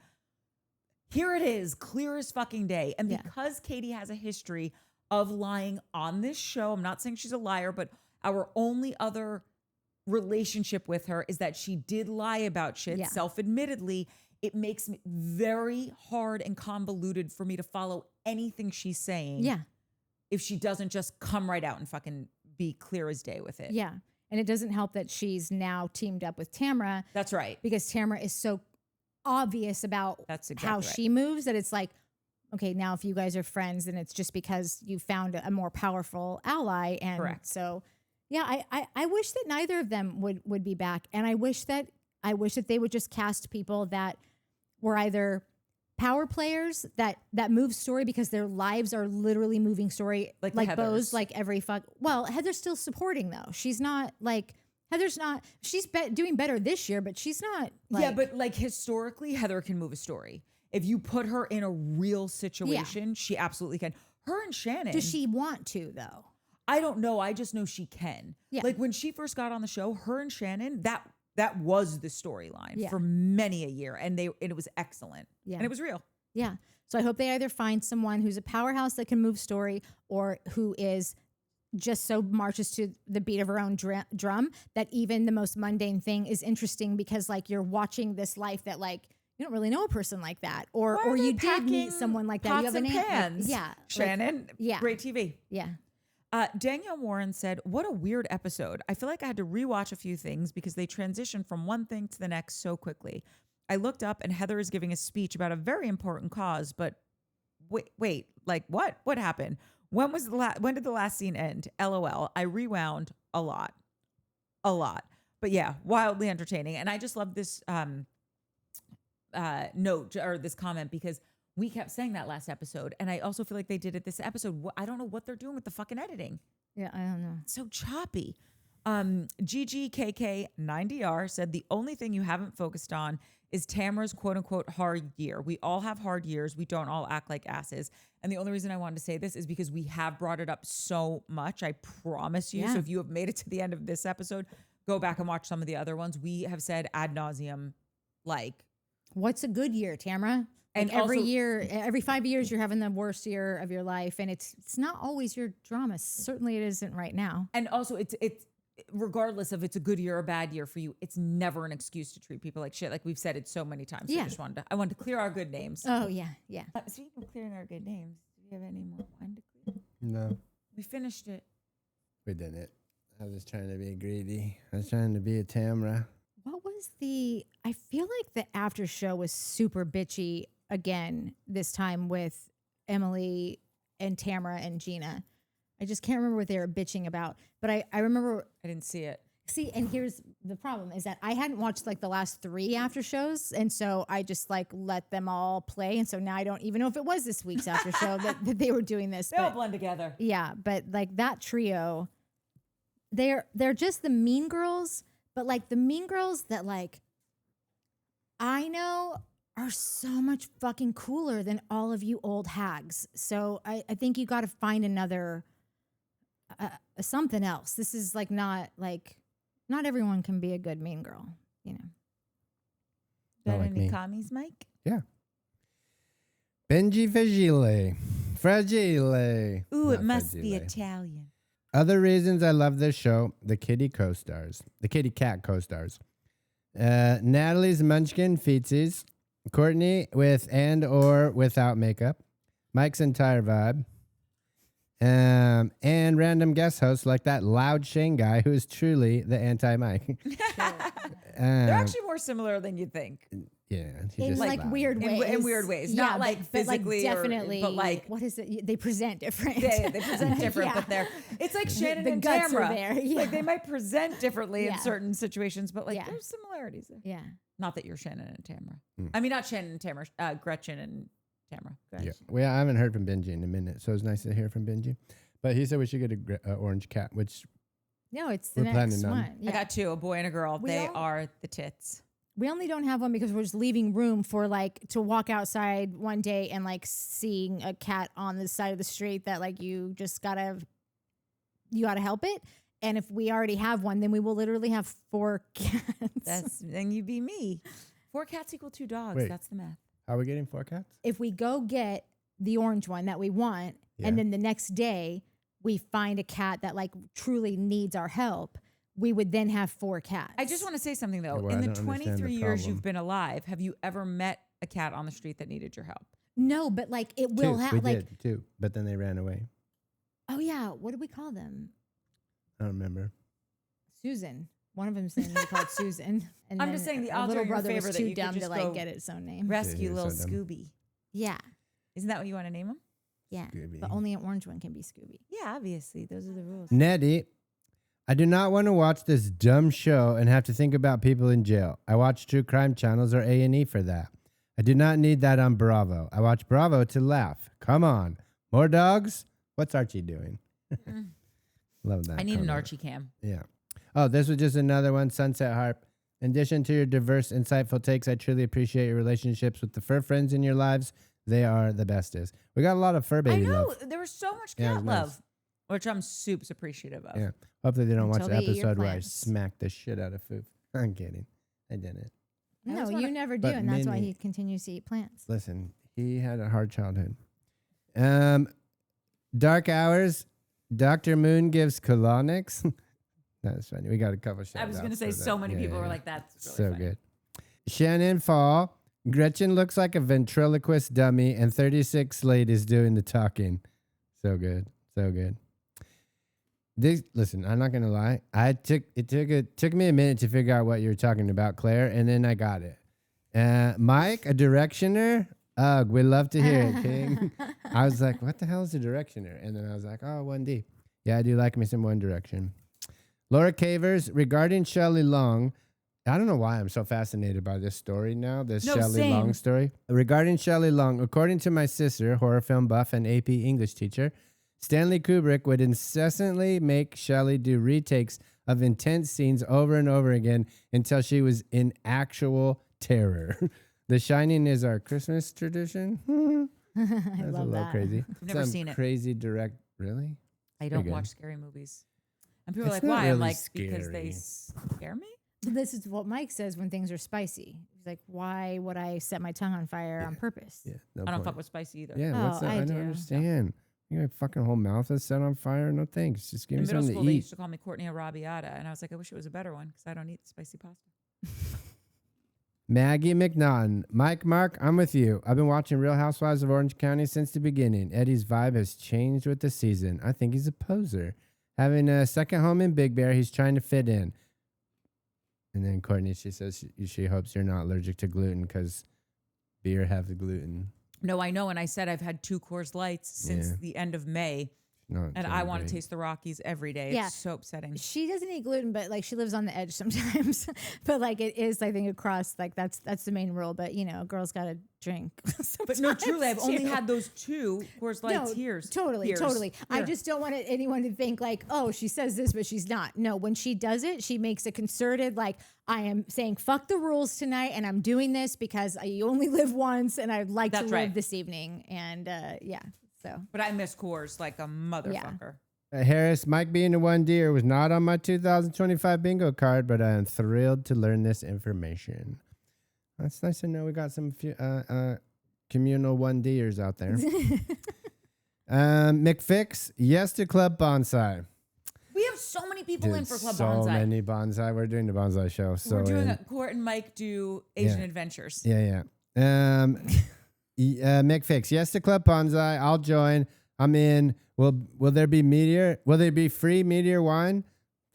here it is, clear as fucking day. And because Katie has a history of lying on this show, I'm not saying she's a liar, but our only other relationship with her is that she did lie about shit, self-admittedly. It makes me very hard and convoluted for me to follow anything she's saying. Yeah. If she doesn't just come right out and fucking be clear as day with it. Yeah. And it doesn't help that she's now teamed up with Tamra. That's right. Because Tamra is so obvious about how she moves that it's like, okay, now if you guys are friends, then it's just because you found a more powerful ally. And correct. So, yeah, I wish that neither of them would be back. And I wish that they would just cast people that were either power players that move story because their lives are literally moving story, like Bose, like every well, Heather's still supporting though. She's not like Heather's not. She's doing better this year, but she's not. Like, but like historically, Heather can move a story. If you put her in a real situation, she absolutely can. Her and Shannon. Does she want to though? I don't know. I just know she can. Yeah. Like when she first got on the show, her and Shannon, that was the storyline for many a year. And it was excellent. Yeah. And it was real. Yeah. So I hope they either find someone who's a powerhouse that can move story or who is just so marches to the beat of her own drum that even the most mundane thing is interesting because like you're watching this life that like you don't really know a person like that or you did meet someone like that. You have an aunt. Like, Shannon. Like, great TV. Yeah. Danielle Warren said, what a weird episode. I feel like I had to rewatch a few things because they transitioned from one thing to the next so quickly. I looked up and Heather is giving a speech about a very important cause, but wait, like what? What happened? When did the last scene end? LOL. I rewound a lot. But yeah, wildly entertaining. And I just love this note or this comment because we kept saying that last episode. And I also feel like they did it this episode. I don't know what they're doing with the fucking editing. Yeah, I don't know. It's so choppy. GGKK9DR said the only thing you haven't focused on is Tamra's quote unquote hard year. We all have hard years. We don't all act like asses. And the only reason I wanted to say this is because we have brought it up so much. I promise you. Yeah. So if you have made it to the end of this episode, go back and watch some of the other ones, we have said ad nauseum, like, What's a good year, Tamra? And And every also- year, every 5 years, you're having the worst year of your life, and it's not always your drama. Certainly, it isn't right now. and also it's regardless of it's a good year or bad year for you, it's never an excuse to treat people like shit. Like we've said it so many times. So Yeah. I wanted to clear our good names. Oh yeah, yeah. Speaking of clearing our good names, do we have any more wine to clear? No, We finished it. we didn't. I was just trying to be greedy. I was trying to be a Tamra. What was the? I feel like the after show was super bitchy again this time with Emily and Tamra and Gina. I just can't remember what they were bitching about, but I remember. I didn't see it. See, and here's the problem is that I hadn't watched like the last 3 after shows. And so I just like let them all play. And so now I don't even know if it was this week's after show that they were doing this. They all But blend together. yeah, but like that trio, they're just the mean girls, but like the mean girls that like I know are so much fucking cooler than all of you old hags. So I think you got to find another something else. This is like not everyone can be a good mean girl, you know. Not Got like any me. commies, Mike? Benji Fragile. Ooh, it Not must be fragile. Italian. Other reasons I love this show, the kitty cat co-stars. Natalie's munchkin feetsies, Courtney with and or without makeup, Mike's entire vibe, and random guest hosts like that loud Shane guy who is truly the anti-Mike. They're actually more similar than you think. Yeah, he In just like loud. weird ways. In weird ways. Not like but, physically definitely. but like what is it? They present different. they present different, Yeah. but it's like Shannon the and guts are Tamra. there, yeah. Like they might present differently in Yeah. certain situations, but like Yeah. there's similarities there. Yeah. Not that you're Shannon and Tamra. I mean, not Shannon and Tamra, Gretchen and Tamra. Yeah. Well, I haven't heard from Benji in a minute, so it's nice to hear from Benji. But he said we should get a orange cat, which No, it's the We're next planning on- one. Yeah. I got 2, a boy and a girl. We They all- are the tits. We only don't have one because we're just leaving room for like to walk outside one day and like seeing a cat on the side of the street that like you gotta help it. And if we already have one, then we will literally have 4 cats. Then you be me. 4 cats equal 2 dogs. Wait. That's the math. are we getting 4 cats? If we go get the orange one that we want, Yeah. and then the next day we find a cat that like truly needs our help, we would then have 4 cats. I just want to say something though. Well, In I the don't understand 23 the years problem. you've been alive, have you ever met a cat on the street that needed your help? No, but like it will we have like did 2, but then they ran away. oh yeah, what do we call them? I don't remember. Susan. One of them's named called Susan. And I'm then just saying the our odds are little in your brother favor was that too you could dumb to just like go get its own name. Rescue you're little so dumb. Scooby. Yeah. Isn't that what you want to name him? Yeah. Scooby. But only an orange one can be Scooby. Yeah, obviously. Those are the rules. Nettie, I do not want to watch this dumb show and have to think about people in jail. I watch true crime channels or A&E for that. I do not need that on Bravo. I watch Bravo to laugh. Come on. More dogs? What's Archie doing? Love that. I need an comment. Archie cam. Yeah. Oh, this was just another one. Sunset Harp. In addition to your diverse, insightful takes, I truly appreciate your relationships with the fur friends in your lives. They are the bestest. We got a lot of fur I baby know. love. There was so much Yeah, it cat was nice. love, which I'm super appreciative of. Yeah. Hopefully they don't watch Until the they eat your episode where I plants. smacked the shit out of Foof. I'm kidding. I didn't. I No, always you wanna- never do, But and that's why Minnie- he continues to eat plants. Listen, he had a hard childhood. Dark Hours. Dr. Moon gives colonics. That's funny. We got a couple shout I was going to outs say for so that. many Yeah, people yeah, were yeah. like, that's really So funny. good. Shannon Fall. Gretchen looks like a ventriloquist dummy, and 36 Slade is doing the talking. So good. So good. Listen, I'm not gonna lie. It took me a minute to figure out what you were talking about, Claire, and then I got it. Mike, a directioner. Ugh, we love to hear it, King. I was like, what the hell is a directioner? And then I was like, oh, 1D. Yeah, I do like me some One Direction. Laura Cavers, regarding Shelley Long. I don't know why I'm so fascinated by this story now, this No, Shelley same. Long story. Regarding Shelley Long, according to my sister, horror film buff and AP English teacher, Stanley Kubrick would incessantly make Shelley do retakes of intense scenes over and over again until she was in actual terror. The Shining is our Christmas tradition. I That's a love little that. crazy. I've never Some seen it. crazy direct. Really? I don't good. watch scary movies. And people are It's like, not why? I'm really like, because they scary. scare me. This is what Mike says when things are spicy. He's like, why would I set my tongue on fire on purpose? Yeah, no I don't point. fuck with spicy either. Yeah, Oh, what's that? I I do. don't understand. You got fucking whole mouth is set on fire? No thanks. Just give In me middle something school, to they eat. used to call me Courtney Arrabbiata, and I was like, I wish it was a better one because I don't eat spicy pasta. Maggie McNaughton. Mike, Mark, I'm with you. I've been watching Real Housewives of Orange County since the beginning. Eddie's vibe has changed with the season. I think he's a poser. Having a second home in Big Bear, he's trying to fit in. And then Courtney, she says she hopes you're not allergic to gluten because beer has gluten. No, I know. And I said I've had 2 Coors Lights since Yeah. the end of May, Not and so I want great. to taste the Rockies every day. Yeah. It's so upsetting. She doesn't eat gluten, but like she lives on the edge sometimes. But like it is, I think, across like that's the main rule. But you know, girls gotta drink. But no, truly, I've only too. had those 2 Coors Lights here. Totally. I just don't want anyone to think like, oh, she says this, but she's not. No, when she does it, she makes a concerted, like, I am saying fuck the rules tonight, and I'm doing this because you only live once, and I'd like to That's live right. this evening. And yeah, so But I miss Coors like a motherfucker. Harris, Mike being a 1D'er was not on my 2025 bingo card, but I am thrilled to learn this information. That's nice to know we got some communal 1D'ers out there. McFix, yes to Club Bonsai. We have so many people in Dude, for Club so Bonsai. many bonsai. We're doing the bonsai show. So We're doing in. it. Court and Mike do Asian Yeah. Adventures. Yeah. McFix, yes to Club Bonsai. I'll join. I'm in. Will there be meteor? Will there be free meteor wine?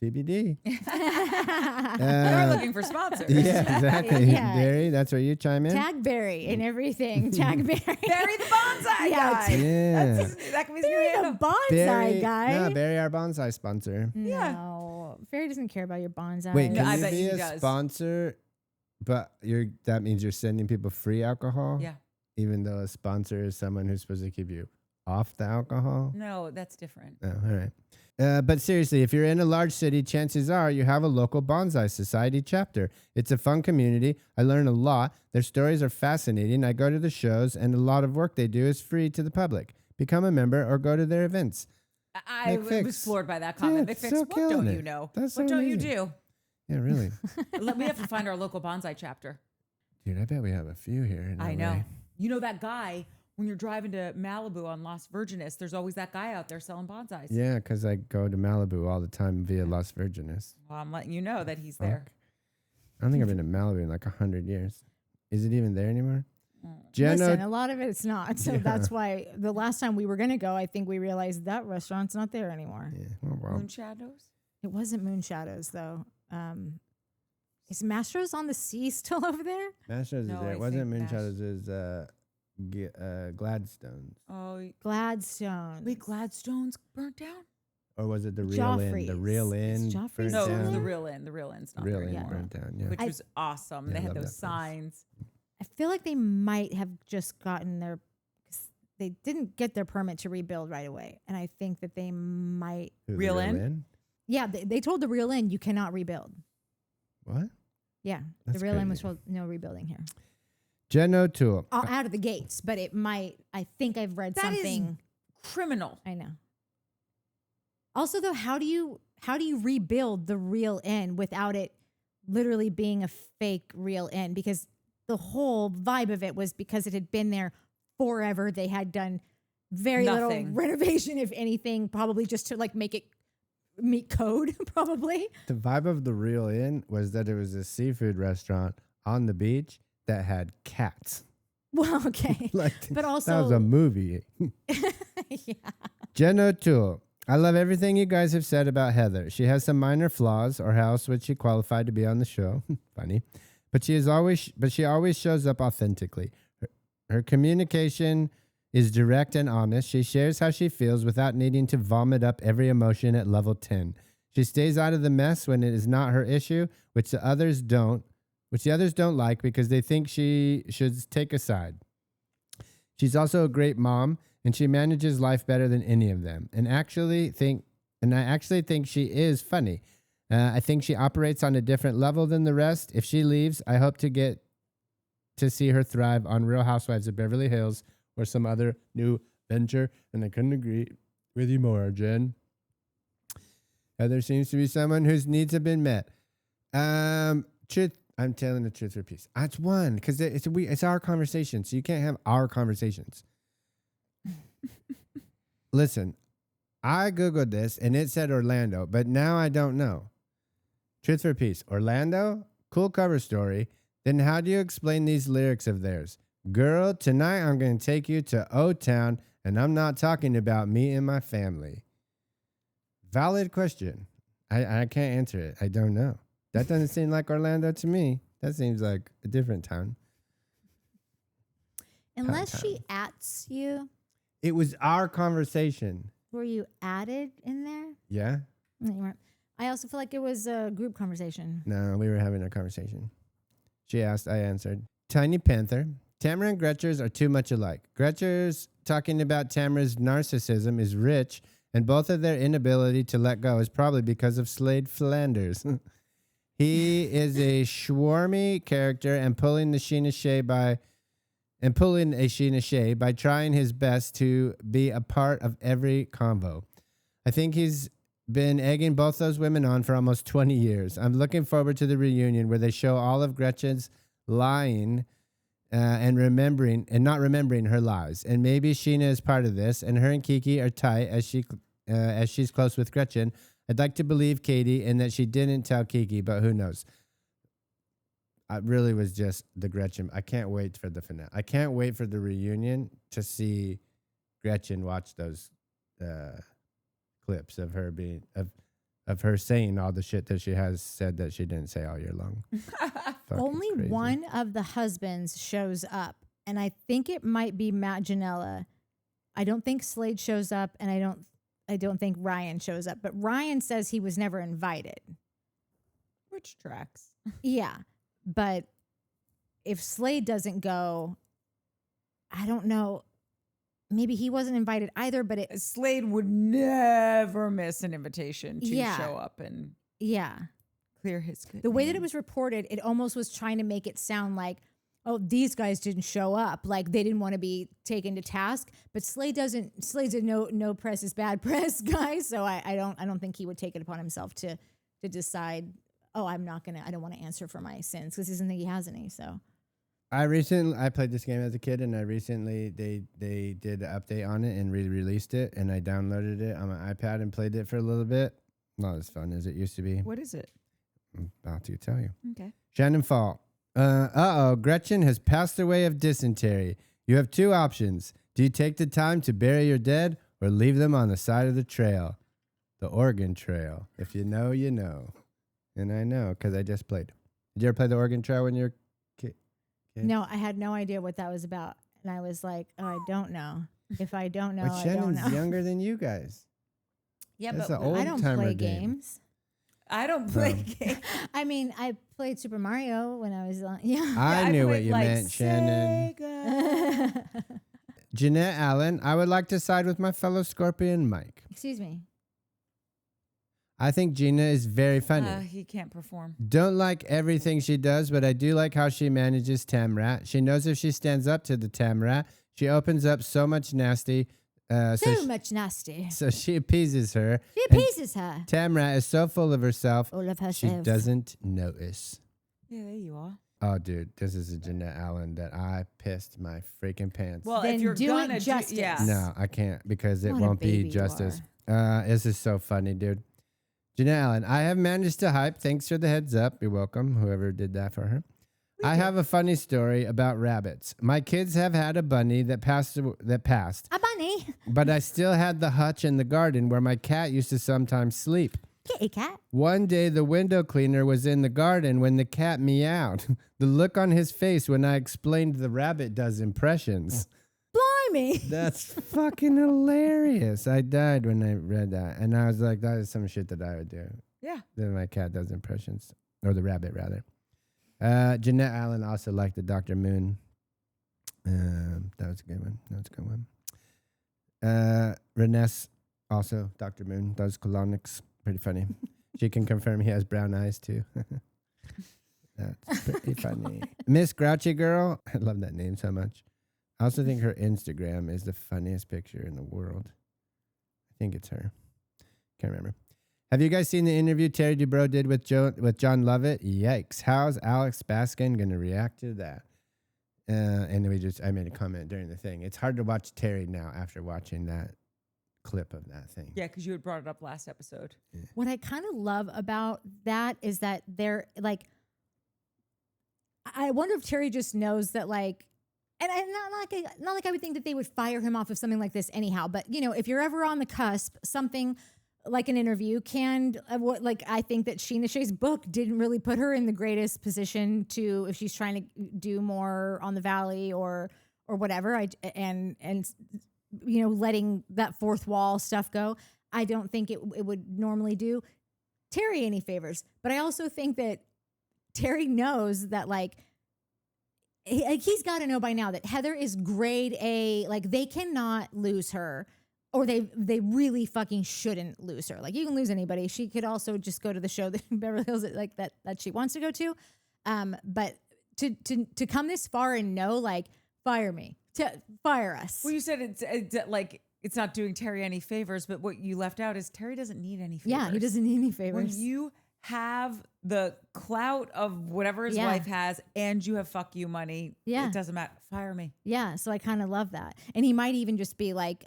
TBD. We're looking for sponsors. Yeah, exactly. Yeah. Barry, that's where you chime in. tag Barry and everything. Tag Barry. Barry the bonsai Yeah, guy. Yeah. That can be his new Barry handle. the bonsai Barry, guy. No, Barry, our bonsai sponsor. Yeah. No, Barry doesn't care about your bonsai. Wait, No, can I you bet be he a does. sponsor? But that means you're sending people free alcohol? Yeah. Even though a sponsor is someone who's supposed to keep you off the alcohol? No, that's different. Oh, all right. But seriously, if you're in a large city, chances are you have a local bonsai society chapter. It's a fun community. I learn a lot. Their stories are fascinating. I go to the shows, and a lot of work they do is free to the public. Become a member or go to their events. I McFix. was floored by that comment. Dude, McFix, still what killing don't it. you know? That's What so don't you amazing. do? Yeah, really. We have to find our local bonsai chapter. Dude, I bet we have a few here. In I LA. know. You know that guy, when you're driving to Malibu on Las Virgenes, there's always that guy out there selling bonsais. Yeah, because I go to Malibu all the time via Las Virgenes. Well, I'm letting you know that he's there. Fuck. I don't think I've been to Malibu in like 100 years. Is it even there anymore? Jenna, Listen, a lot of it's not. So that's why the last time we were going to go, I think we realized that restaurant's not there anymore. yeah, well, Moon Shadows? It wasn't Moon Shadows, though. Is Mastro's on the Sea still over there? Masters No, is there. I It wasn't think Moonshadows, it was Gladstones. Oh, Gladstone. wait, Gladstone's burnt down? Or was it the Real Inn? The Joffrey's. Real Is Inn Joffrey's burnt No, still it was down. the Real Inn. The Real Inn's not Real there Inn anymore. burnt down, yeah. Which I- was awesome. Yeah, They I had love those that place. signs. I feel like they might have just gotten their. 'Cause they didn't get their permit to rebuild right away. And I think that they might. Who, the Real Inn? Yeah, they told the Real Inn you cannot rebuild. What? Yeah, That's the Real Inn was crazy. told no rebuilding here. Jen O'Toole. Out of the gates, but it might. I think I've read That is something. criminal. I know. Also, though, how do you rebuild the Real Inn without it literally being a fake Real Inn? Because the whole vibe of it was because it had been there forever. They had done very little Nothing. renovation, if anything, probably just to like make it meet code, probably. The vibe of the Real Inn was that it was a seafood restaurant on the beach that had cats. Well, okay, Like but that was also a movie. yeah. Jen O'Toole. I love everything you guys have said about Heather. She has some minor flaws, or how else would she qualify to be on the show? Funny. But she always shows up authentically. Her communication is direct and honest. She shares how she feels without needing to vomit up every emotion at level 10. She stays out of the mess when it is not her issue, which the others don't like because they think she should take a side. She's also a great mom, and she manages life better than any of them. And I actually think she is funny. I think she operates on a different level than the rest. If she leaves, I hope to get to see her thrive on Real Housewives of Beverly Hills or some other new venture. And I couldn't agree with you more, Jen. Heather seems to be someone whose needs have been met. Truth. I'm telling the truth for peace. That's one because it's our conversation, so you can't have our conversations. Listen, I googled this and it said Orlando, but now I don't know. Truth for peace. Orlando, cool cover story. Then how do you explain these lyrics of theirs? Girl, tonight I'm going to take you to O-Town, and I'm not talking about me and my family. Valid question. I can't answer it. I don't know. That doesn't seem like Orlando to me. That seems like a different town. Unless she ats you. It was our conversation. Were you added in there? Yeah? No, you weren't. I also feel like it was a group conversation. No, we were having a conversation. She asked, I answered. Tiny Panther. Tamra and Gretcher's are too much alike. Gretcher's talking about Tamra's narcissism is rich, and both of their inability to let go is probably because of Slade Flanders. He is a swarmy character and pulling a Sheena Shea by trying his best to be a part of every convo. I think he's been egging both those women on for almost 20 years. I'm looking forward to the reunion where they show all of Gretchen's lying and not remembering her lies. And maybe Sheena is part of this, and her and Kiki are tight as she's close with Gretchen. I'd like to believe Katie and that she didn't tell Kiki, but who knows? It really was just the Gretchen. I can't wait for the finale. I can't wait for the reunion to see Gretchen watch those clips of her of her saying all the shit that she has said that she didn't say all year long. Only crazy. one of the husbands shows up, and I think it might be Matt Janella. I don't think Slade shows up, and I don't think Ryan shows up, but Ryan says he was never invited. Which tracks? Yeah. But if Slade doesn't go, I don't know. Maybe he wasn't invited either, but Slade would never miss an invitation to show up and clear his good the way that name. it was reported, it almost was trying to make it sound like, oh, these guys didn't show up. Like they didn't want to be taken to task. But Slade's a no press is bad press guy. So I don't think he would take it upon himself to decide, oh, I don't want to answer for my sins because he doesn't think he has any. So I played this game as a kid, and I recently they did an update on it and re-released it, and I downloaded it on my iPad and played it for a little bit. Not as fun as it used to be. What is it? I'm about to tell you. Okay. Shannon Fall. Gretchen has passed away of dysentery. You have two options. Do you take the time to bury your dead or leave them on the side of the trail? The Oregon Trail. If you know, you know. And I know because I just played. Did you ever play the Oregon Trail when you were kid? no, I had no idea what that was about. And I was like, oh, I don't know. If I don't know, But I Shannon's don't know. younger than you guys. Yeah, That's but an I don't old-timer play game. games. I don't play games. I mean, I played Super Mario when I was yeah. I knew what played, you like, meant, Shannon. Sega. Jeanette Allen, I would like to side with my fellow Scorpion, Mike. Excuse me. I think Gina is very funny. He can't perform. Don't like everything she does, but I do like how she manages Tamra. She knows if she stands up to the Tamra, she opens up so much nasty. So much nasty. So she appeases her. She and appeases her. Tamra is so full of herself, All of herself. she doesn't notice. Yeah, there you are. Oh, dude, this is a Jeanette Allen that I pissed my freaking pants. Well, Then if you're do it gonna justice. yeah. No, I can't because it What a won't be baby you justice. This is so funny, dude. Jeanette Allen, I have managed to hype. Thanks for the heads up. You're welcome, whoever did that for her. I have a funny story about rabbits. My kids have had a bunny that passed, A bunny. but I still had the hutch in the garden where my cat used to sometimes sleep. Kitty cat. One day, the window cleaner was in the garden when the cat meowed. The look on his face when I explained the rabbit does impressions. Blimey. That's fucking hilarious. I died when I read that. And I was like, that is some shit that I would do. Yeah. Then my cat does impressions. Or the rabbit, rather. Jeanette Allen also liked the Dr. Moon. That was a good one. Reness also, Dr. Moon, does colonics. Pretty funny. She can confirm he has brown eyes, too. That's pretty funny. Miss Grouchy Girl. I love that name so much. I also think her Instagram is the funniest picture in the world. I think it's her. Can't remember. Have you guys seen the interview Terry Dubrow did with John Lovett? Yikes. How's Alex Baskin going to react to that? And I made a comment during the thing. It's hard to watch Terry now after watching that clip of that thing. Yeah, because you had brought it up last episode. Yeah. What I kind of love about that is that they're like, I wonder if Terry just knows that, like, and not like I would think that they would fire him off of something like this anyhow. But you know, if you're ever on the cusp, something like an interview can, I think that Sheena Shea's book didn't really put her in the greatest position to, if she's trying to do more on the Valley or whatever. And you know, letting that fourth wall stuff go, I don't think it would normally do Terry any favors. But I also think that Terry knows that, like, he's got to know by now that Heather is grade A. Like, they cannot lose her, or they really fucking shouldn't lose her. Like, you can lose anybody. She could also just go to the show that Beverly Hills that she wants to go to. But to come this far and know, like, fire me, fire us. Well, you said it's like it's not doing Terry any favors, but what you left out is Terry doesn't need any favors. Yeah, he doesn't need any favors. When you have the clout of whatever his wife has and you have fuck you money, it doesn't matter. Fire me. Yeah, so I kind of love that. And he might even just be like,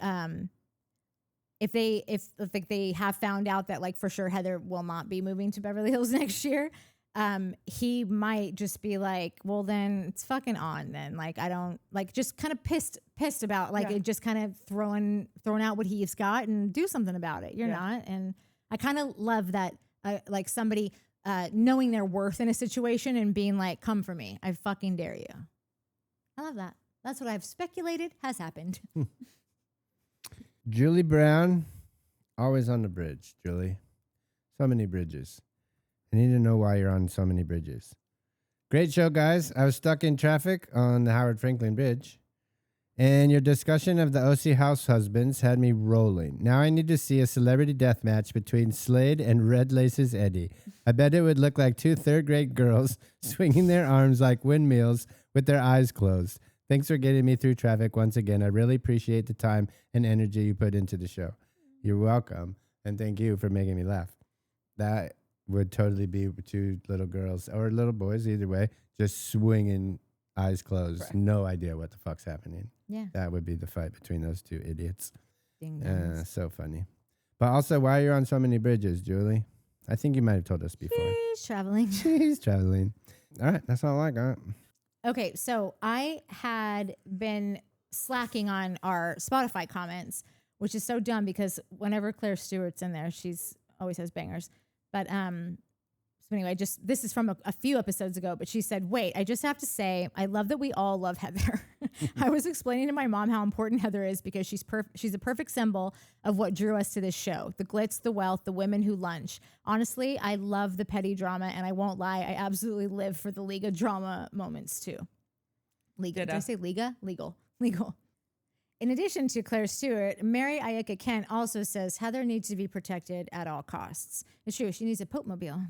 if they have found out that, like, for sure Heather will not be moving to Beverly Hills next year, he might just be like, well, then it's fucking on then. Like, I don't, like, just kind of pissed about, like, it just kind of throwing out what he's got and do something about it. You're not. And I kind of love that, like, somebody knowing their worth in a situation and being like, come for me. I fucking dare you. I love that. That's what I've speculated has happened. Julie Brown, always on the bridge, Julie. So many bridges. I need to know why you're on so many bridges. Great show, guys. I was stuck in traffic on the Howard Franklin Bridge, and your discussion of the OC House Husbands had me rolling. Now I need to see a celebrity death match between Slade and Red Laces Eddie. I bet it would look like two third-grade girls swinging their arms like windmills with their eyes closed. Thanks for getting me through traffic once again. I really appreciate the time and energy you put into the show. You're welcome, and thank you for making me laugh. That would totally be two little girls or little boys, either way, just swinging, eyes closed. Correct. No idea what the fuck's happening. Yeah. That would be the fight between those two idiots. So funny. But also, why are you on so many bridges, Julie? I think you might have told us before. She's traveling. She's traveling. All right, that's all I got. Okay, so I had been slacking on our Spotify comments, which is so dumb because whenever Claire Stewart's in there, she's always has bangers. But so anyway, this is from a few episodes ago, but she said, wait, I just have to say, I love that we all love Heather. I was explaining to my mom how important Heather is because she's a perfect symbol of what drew us to this show. The glitz, the wealth, the women who lunch. Honestly, I love the petty drama, and I won't lie, I absolutely live for the Liga drama moments too. Liga, did I say Liga? Legal. In addition to Claire Stewart, Mary Ayaka Kent also says Heather needs to be protected at all costs. It's true. She needs a Pope mobile.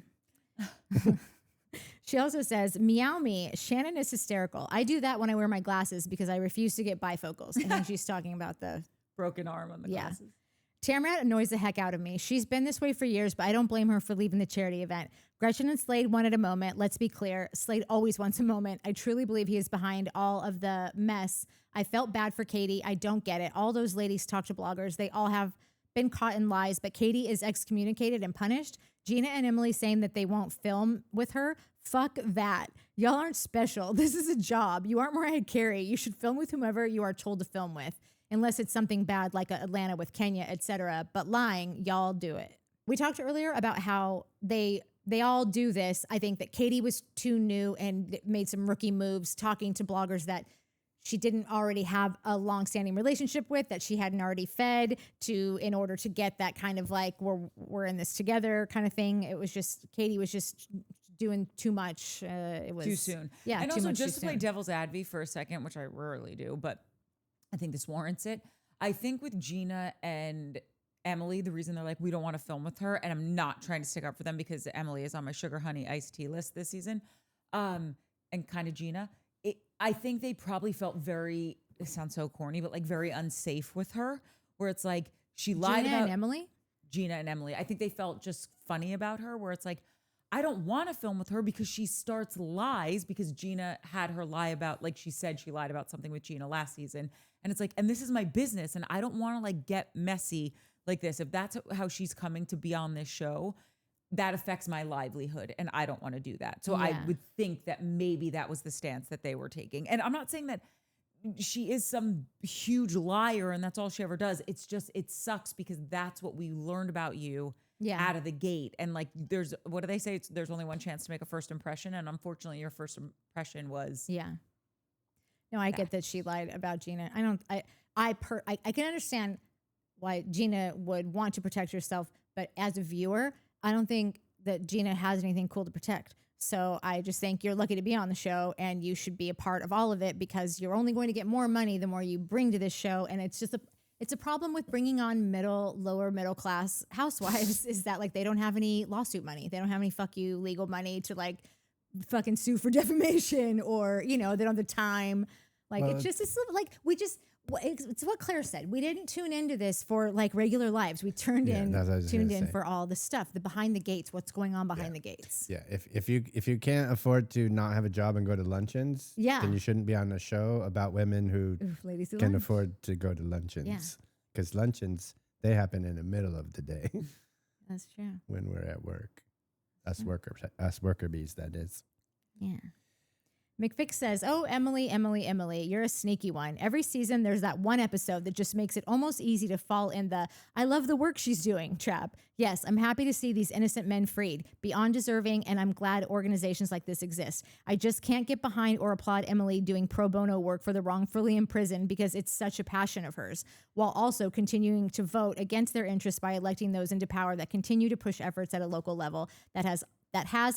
She also says, meow me, Shannon is hysterical. I do that when I wear my glasses because I refuse to get bifocals. And then she's talking about the broken arm on the glasses. Tamra annoys the heck out of me. She's been this way for years, but I don't blame her for leaving the charity event. Gretchen and Slade wanted a moment. Let's be clear. Slade always wants a moment. I truly believe he is behind all of the mess. I felt bad for Katie. I don't get it. All those ladies talk to bloggers. They all have been caught in lies, but Katie is excommunicated and punished. Gina and Emily saying that they won't film with her. Fuck that. Y'all aren't special. This is a job. You aren't Mariah Carey. You should film with whomever you are told to film with, unless it's something bad like Atlanta with Kenya, etc. But lying, y'all do it. We talked earlier about how they all do this. I think that Katie was too new and made some rookie moves talking to bloggers that she didn't already have a long-standing relationship with, that she hadn't already fed to in order to get that kind of like we're in this together kind of thing. It was just Katie was just doing too much. It was too soon. Yeah, and too also much just too to play soon. devil's advocate for a second, which I rarely do, but I think this warrants it. I think with Gina and Emily, the reason they're like, we don't want to film with her, and I'm not trying to stick up for them because Emily is on my sugar honey iced tea list this season, and kind of Gina. I think they probably felt very, it sounds so corny, but like very unsafe with her, where it's like she lied Gina about and Emily. Gina and Emily. I think they felt just funny about her, where it's like, I don't want to film with her because she starts lies, because Gina had her lie about, like she said, she lied about something with Gina last season. And it's like, and this is my business and I don't want to like get messy like this. If that's how she's coming to be on this show, that affects my livelihood and I don't want to do that. So I would think that maybe that was the stance that they were taking. And I'm not saying that she is some huge liar and that's all she ever does. It's just, it sucks because that's what we learned about you out of the gate. And like, there's, what do they say? There's only one chance to make a first impression. And unfortunately your first impression was. Yeah. No, I get that she lied about Gina. I can understand why Gina would want to protect herself, but as a viewer, I don't think that Gina has anything cool to protect. So I just think you're lucky to be on the show and you should be a part of all of it because you're only going to get more money the more you bring to this show. And it's just it's a problem with bringing on lower middle class housewives is that like they don't have any lawsuit money. They don't have any fuck you legal money to like fucking sue for defamation or, you know, they don't have the time. Like it's what Claire said. We didn't tune into this for like regular lives. We tuned in for all the stuff, the behind the gates, what's going on behind the gates. Yeah. If you can't afford to not have a job and go to luncheons, then you shouldn't be on a show about women who can afford to go to luncheons. Because luncheons, they happen in the middle of the day. That's true. When we're at work. Us worker bees, that is. Yeah. McFix says, oh, Emily, you're a sneaky one. Every season, there's that one episode that just makes it almost easy to fall in the I love the work she's doing trap. Yes, I'm happy to see these innocent men freed, beyond deserving, and I'm glad organizations like this exist. I just can't get behind or applaud Emily doing pro bono work for the wrongfully imprisoned because it's such a passion of hers, while also continuing to vote against their interests by electing those into power that continue to push efforts at a local level that has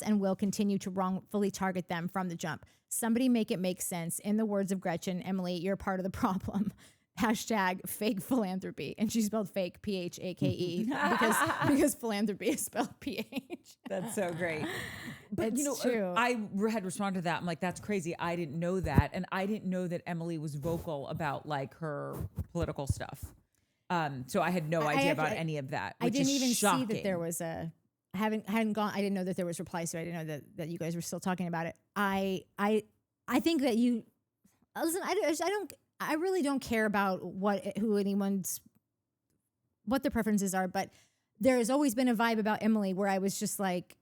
and will continue to wrongfully target them from the jump. Somebody make it make sense. In the words of Gretchen, Emily, you're part of the problem. Hashtag fake philanthropy. And she spelled fake, Phake, because philanthropy is spelled PH. That's so great. But it's true. I had responded to that. I'm like, that's crazy. I didn't know that. And I didn't know that Emily was vocal about like her political stuff. So I had no idea about any of that. I didn't even shocking. see that there was I didn't know that there was replies, so I didn't know that you guys were still talking about it. I think that I really don't care about what their preferences are, but there has always been a vibe about Emily where I was just like,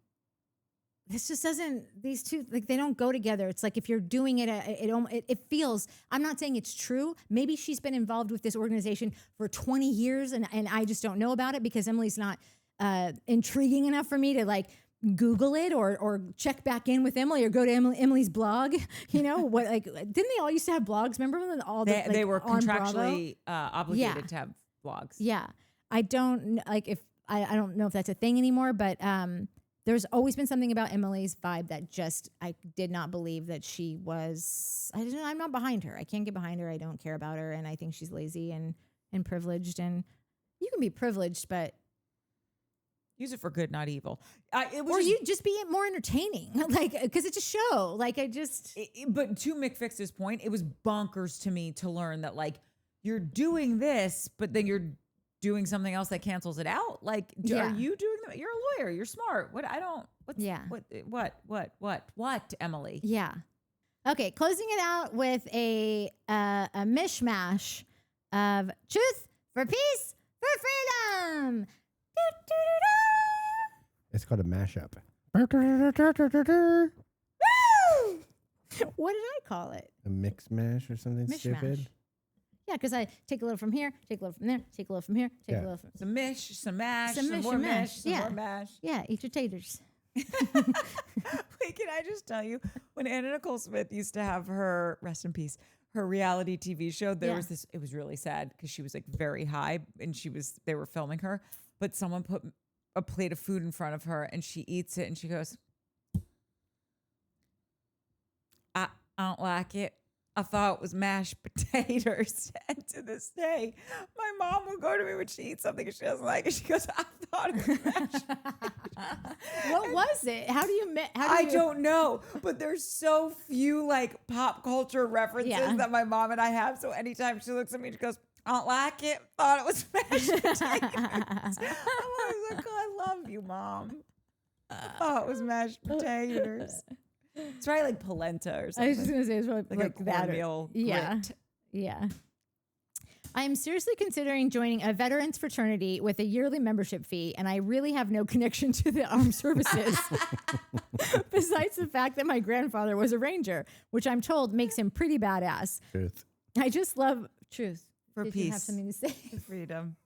this just doesn't, these two, like they don't go together. It's like if you're doing it, it feels, I'm not saying it's true. Maybe she's been involved with this organization for 20 years and I just don't know about it because Emily's not intriguing enough for me to like Google it or check back in with Emily or go to Emily's blog. You know what? Like, didn't they all used to have blogs? Remember when they were contractually obligated to have blogs? Yeah, I don't I don't know if that's a thing anymore, but there's always been something about Emily's vibe that just I did not believe that she was. I'm not behind her. I can't get behind her. I don't care about her, and I think she's lazy and privileged. And you can be privileged, but use it for good, not evil. You just be more entertaining, like because it's a show. Like but to McFix's point, it was bonkers to me to learn that like you're doing this, but then you're doing something else that cancels it out. Like, are you doing that? You're a lawyer. You're smart. What? What? Emily? Yeah. Okay. Closing it out with a mishmash of truth for peace for freedom. It's called a mashup. Woo! What did I call it? A mix mash or something stupid? Yeah, because I take a little from here, take a little from there, take a little from here, take a little from... Some mish, some mash, some more mash, some more mash. Yeah, eat your taters. Wait, can I just tell you, when Anna Nicole Smith used to have her, rest in peace, her reality TV show, there was this, it was really sad because she was like very high and they were filming her, but someone put a plate of food in front of her and she eats it and she goes, I don't like it. I thought it was mashed potatoes. And to this day, my mom will go to me when she eats something and she doesn't like it. She goes, I thought it was mashed potatoes. What was it? I don't know. But there's so few like pop culture references that my mom and I have. So anytime she looks at me, she goes, don't like it. Thought it was mashed potatoes. I'm always like, oh, I love you, Mom. I thought it was mashed potatoes. It's probably like polenta or I something. was just gonna say it's probably like a that. cornmeal Yeah. grit. Yeah. I am seriously considering joining a veterans fraternity with a yearly membership fee, and I really have no connection to the armed services. Besides the fact that my grandfather was a ranger, which I'm told makes him pretty badass. Truth. I just love truth. For Did peace. you have something to say? Freedom.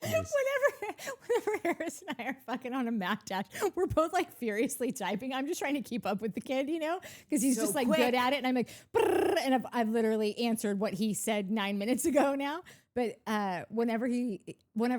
Whenever Harris and I are fucking on a math dash, we're both like furiously typing. I'm just trying to keep up with the kid, you know, because he's So just like quick. good at it. And I'm like, "Brrr," and I've literally answered what he said 9 minutes ago now. But whenever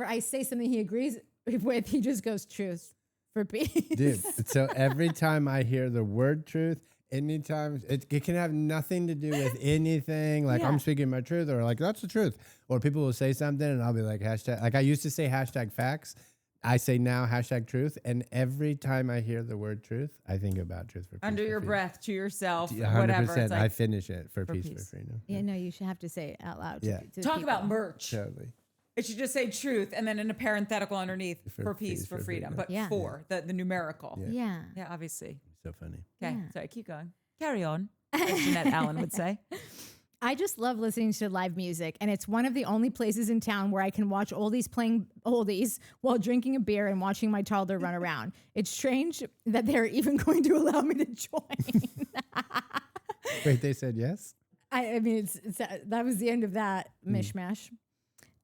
I say something he agrees with, he just goes truth for peace. Dude, so every time I hear the word truth, anytime it can have nothing to do with anything. Like Yeah. I'm speaking my truth, or like that's the truth. Or people will say something and I'll be like hashtag. Like I used to say hashtag facts. I say now hashtag truth. And every time I hear the word truth, I think about truth for peace. Under for your freedom. breath to yourself, 100%. whatever. It's I like, finish it for for peace, peace. for freedom. Yeah, no, you should have to say it out loud. Yeah. To talk people. about merch. Totally. It should just say truth and then in a parenthetical underneath For for peace, peace, for for freedom. freedom. But Yeah. for the numerical. Yeah. Yeah. Yeah, obviously. So funny. Okay, Yeah. sorry, keep going. Carry on, as Jeanette Allen would say. I just love listening to live music, and it's one of the only places in town where I can watch oldies playing oldies while drinking a beer and watching my toddler run around. It's strange that they're even going to allow me to join. Wait, they said yes? I mean, that was the end of that mishmash.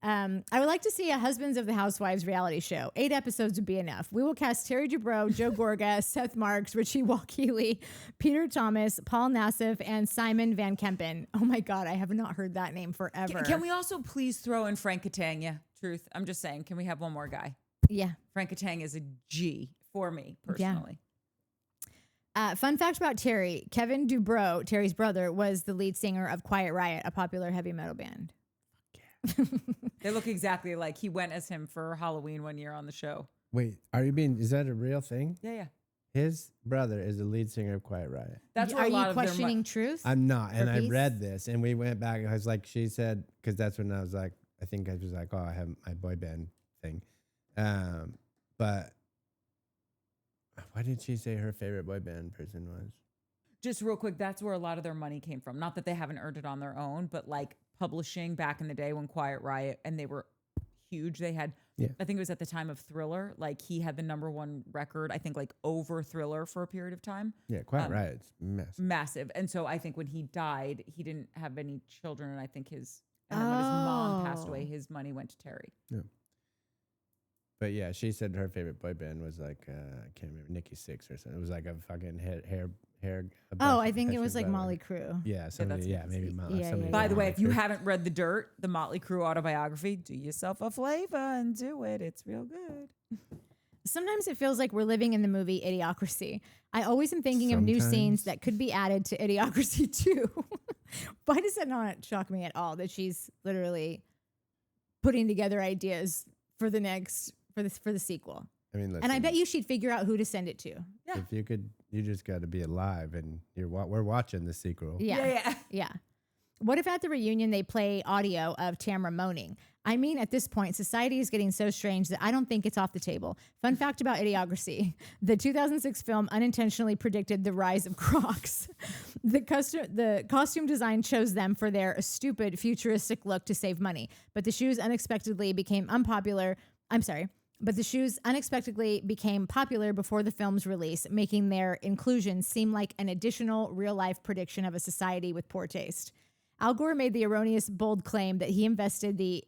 I would like to see a Husbands of the Housewives reality show. 8 episodes would be enough. We will cast Terry Dubrow, Joe Gorga, Seth Marks, Richie Walkeely, Peter Thomas, Paul Nassif, and Simon Van Kempen. Oh my God, I have not heard that name forever. Can we also please throw in Frank Catania? Truth. I'm just saying, can we have one more guy? Yeah. Frank Catania is a G for me personally. Fun fact about Terry: Kevin Dubrow, Terry's brother, was the lead singer of Quiet Riot, a popular heavy metal band. They look exactly like he went as him for Halloween one year on the show. Wait, is that a real thing? Yeah. His brother is the lead singer of Quiet Riot. That's where Are a lot you of their questioning truth? I'm not. And I peace? read this and we went back. I was like, she said, because that's when I was like, I think I was like, oh, I have my boy band thing. But why did she say her favorite boy band person was? Just real quick, that's where a lot of their money came from. Not that they haven't earned it on their own, but like publishing back in the day when Quiet Riot, and they were huge. They had, I think it was at the time of Thriller, like he had the #1 record, I think like over Thriller for a period of time. Yeah, Quiet Riot's massive. Massive. And so I think when he died, he didn't have any children. And I think and then when his mom passed away, his money went to Terry. Yeah. But yeah, she said her favorite boy band was like, I can't remember, Nikki Sixx or something. It was like a fucking hair. Oh, I think it was like Motley Crue. Yeah, somebody, that's maybe Nikki Motley. Yeah, somebody yeah, By said the way, Motley if you Crue. haven't read The Dirt, the Motley Crue autobiography, do yourself a flavor and do it. It's real good. Sometimes it feels like we're living in the movie Idiocracy. I always am thinking of new scenes Sometimes. that could be added to Idiocracy too. Why does that not shock me at all that she's literally putting together ideas for the sequel? I mean, listen, And I bet you she'd figure out who to send it to. if you could, you just got to be alive, and we're watching the sequel. Yeah. What if at the reunion they play audio of Tamra moaning? I mean, at this point, society is getting so strange that I don't think it's off the table. Fun fact about Idiocracy. The 2006 film unintentionally predicted the rise of Crocs. The costume design chose them for their stupid futuristic look to save money, but the shoes unexpectedly became popular before the film's release, making their inclusion seem like an additional real-life prediction of a society with poor taste. Al Gore made the erroneous bold claim that he invented the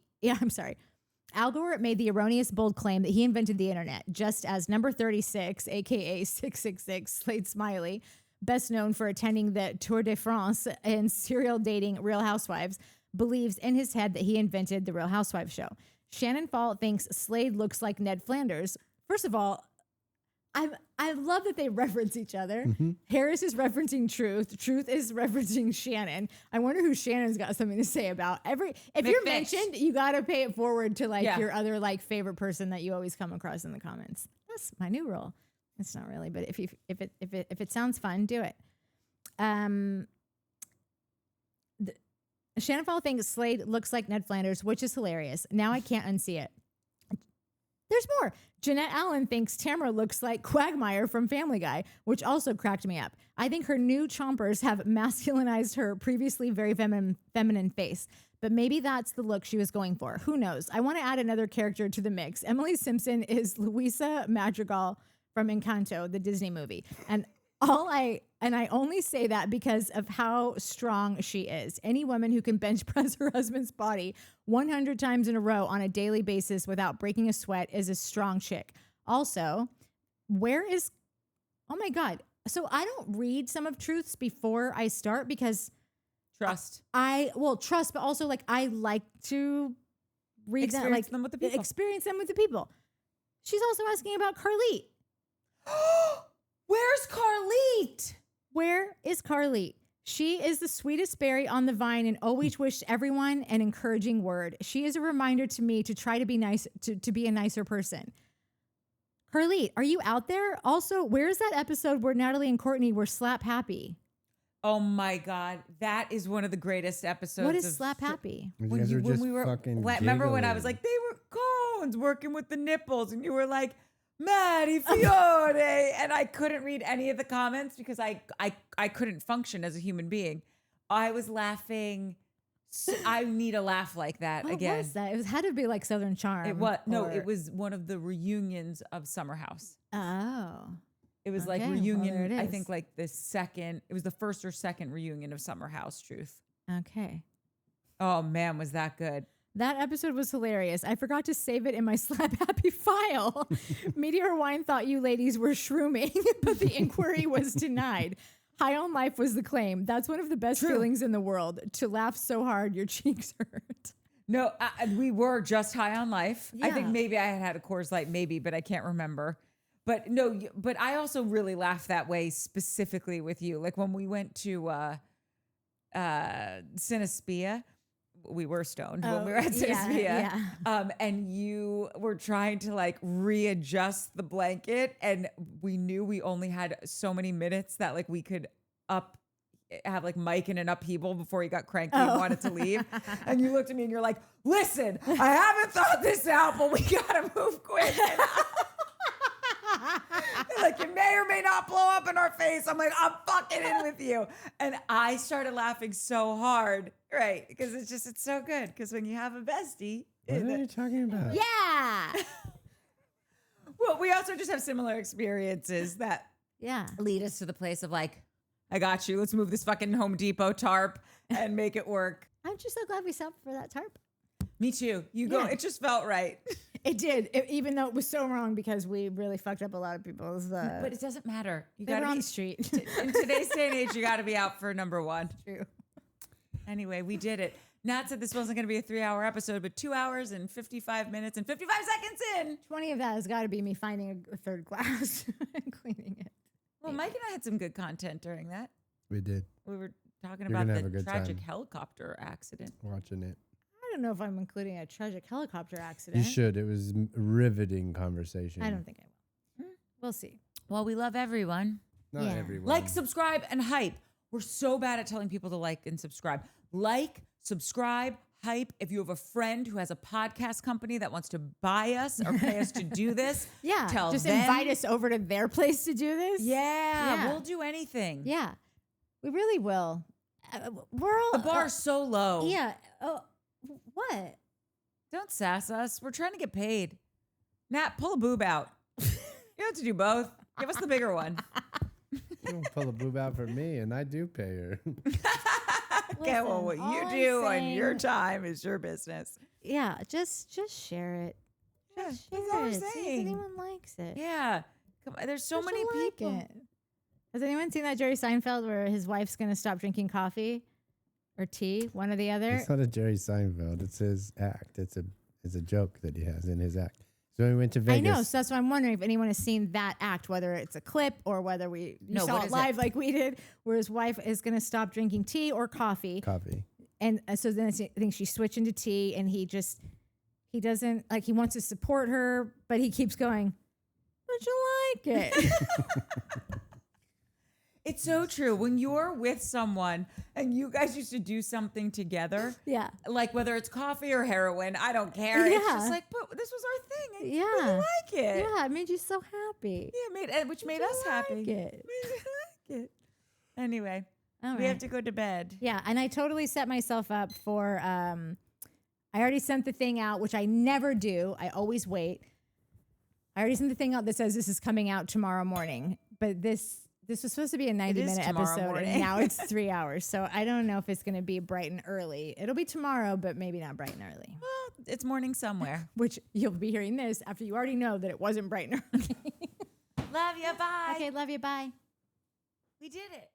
internet, just as number 36, aka 666, Slade Smiley, best known for attending the Tour de France and serial dating Real Housewives, believes in his head that he invented the Real Housewives show. Shannon Fall thinks Slade looks like Ned Flanders. First of all, I love that they reference each other. Harris is referencing Truth. Truth is referencing Shannon. I wonder who Shannon's got something to say about. If you're mentioned, you got to pay it forward to your other favorite person that you always come across in the comments. That's my new rule. It's not really, but if it sounds fun, do it. Shannon Fall thinks Slade looks like Ned Flanders, which is hilarious. Now I can't unsee it. There's more. Jeanette Allen thinks Tamra looks like Quagmire from Family Guy, which also cracked me up. I think her new chompers have masculinized her previously very feminine face. But maybe that's the look she was going for. Who knows? I want to add another character to the mix. Emily Simpson is Luisa Madrigal from Encanto, the Disney movie. And I only say that because of how strong she is. Any woman who can bench press her husband's body 100 times in a row on a daily basis without breaking a sweat is a strong chick. Also, oh my God. So I don't read some of Truths before I start because Trust. Trust, but also like I like to read Experience them with the people. Experience them with the people. She's also asking about Carlite. Where's Carlite? Where is Carlite? She is the sweetest berry on the vine and always wished everyone an encouraging word. She is a reminder to me to try to be nice, to be a nicer person. Carlite, are you out there? Also, where's that episode where Natalie and Courtney were slap happy? Oh my God, that is one of the greatest episodes. What is slap happy? When we were remember when I was like, they were cones working with the nipples, and you were like, Maddie Fiore, and I couldn't read any of the comments because I couldn't function as a human being. I was laughing. I need a laugh like that again. What was that? It had to be like Southern Charm. It was one of the reunions of Summer House. Oh. It was Okay, like reunion. well, there it I is. think like it was the first or second reunion of Summer House Truth. Okay. Oh man, was that good. That episode was hilarious. I forgot to save it in my Slap Happy file. Meteor Wine thought you ladies were shrooming, but the inquiry was denied. High on life was the claim. That's one of the best feelings in the world. To laugh so hard, your cheeks hurt. No, we were just high on life. I think Yeah. maybe I had a Coors Light, maybe, but I can't remember. But no, but I also really laughed that way specifically with you. Like when we went to Cinespia, we were stoned when we were at Cinespia. Yeah. And you were trying to like readjust the blanket, and we knew we only had so many minutes that like we could have like Mike in an upheaval before he got cranky and wanted to leave. And you looked at me and you're like, listen, I haven't thought this out, but we gotta move quick. Like it may or may not blow up in our face. I'm like, I'm fucking in with you. And I started laughing so hard, right? Because it's so good. Because when you have a bestie. What are you talking about? Yeah. Well, we also just have similar experiences that Yeah. lead us to the place of like, I got you. Let's move this fucking Home Depot tarp and make it work. I'm just so glad we stopped for that tarp. Me too. You go. Yeah. It just felt right. It did, even though it was so wrong because we really fucked up a lot of people's. But it doesn't matter. You they were got on to the street. in today's day and age, you got to be out for number one. True. Anyway, we did it. Nat said this wasn't going to be a 3-hour episode, but 2 hours and 55 minutes and 55 seconds in. 20 of that has got to be me finding a third glass and cleaning it. Well, Mike and I had some good content during that. We did. We were talking You're about gonna have the a good tragic time. helicopter accident. Watching it. I don't know if I'm including a tragic helicopter You accident. should. It was riveting conversation. I don't think I will. We'll see. Well, we love everyone. Not Yeah. everyone. Like, subscribe, and hype. We're so bad at telling people to like and subscribe. Like, subscribe, hype. If you have a friend who has a podcast company that wants to buy us or pay us to do this, Yeah. tell just them. invite us over to their place to do this. Yeah, we'll do anything. Yeah. We really will. We're all. The bar's so low. Yeah. Oh, what? Don't sass us. We're trying to get paid. Nat, pull a boob out. You have to do both. Give us the bigger one. Don't pull a boob out for me, and I do pay her. Okay, well, what all you I'm do on your saying- time is your business. Yeah. Just share it. Yeah, Just that's share all I'm it. See if saying. anyone likes it. Yeah. Come on, there's so People many like people. it. Has anyone seen that Jerry Seinfeld where his wife's going to stop drinking coffee or tea, one or the other? It's not a Jerry Seinfeld. It's his act. It's a joke that he has in his act. So when we went to I Vegas. know. So that's why I'm wondering if anyone has seen that act, whether it's a clip or whether you No, saw what it is live like we did, where his wife is going to stop drinking tea or coffee. Coffee. And so then I think she's switching to tea and he doesn't, like, he wants to support her, but he keeps going, would you like it? It's so true. When you're with someone and you guys used to do something together, Yeah. like whether it's coffee or heroin, I don't care. It's Yeah. just like, but this was our thing. And Yeah. we like it. Yeah, it made you so happy. Which made us happy. Like it. Like it. Anyway, All we have right. to go to bed. Yeah, and I totally set myself up for I already sent the thing out, which I never do. I always wait. I already sent the thing out that says this is coming out tomorrow morning. But this was supposed to be a 90-minute tomorrow episode, morning. and now it's 3 hours. So I don't know if it's going to be bright and early. It'll be tomorrow, but maybe not bright and early. Well, it's morning somewhere. Which you'll be hearing this after you already know that it wasn't bright and early. Love you. Bye. Okay, love you. Bye. We did it.